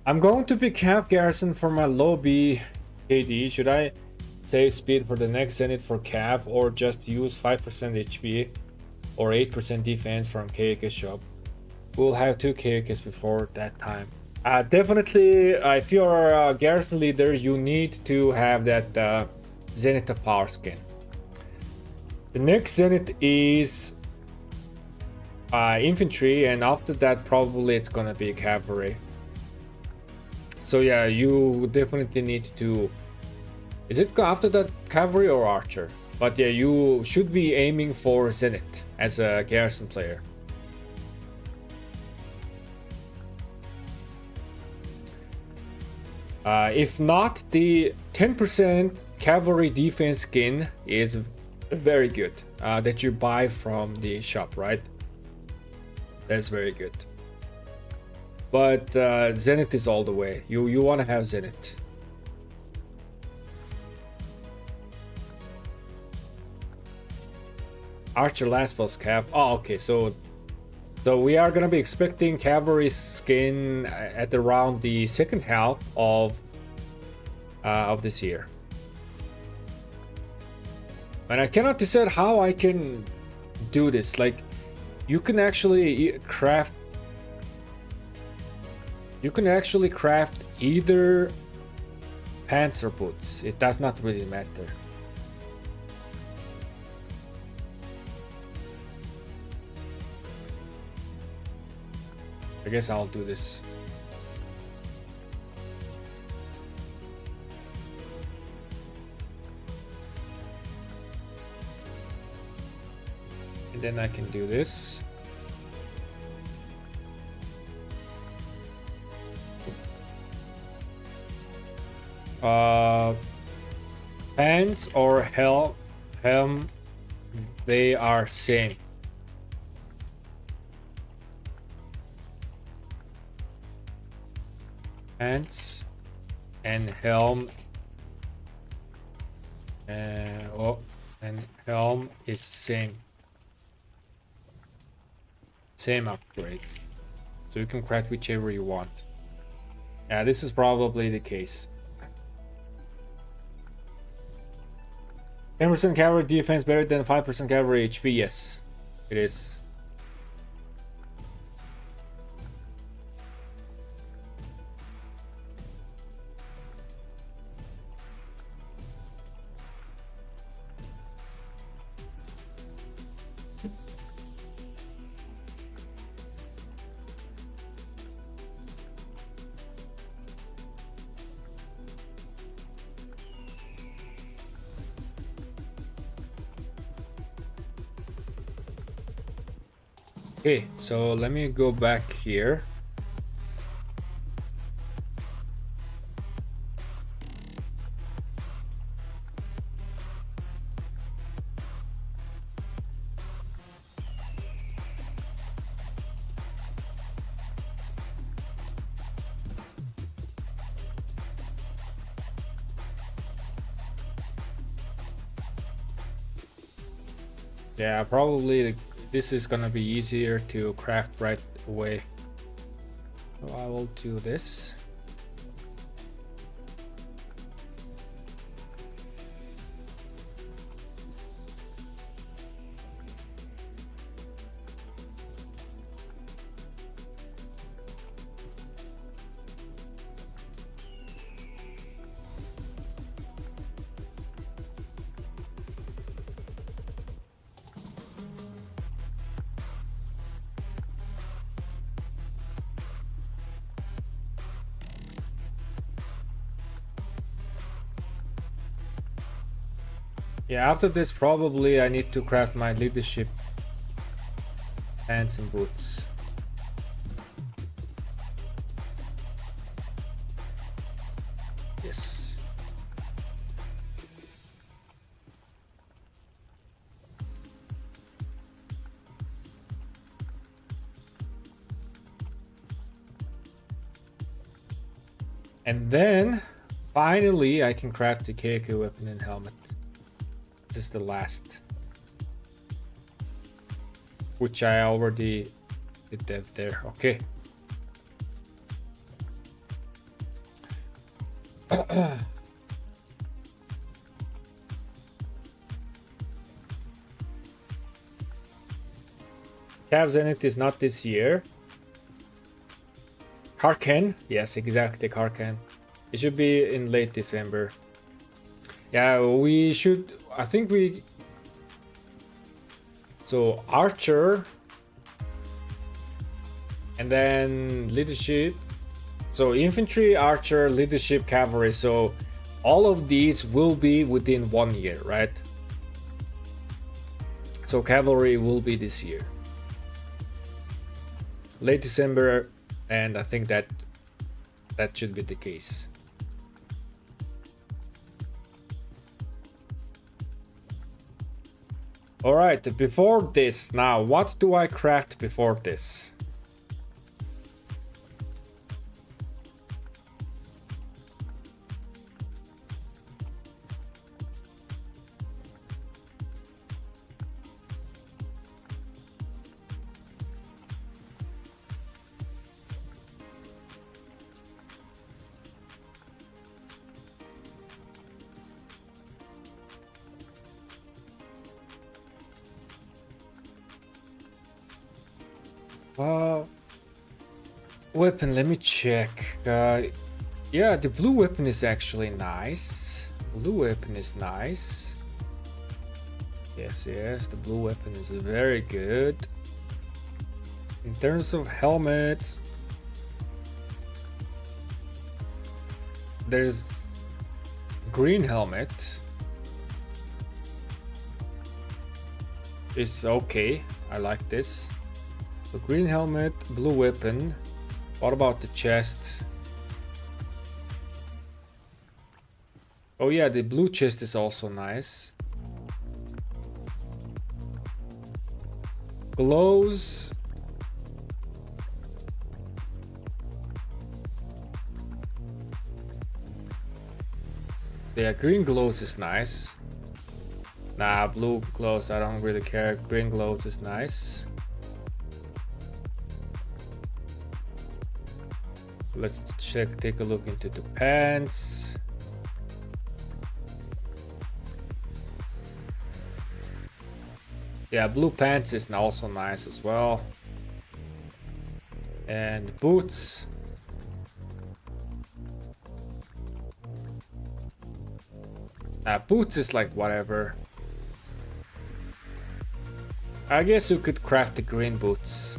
I'm going to pick Cav Garrison for my low B KD. Should I save speed for the next Zenith for Cav or just use 5% HP or 8% defense from KAK shop? We'll have 2 KAKs before that time. Definitely, if you're a garrison leader, you need to have that Zenith of Power skin. The next Zenith is infantry, and after that, probably it's gonna be cavalry. So yeah, you definitely need to. Is it after that cavalry or archer? But yeah, you should be aiming for Zenith as a garrison player. If not, the 10% cavalry defense skin is very good that you buy from the shop, right? That's very good. But Zenith is all the way. You want to have Zenith. Archer last false cap. Oh, okay. So we are gonna be expecting cavalry skin at around the second half of this year. And I cannot decide how I can do this. Like, you can actually craft. You can actually craft either pants or boots. It does not really matter. I guess I'll do this. And then I can do this. Pants or helm, they are same. Pants and helm. And helm is same upgrade, so you can craft whichever you want. Yeah, this is probably the case. 10% cavalry defense better than 5% cavalry HP. Yes, it is. Okay, so let me go back here. Yeah, probably this is gonna be easier to craft right away. So I will do this. Yeah, after this probably I need to craft my leadership pants and boots. Yes. And then finally I can craft the KK weapon and helmet. This is the last, which I already did that there. Okay. Cav Zenith is not this year. Karkan, yes, exactly, Karkan. It should be in late December. Yeah, we should. I think we. So archer, and then leadership. So infantry, archer, leadership, cavalry. So all of these will be within 1 year, right? So cavalry will be this year, late December, and I think that should be the case. All right, before this, now what do I craft before this? Weapon, let me check. Yeah, the blue weapon is actually nice. Blue weapon is nice. Yes, yes, the blue weapon is very good. In terms of helmets, there's green helmet. It's okay. I like this. So green helmet, blue weapon. What about the chest? Oh yeah, the blue chest is also nice. Gloves. Yeah, green glows is nice. Nah, blue glows, I don't really care. Green glows is nice. Let's take a look into the pants. Yeah, blue pants is also nice as well. And boots. Boots is like whatever. I guess you could craft the green boots.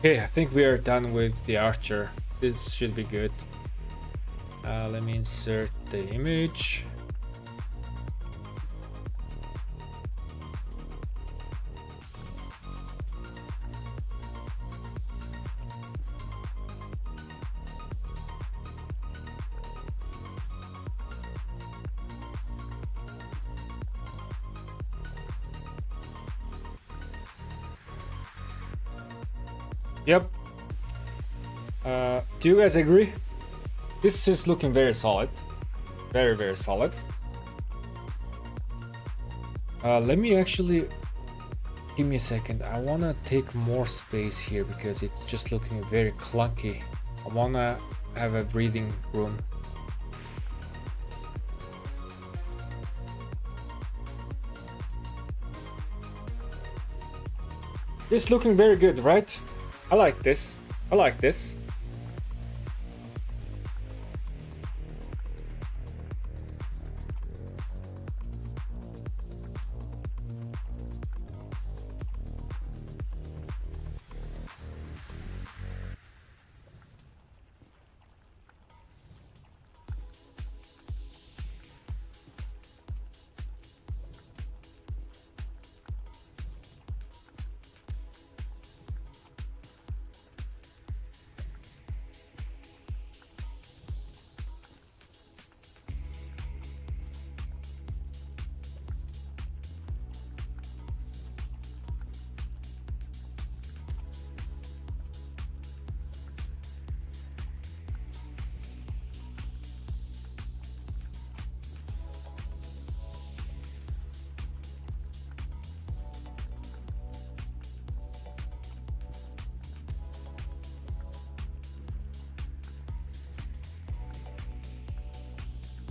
Okay, I think we are done with the archer. This should be good. Let me insert the image. Yep. Do you guys agree? This is looking very solid. Very, very solid. Let me actually... Give me a second. I want to take more space here because it's just looking very clunky. I want to have a breathing room. It's looking very good, right? I like this. I like this.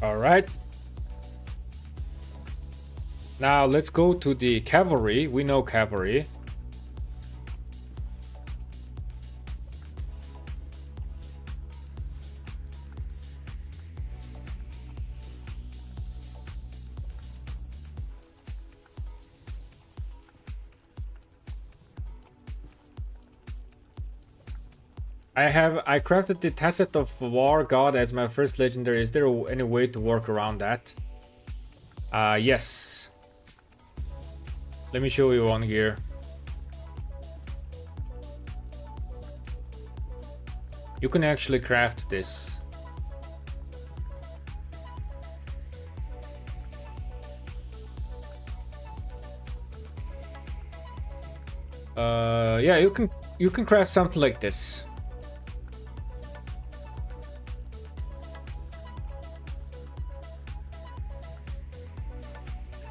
All right. Now let's go to the cavalry. We know cavalry. I crafted the Tacet of War God as my first legendary. Is there any way to work around that? Yes. Let me show you one here. You can actually craft this. Yeah, you can craft something like this.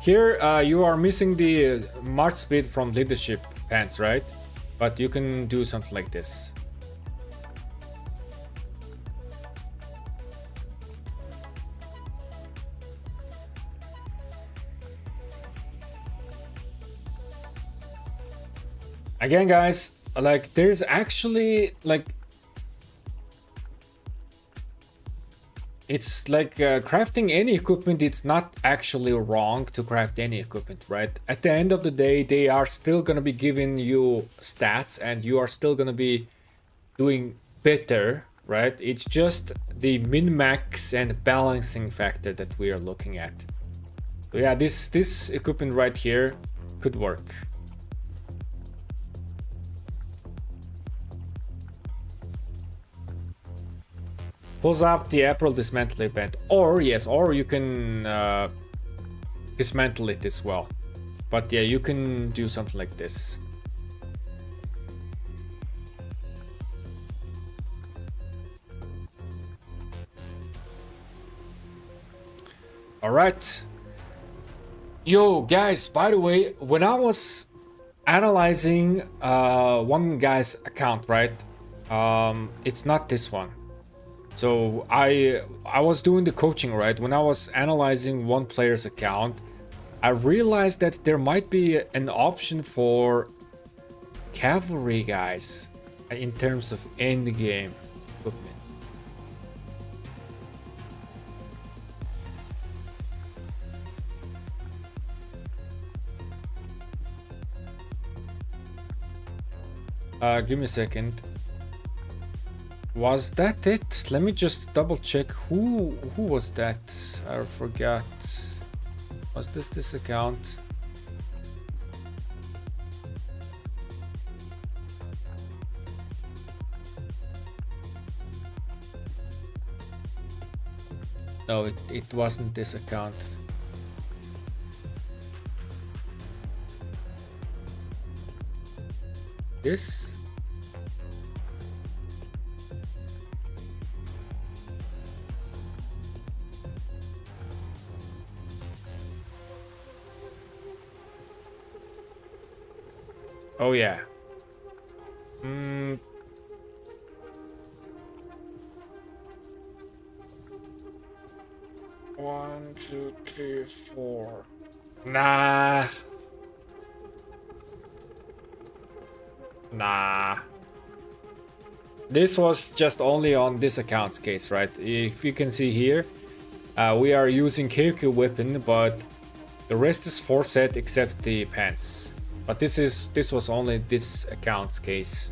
here you are missing the march speed from leadership pants, right? But you can do something like this. Again, guys, like there's actually like it's like crafting any equipment. It's not actually wrong to craft any equipment, right? At the end of the day, they are still gonna be giving you stats, and you are still gonna be doing better, right? It's just the min-max and balancing factor that we are looking at. So yeah, this equipment right here could work. Pulls up the April dismantle event, or yes, or you can dismantle it as well. But yeah, you can do something like this. All right. Yo, guys, by the way, when I was analyzing one guy's account, right? It's not this one. So I was doing the coaching, right? When I was analyzing one player's account, I realized that there might be an option for cavalry guys in terms of end game equipment. Give me a second. Was that it? Let me just double check. Who was that? I forgot. Was this account? No, it wasn't this account. This? Oh yeah. 1, 2, 3, 4. Nah. This was just only on this account's case, right? If you can see here, we are using KQ weapon, but the rest is 4 set except the pants. But this was only this account's case.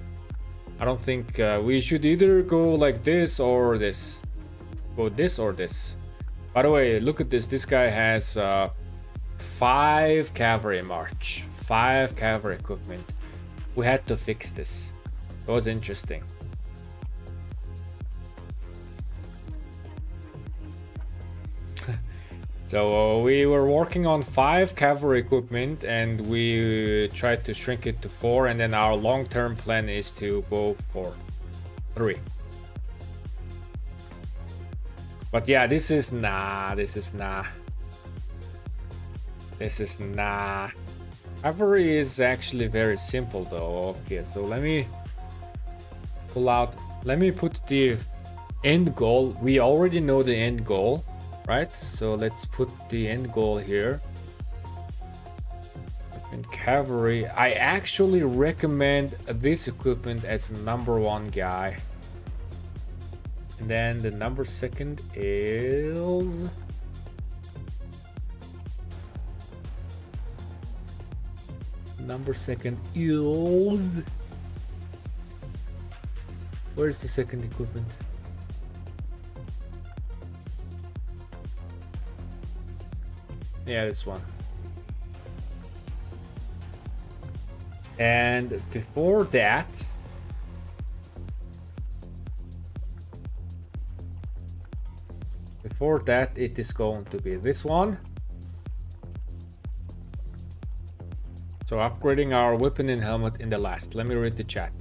I don't think we should either go like this or this. Go this or this. By the way, look at this. This guy has 5 cavalry march, 5 cavalry equipment. We had to fix this. It was interesting. So we were working on 5 cavalry equipment, and we tried to shrink it to 4, and then our long-term plan is to go for 3. But yeah, this is nah. Cavalry is actually very simple though. Okay, so let me put the end goal. We already know the end goal, right? So let's put the end goal here. In cavalry, I actually recommend this equipment as number 1 guy. And then the number 2 is where's the 2nd equipment? Yeah, this one. And before that, it is going to be this one. So upgrading our weapon and helmet in the last. Let me read the chat.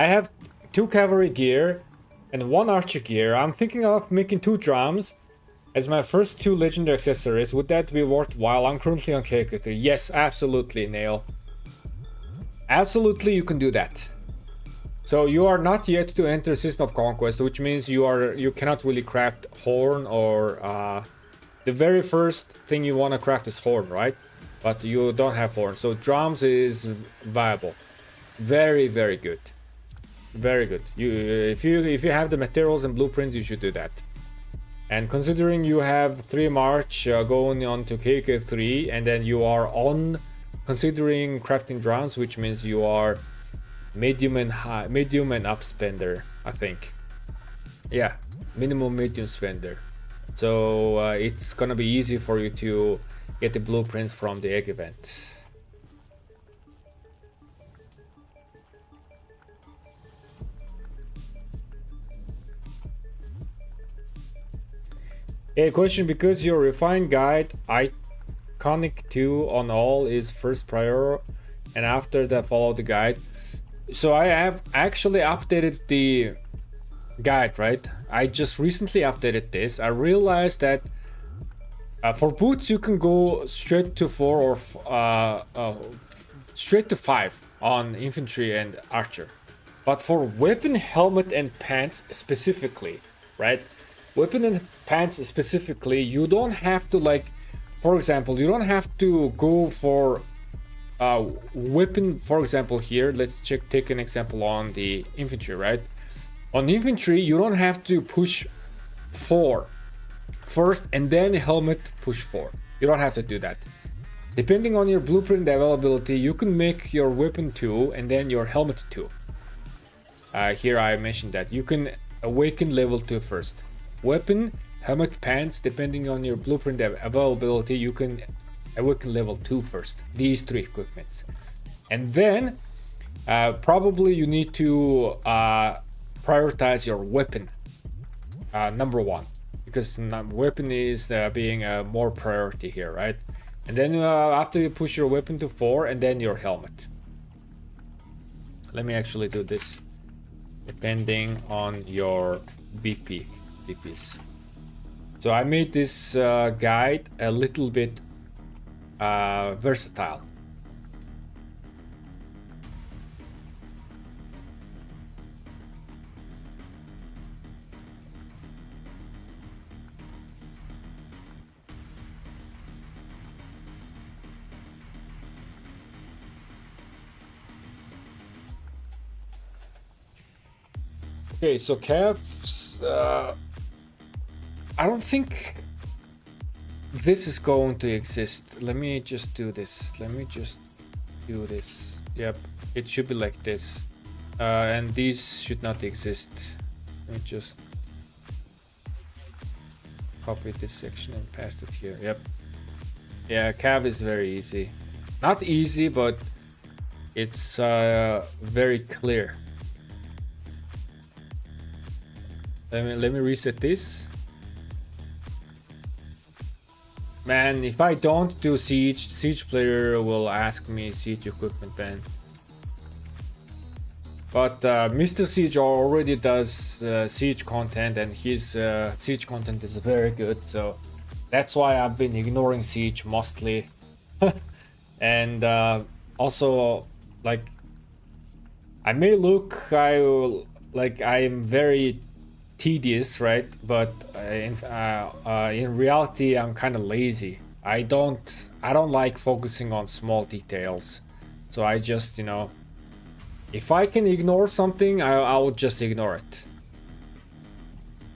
I have 2 cavalry gear and 1 archer gear. I'm thinking of making 2 drums as my first 2 legendary accessories. Would that be worthwhile? I'm currently on KK3. Yes, absolutely, Nail. Absolutely, you can do that. So you are not yet to enter System of Conquest, which means you cannot really craft horn or the very first thing you want to craft is horn, right? But you don't have horn, so drums is viable. Very, very good. Very good. If you have the materials and blueprints, you should do that. And considering you have 3 March going on to KK3, and then you are on considering crafting drums, which means you are medium and up spender, I think. Yeah, minimum medium spender. So it's gonna be easy for you to get the blueprints from the egg event. A question: because your refined guide iconic 2 on all is first prior, and after that follow the guide. So I have actually updated the guide, right? I just recently updated this. I realized that for boots you can go straight to 4 or straight to 5 on infantry and archer. But for weapon, helmet and pants specifically, right? Weapon and pants specifically, you don't have to, like, for example, you don't have to go for weapon. For example, here, let's take an example on the infantry, right? On infantry, you don't have to push 4 first and then helmet push 4. You don't have to do that. Depending on your blueprint availability, you can make your weapon 2 and then your helmet 2. Here I mentioned that you can awaken level 2 first. Weapon, helmet, pants, depending on your blueprint availability, you can awaken level 2 first. These 3 equipments. And then probably you need to prioritize your weapon, number 1, because weapon is being more priority here, right? And then after you push your weapon to 4, and then your helmet. Let me actually do this depending on your BPs. So I made this guide a little bit versatile. Okay, so calves, I don't think this is going to exist. Let me just do this. Yep, it should be like this. And these should not exist. Let me just copy this section and paste it here. Yep. Yeah, cav is very easy. Not easy, but it's very clear. Let me reset this. Man, if I don't do siege player will ask me siege equipment ban. But Mr. Siege already does siege content, and his siege content is very good, so that's why I've been ignoring siege mostly. And also, like, I may look like I'm very tedious, right? But in reality, I'm kind of lazy. I don't like focusing on small details, so I just, you know, if I can ignore something, I will just ignore it.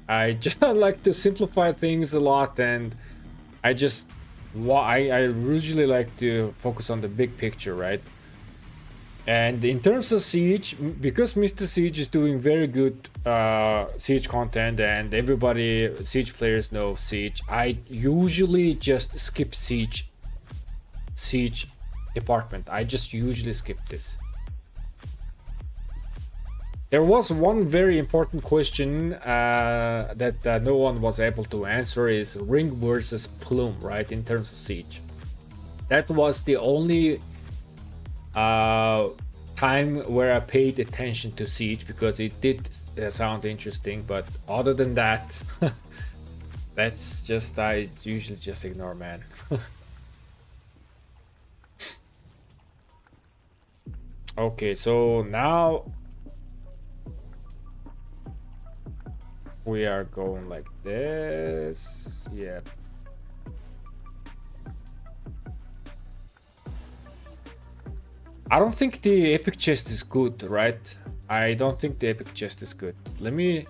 I just like to simplify things a lot, and I usually like to focus on the big picture, right? And in terms of siege, because Mr. Siege is doing very good siege content, and everybody, siege players know siege, I usually just skip siege department. I just usually skip this. There was one very important question that no one was able to answer, is ring versus plume, right? In terms of siege, that was the only time where I paid attention to Siege because it did sound interesting, but other than that, that's just, I usually just ignore, man. Okay, so now we are going like this. Yeah. I don't think the epic chest is good, right? I don't think the epic chest is good. Let me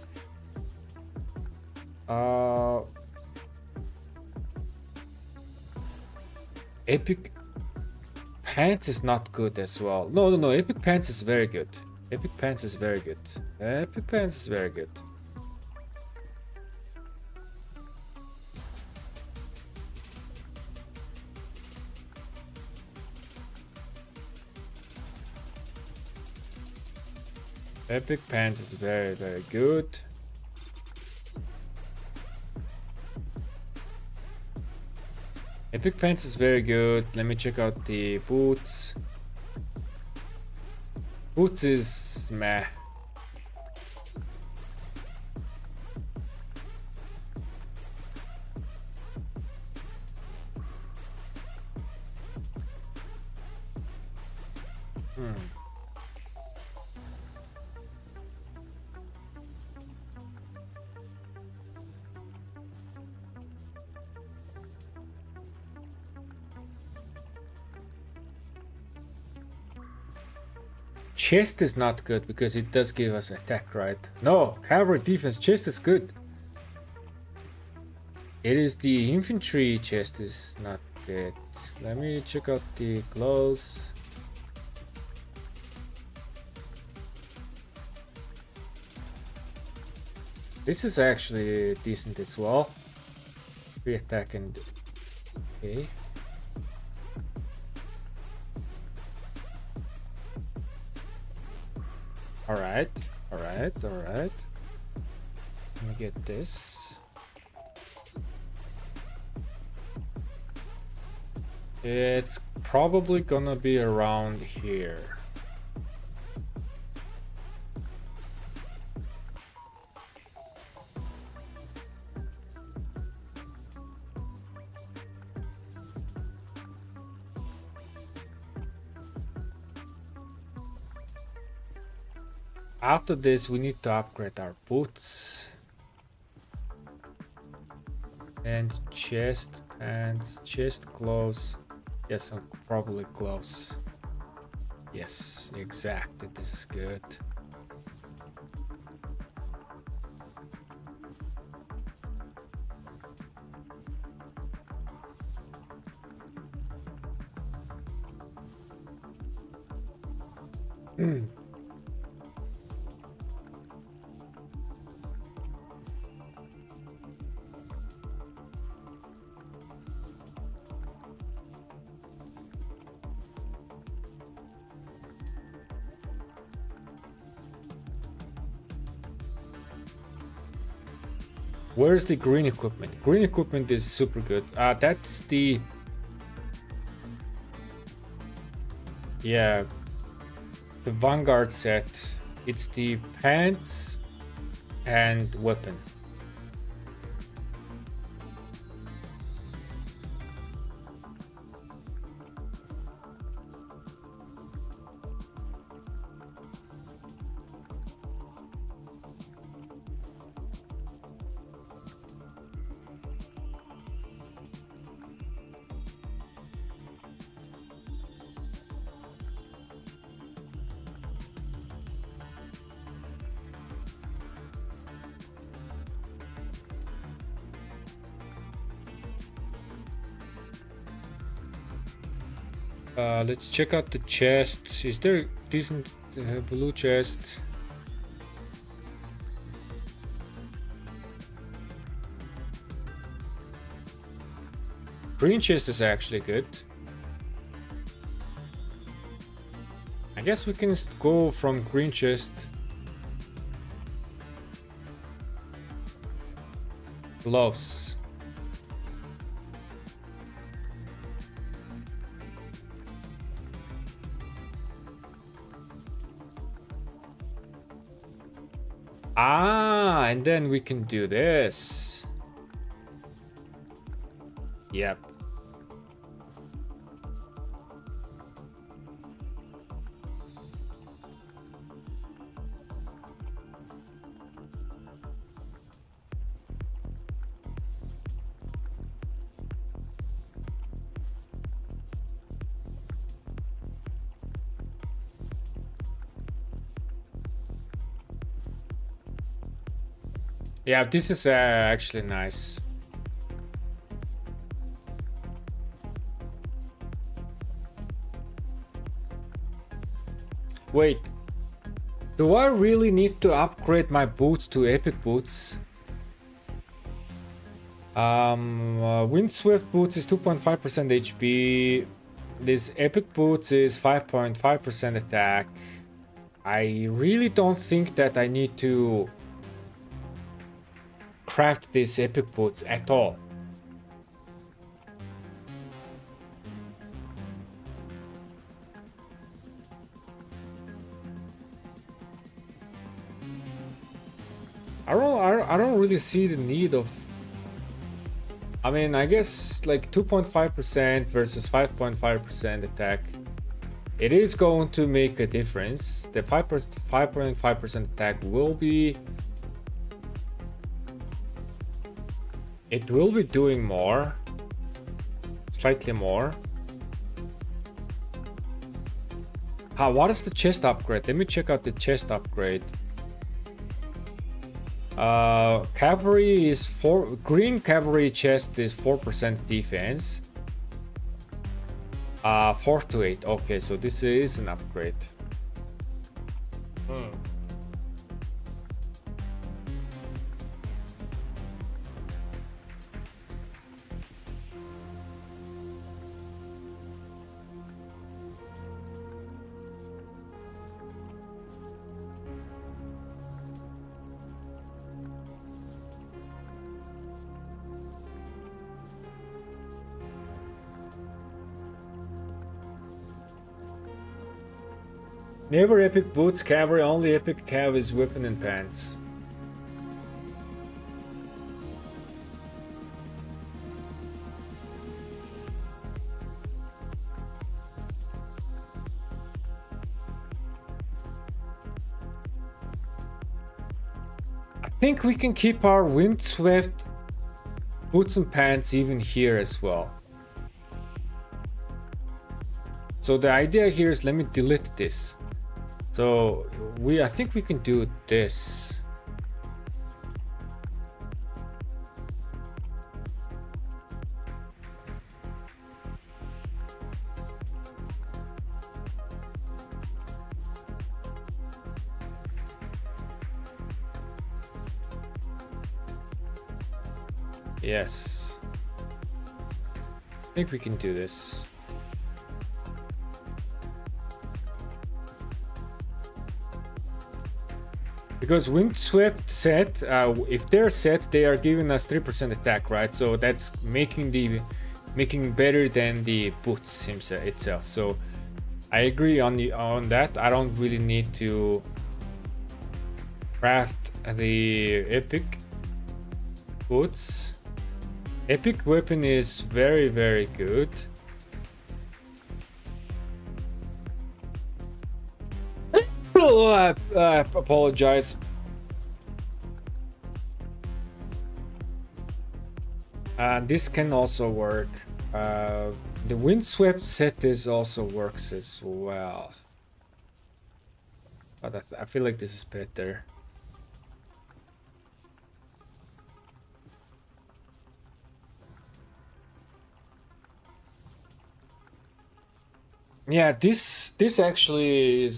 epic pants is not good as well. No, epic pants is very good. Epic pants is very good. Epic pants is very good. Epic pants is very, very good. Epic pants is very good. Let me check out the boots. Boots is meh. Chest is not good because it does give us attack, right? No, cavalry defense chest is good. It is the infantry chest is not good. Let me check out the clothes. This is actually decent as well. Free attack and okay. Alright. Let me get this. It's probably gonna be around here. After this, we need to upgrade our boots and chest pants, chest clothes. Yes, and probably gloves. Yes, exactly. This is good. Where's the green equipment? Green equipment is super good. That's the... Yeah, the Vanguard set. It's the pants and weapon. Let's check out the chest. Is there a decent blue chest? Green chest is actually good. I guess we can go from green chest. Gloves. Ah, and then we can do this. Yep. Yeah, this is actually nice. Wait, do I really need to upgrade my boots to epic boots? Windswept boots is 2.5% HP. This epic boots is 5.5% attack. I really don't think that I need to craft these epic boots at all. I don't really see the need of. I mean, I guess like 2.5% versus 5.5% attack. It is going to make a difference. The 5.5% attack will be. It will be doing more. Slightly more. What is the chest upgrade? Let me check out the chest upgrade. Cavalry is green cavalry chest is 4% defense. 4 to 8. Okay, so this is an upgrade. Never epic boots, cavalry, only epic cav is weapon and pants. I think we can keep our windswept boots and pants even here as well. So the idea here is, let me delete this. So I think we can do this. Yes. I think we can do this. Because windswept set, if they're set, they are giving us 3% attack, right? So that's making better than the boots itself. So I agree on that. I don't really need to craft the epic boots. Epic weapon is very, very good. Oh, I apologize. This can also work. The windswept set also works as well. But I feel like this is better. Yeah, this actually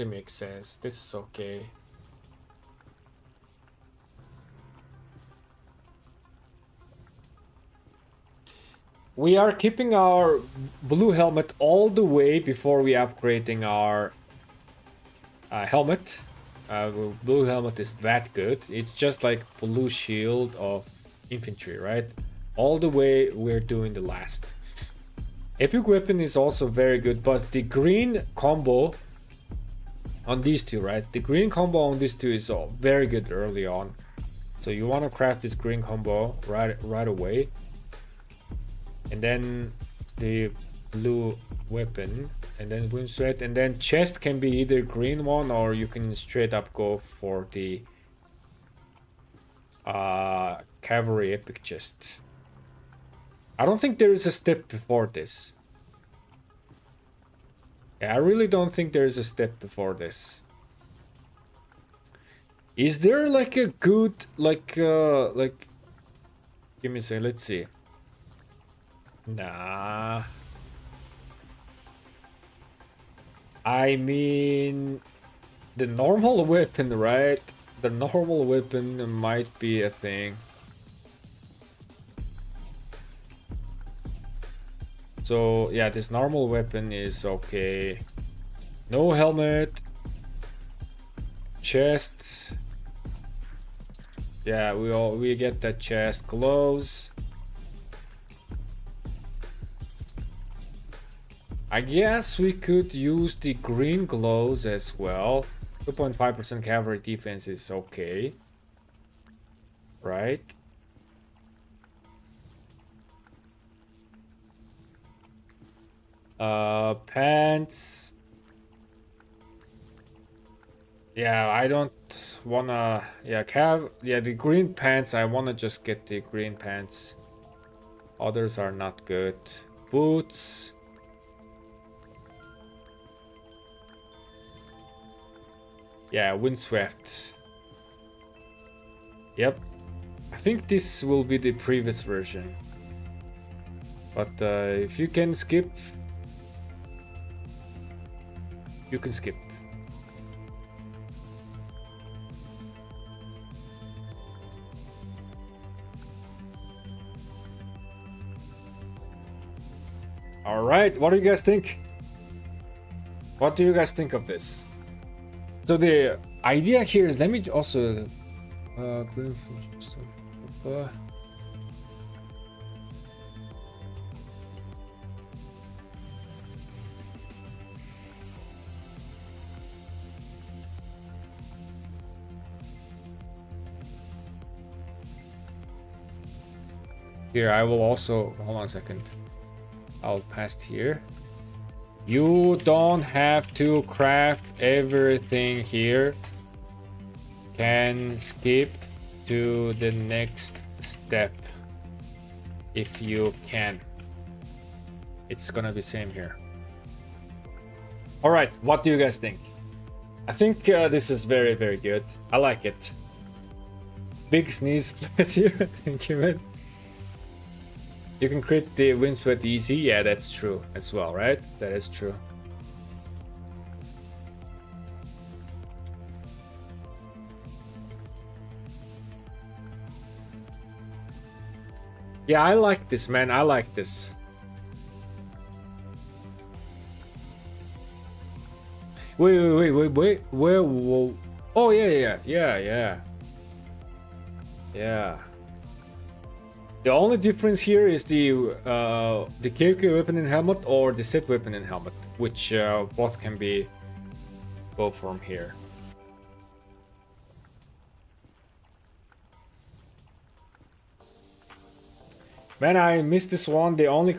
makes sense. This is okay. We are keeping our blue helmet all the way before we upgrading our helmet. Blue helmet is that good. It's just like blue shield of infantry, right? All the way we're doing the last. Epic weapon is also very good, but the green combo on these two, right? The green combo on these two is very good early on. So you want to craft this green combo right away. And then the blue weapon, and then wind sweat, and then chest can be either green one, or you can straight up go for the cavalry epic chest. I don't think there is a step before this. Yeah, I really don't think there is a step before this. Is there like a good like give me a second, let's see. Nah. I mean, the normal weapon, right? The normal weapon might be a thing. So yeah, this normal weapon is okay. No helmet. Chest. Yeah, we get that chest. Gloves. I guess we could use the green gloves as well. 2.5% cavalry defense is okay. Right? Pants. Yeah, I don't wanna. Yeah, the green pants. I wanna just get the green pants. Others are not good. Boots. Yeah, windswept. Yep. I think this will be the previous version. But if you can skip, you can skip. All right, what do you guys think? What do you guys think of this? So the idea here is, let me also here I will also, hold on a second, I'll pass here. You don't have to craft everything here. Can skip to the next step if you can. It's gonna be same here. All right, what do you guys think? I think this is very, very good. I like it. Big sneeze, bless you. Thank you, man. You can crit the windswept easy. Yeah, that's true as well, right? That is true. Yeah, I like this, man. I like this. Wait. Whoa. Oh, yeah. The only difference here is the KK weapon and helmet, or the set weapon and helmet, which both can be go from here. Man, I missed this one. The only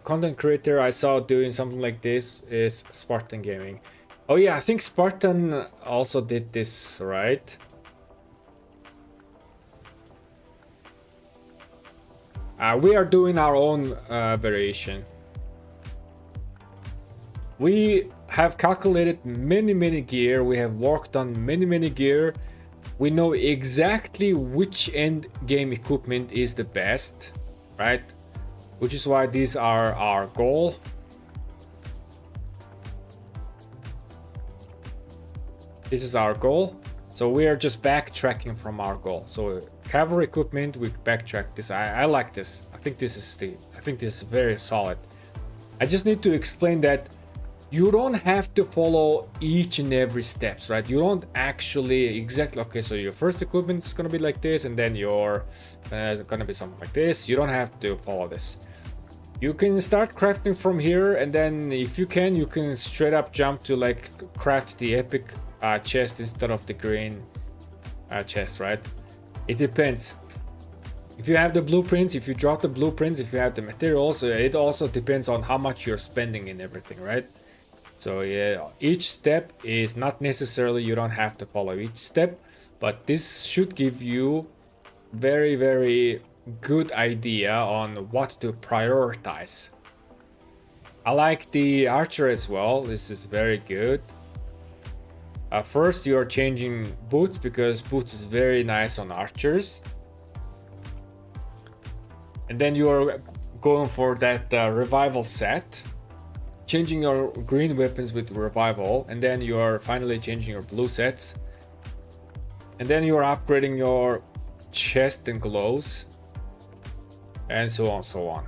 content creator I saw doing something like this is Spartan Gaming. Oh yeah, I think Spartan also did this, right? We are doing our own variation. We have calculated many gear. We have worked on many gear. We know exactly which end game equipment is the best, right? Which is why these are our goal. This is our goal. So we are just backtracking from our goal. So cavalry equipment, we backtrack this. I like this. I think this is very solid. I just need to explain that you don't have to follow each and every steps, right? You don't actually exactly, okay, so your first equipment is gonna be like this, and then your gonna be something like this. You don't have to follow this. You can start crafting from here, and then if you can straight up jump to like craft the epic chest instead of the green chest, right? It depends. If you have the blueprints, if you drop the blueprints, if you have the materials, it also depends on how much you're spending in everything, right? So yeah, each step is not necessarily, you don't have to follow each step, but this should give you very, very good idea on what to prioritize. I like the archer as well. This is very good. First, you are changing boots because boots is very nice on archers. And then you are going for that revival set, changing your green weapons with revival, and then you are finally changing your blue sets. And then you are upgrading your chest and gloves, and so on, so on.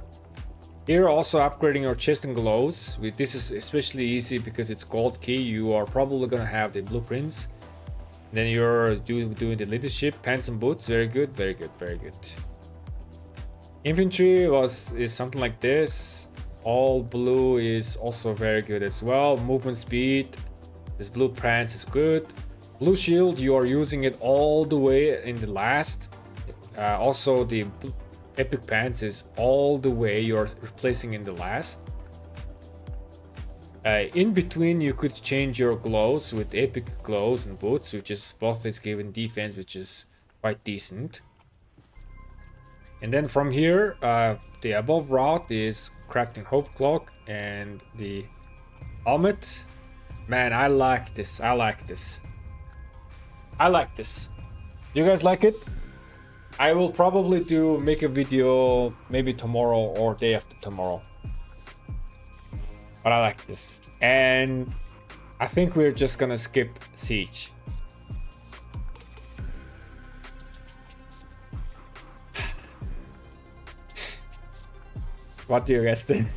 Here also upgrading your chest and gloves. This is especially easy because it's gold key. You are probably gonna have the blueprints. Then you're doing the leadership, pants and boots. Very good, very good, very good. Infantry is something like this. All blue is also very good as well. Movement speed, this blue pants is good. Blue shield, you are using it all the way in the last. Also the epic pants is all the way you're replacing in the last. In between you could change your gloves with epic gloves and boots, which is both is given defense, which is quite decent. And then from here, the above route is crafting hope cloak and the helmet. Man, I like this. I like this. I like this. Do you guys like it? I will probably make a video maybe tomorrow or day after tomorrow. But I like this. And I think we're just gonna skip Siege. What do you guys think?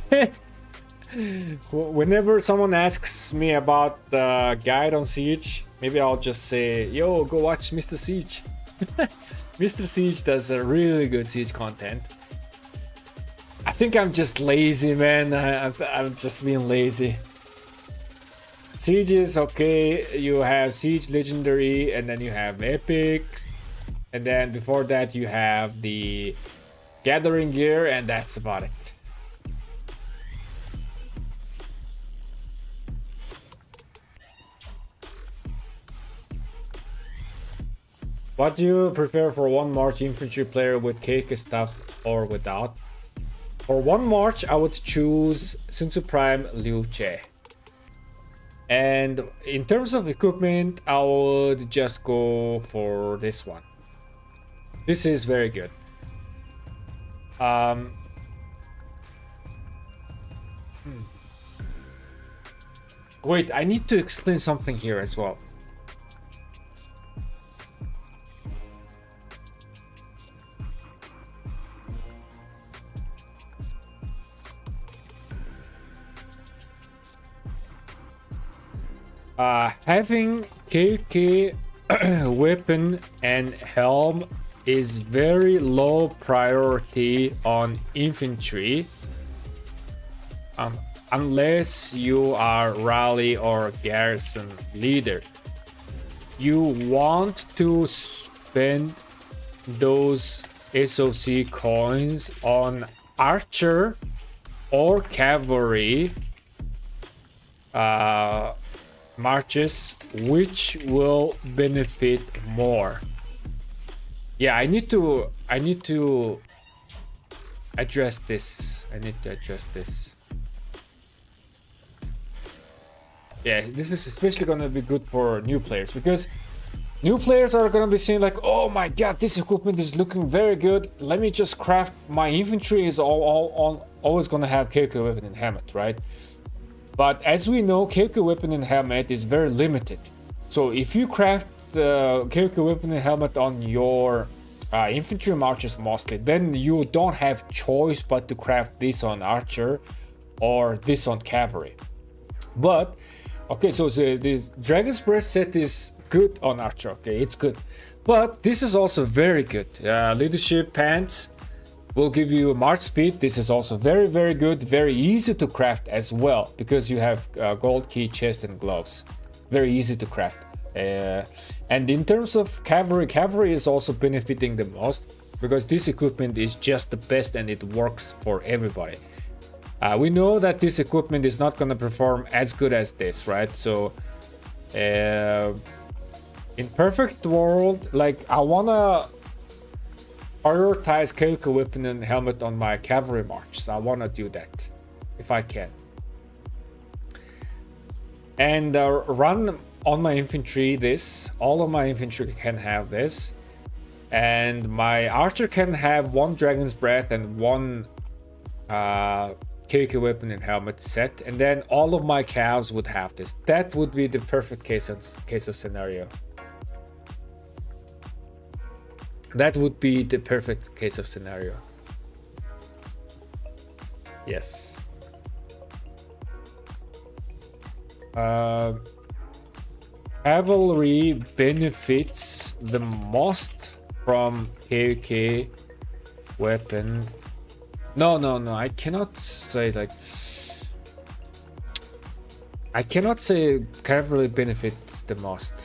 Whenever someone asks me about the guide on Siege, maybe I'll just say, yo, go watch Mr. Siege. Mr. Siege does a really good Siege content. I think I'm just lazy, man. I'm just being lazy. Siege is okay. You have Siege Legendary, and then you have Epics. And then before that you have the Gathering Gear, and that's about it. What do you prefer for one March infantry player with KK stuff or without? For one March, I would choose Sun Tzu Prime Liu Che. And in terms of equipment, I would just go for this one. This is very good. Wait, I need to explain something here as well. Having KK weapon and helm is very low priority on infantry, unless you are rally or garrison leader. You want to spend those SOC coins on archer or cavalry marches, which will benefit more. Yeah, I need to address this. Yeah, this is especially gonna be good for new players, because new players are gonna be saying like, oh my god, this equipment is looking very good, let me just craft. My infantry is always gonna have KK weapon and helmet, right? But as we know, KK weapon and helmet is very limited. So if you craft the KK weapon and helmet on your infantry marches mostly, then you don't have choice but to craft this on archer or this on cavalry. But okay, so the Dragon's Breath set is good on archer. Okay, it's good, but this is also very good. Leadership pants will give you march speed. This is also very, very good, very easy to craft as well, because you have gold key, chest and gloves. Very easy to craft. And in terms of cavalry is also benefiting the most because this equipment is just the best and it works for everybody. We know that this equipment is not going to perform as good as this, right? So in perfect world, like I want to prioritize Kyoku weapon and helmet on my cavalry marches. I want to do that if I can. And run on my infantry this. All of my infantry can have this. And my archer can have one Dragon's Breath and one Kyoku weapon and helmet set. And then all of my cows would have this. That would be the perfect case of scenario. That would be the perfect case of scenario. Yes. Cavalry benefits the most from KK weapon. No, I cannot say like. I cannot say cavalry benefits the most.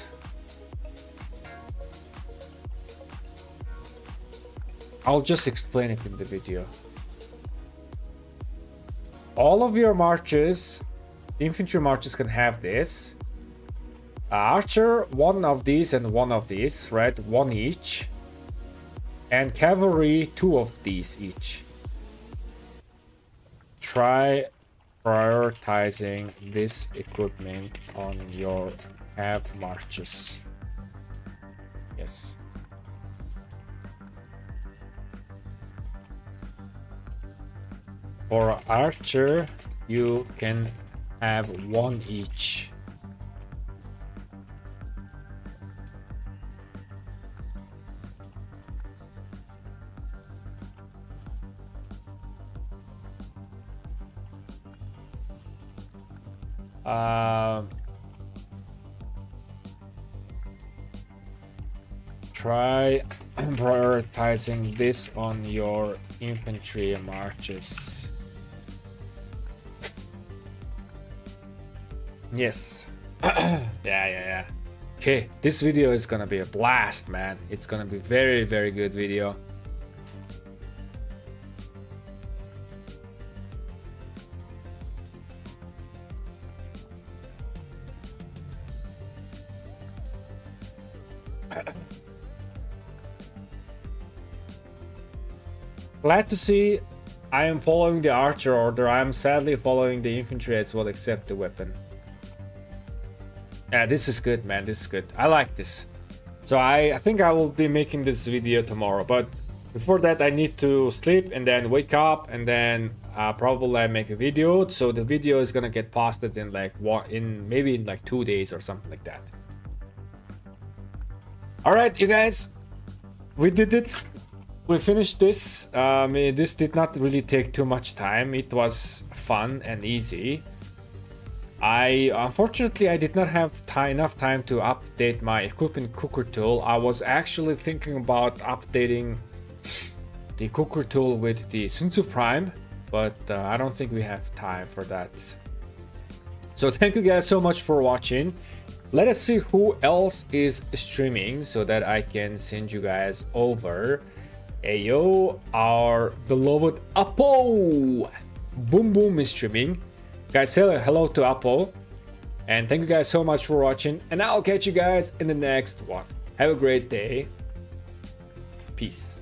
I'll just explain it in the video. All of your marches, infantry marches can have this. Archer, one of these and one of these, right? One each. And cavalry, two of these each. Try prioritizing this equipment on your cav marches. Yes. For archer, you can have one each. Try prioritizing this on your infantry marches. Yes. Yeah. Okay, this video is gonna be a blast, man. It's gonna be very, very good video. Glad to see I am following the archer order. I am sadly following the infantry as well, except the weapon. Yeah, this is good, man. This is good. I like this. So I think I will be making this video tomorrow. But before that, I need to sleep and then wake up and then probably make a video. So the video is gonna get posted in like maybe in like 2 days or something like that. All right, you guys, we did it. We finished this. This did not really take too much time. It was fun and easy. Unfortunately, I did not have enough time to update my equipment cooker tool. I was actually thinking about updating the cooker tool with the Sun Tzu Prime, but I don't think we have time for that. So thank you guys so much for watching. Let us see who else is streaming so that I can send you guys over. Ayo, our beloved Apo Boom Boom is streaming. Guys, say hello to Apo. And thank you guys so much for watching. And I'll catch you guys in the next one. Have a great day. Peace.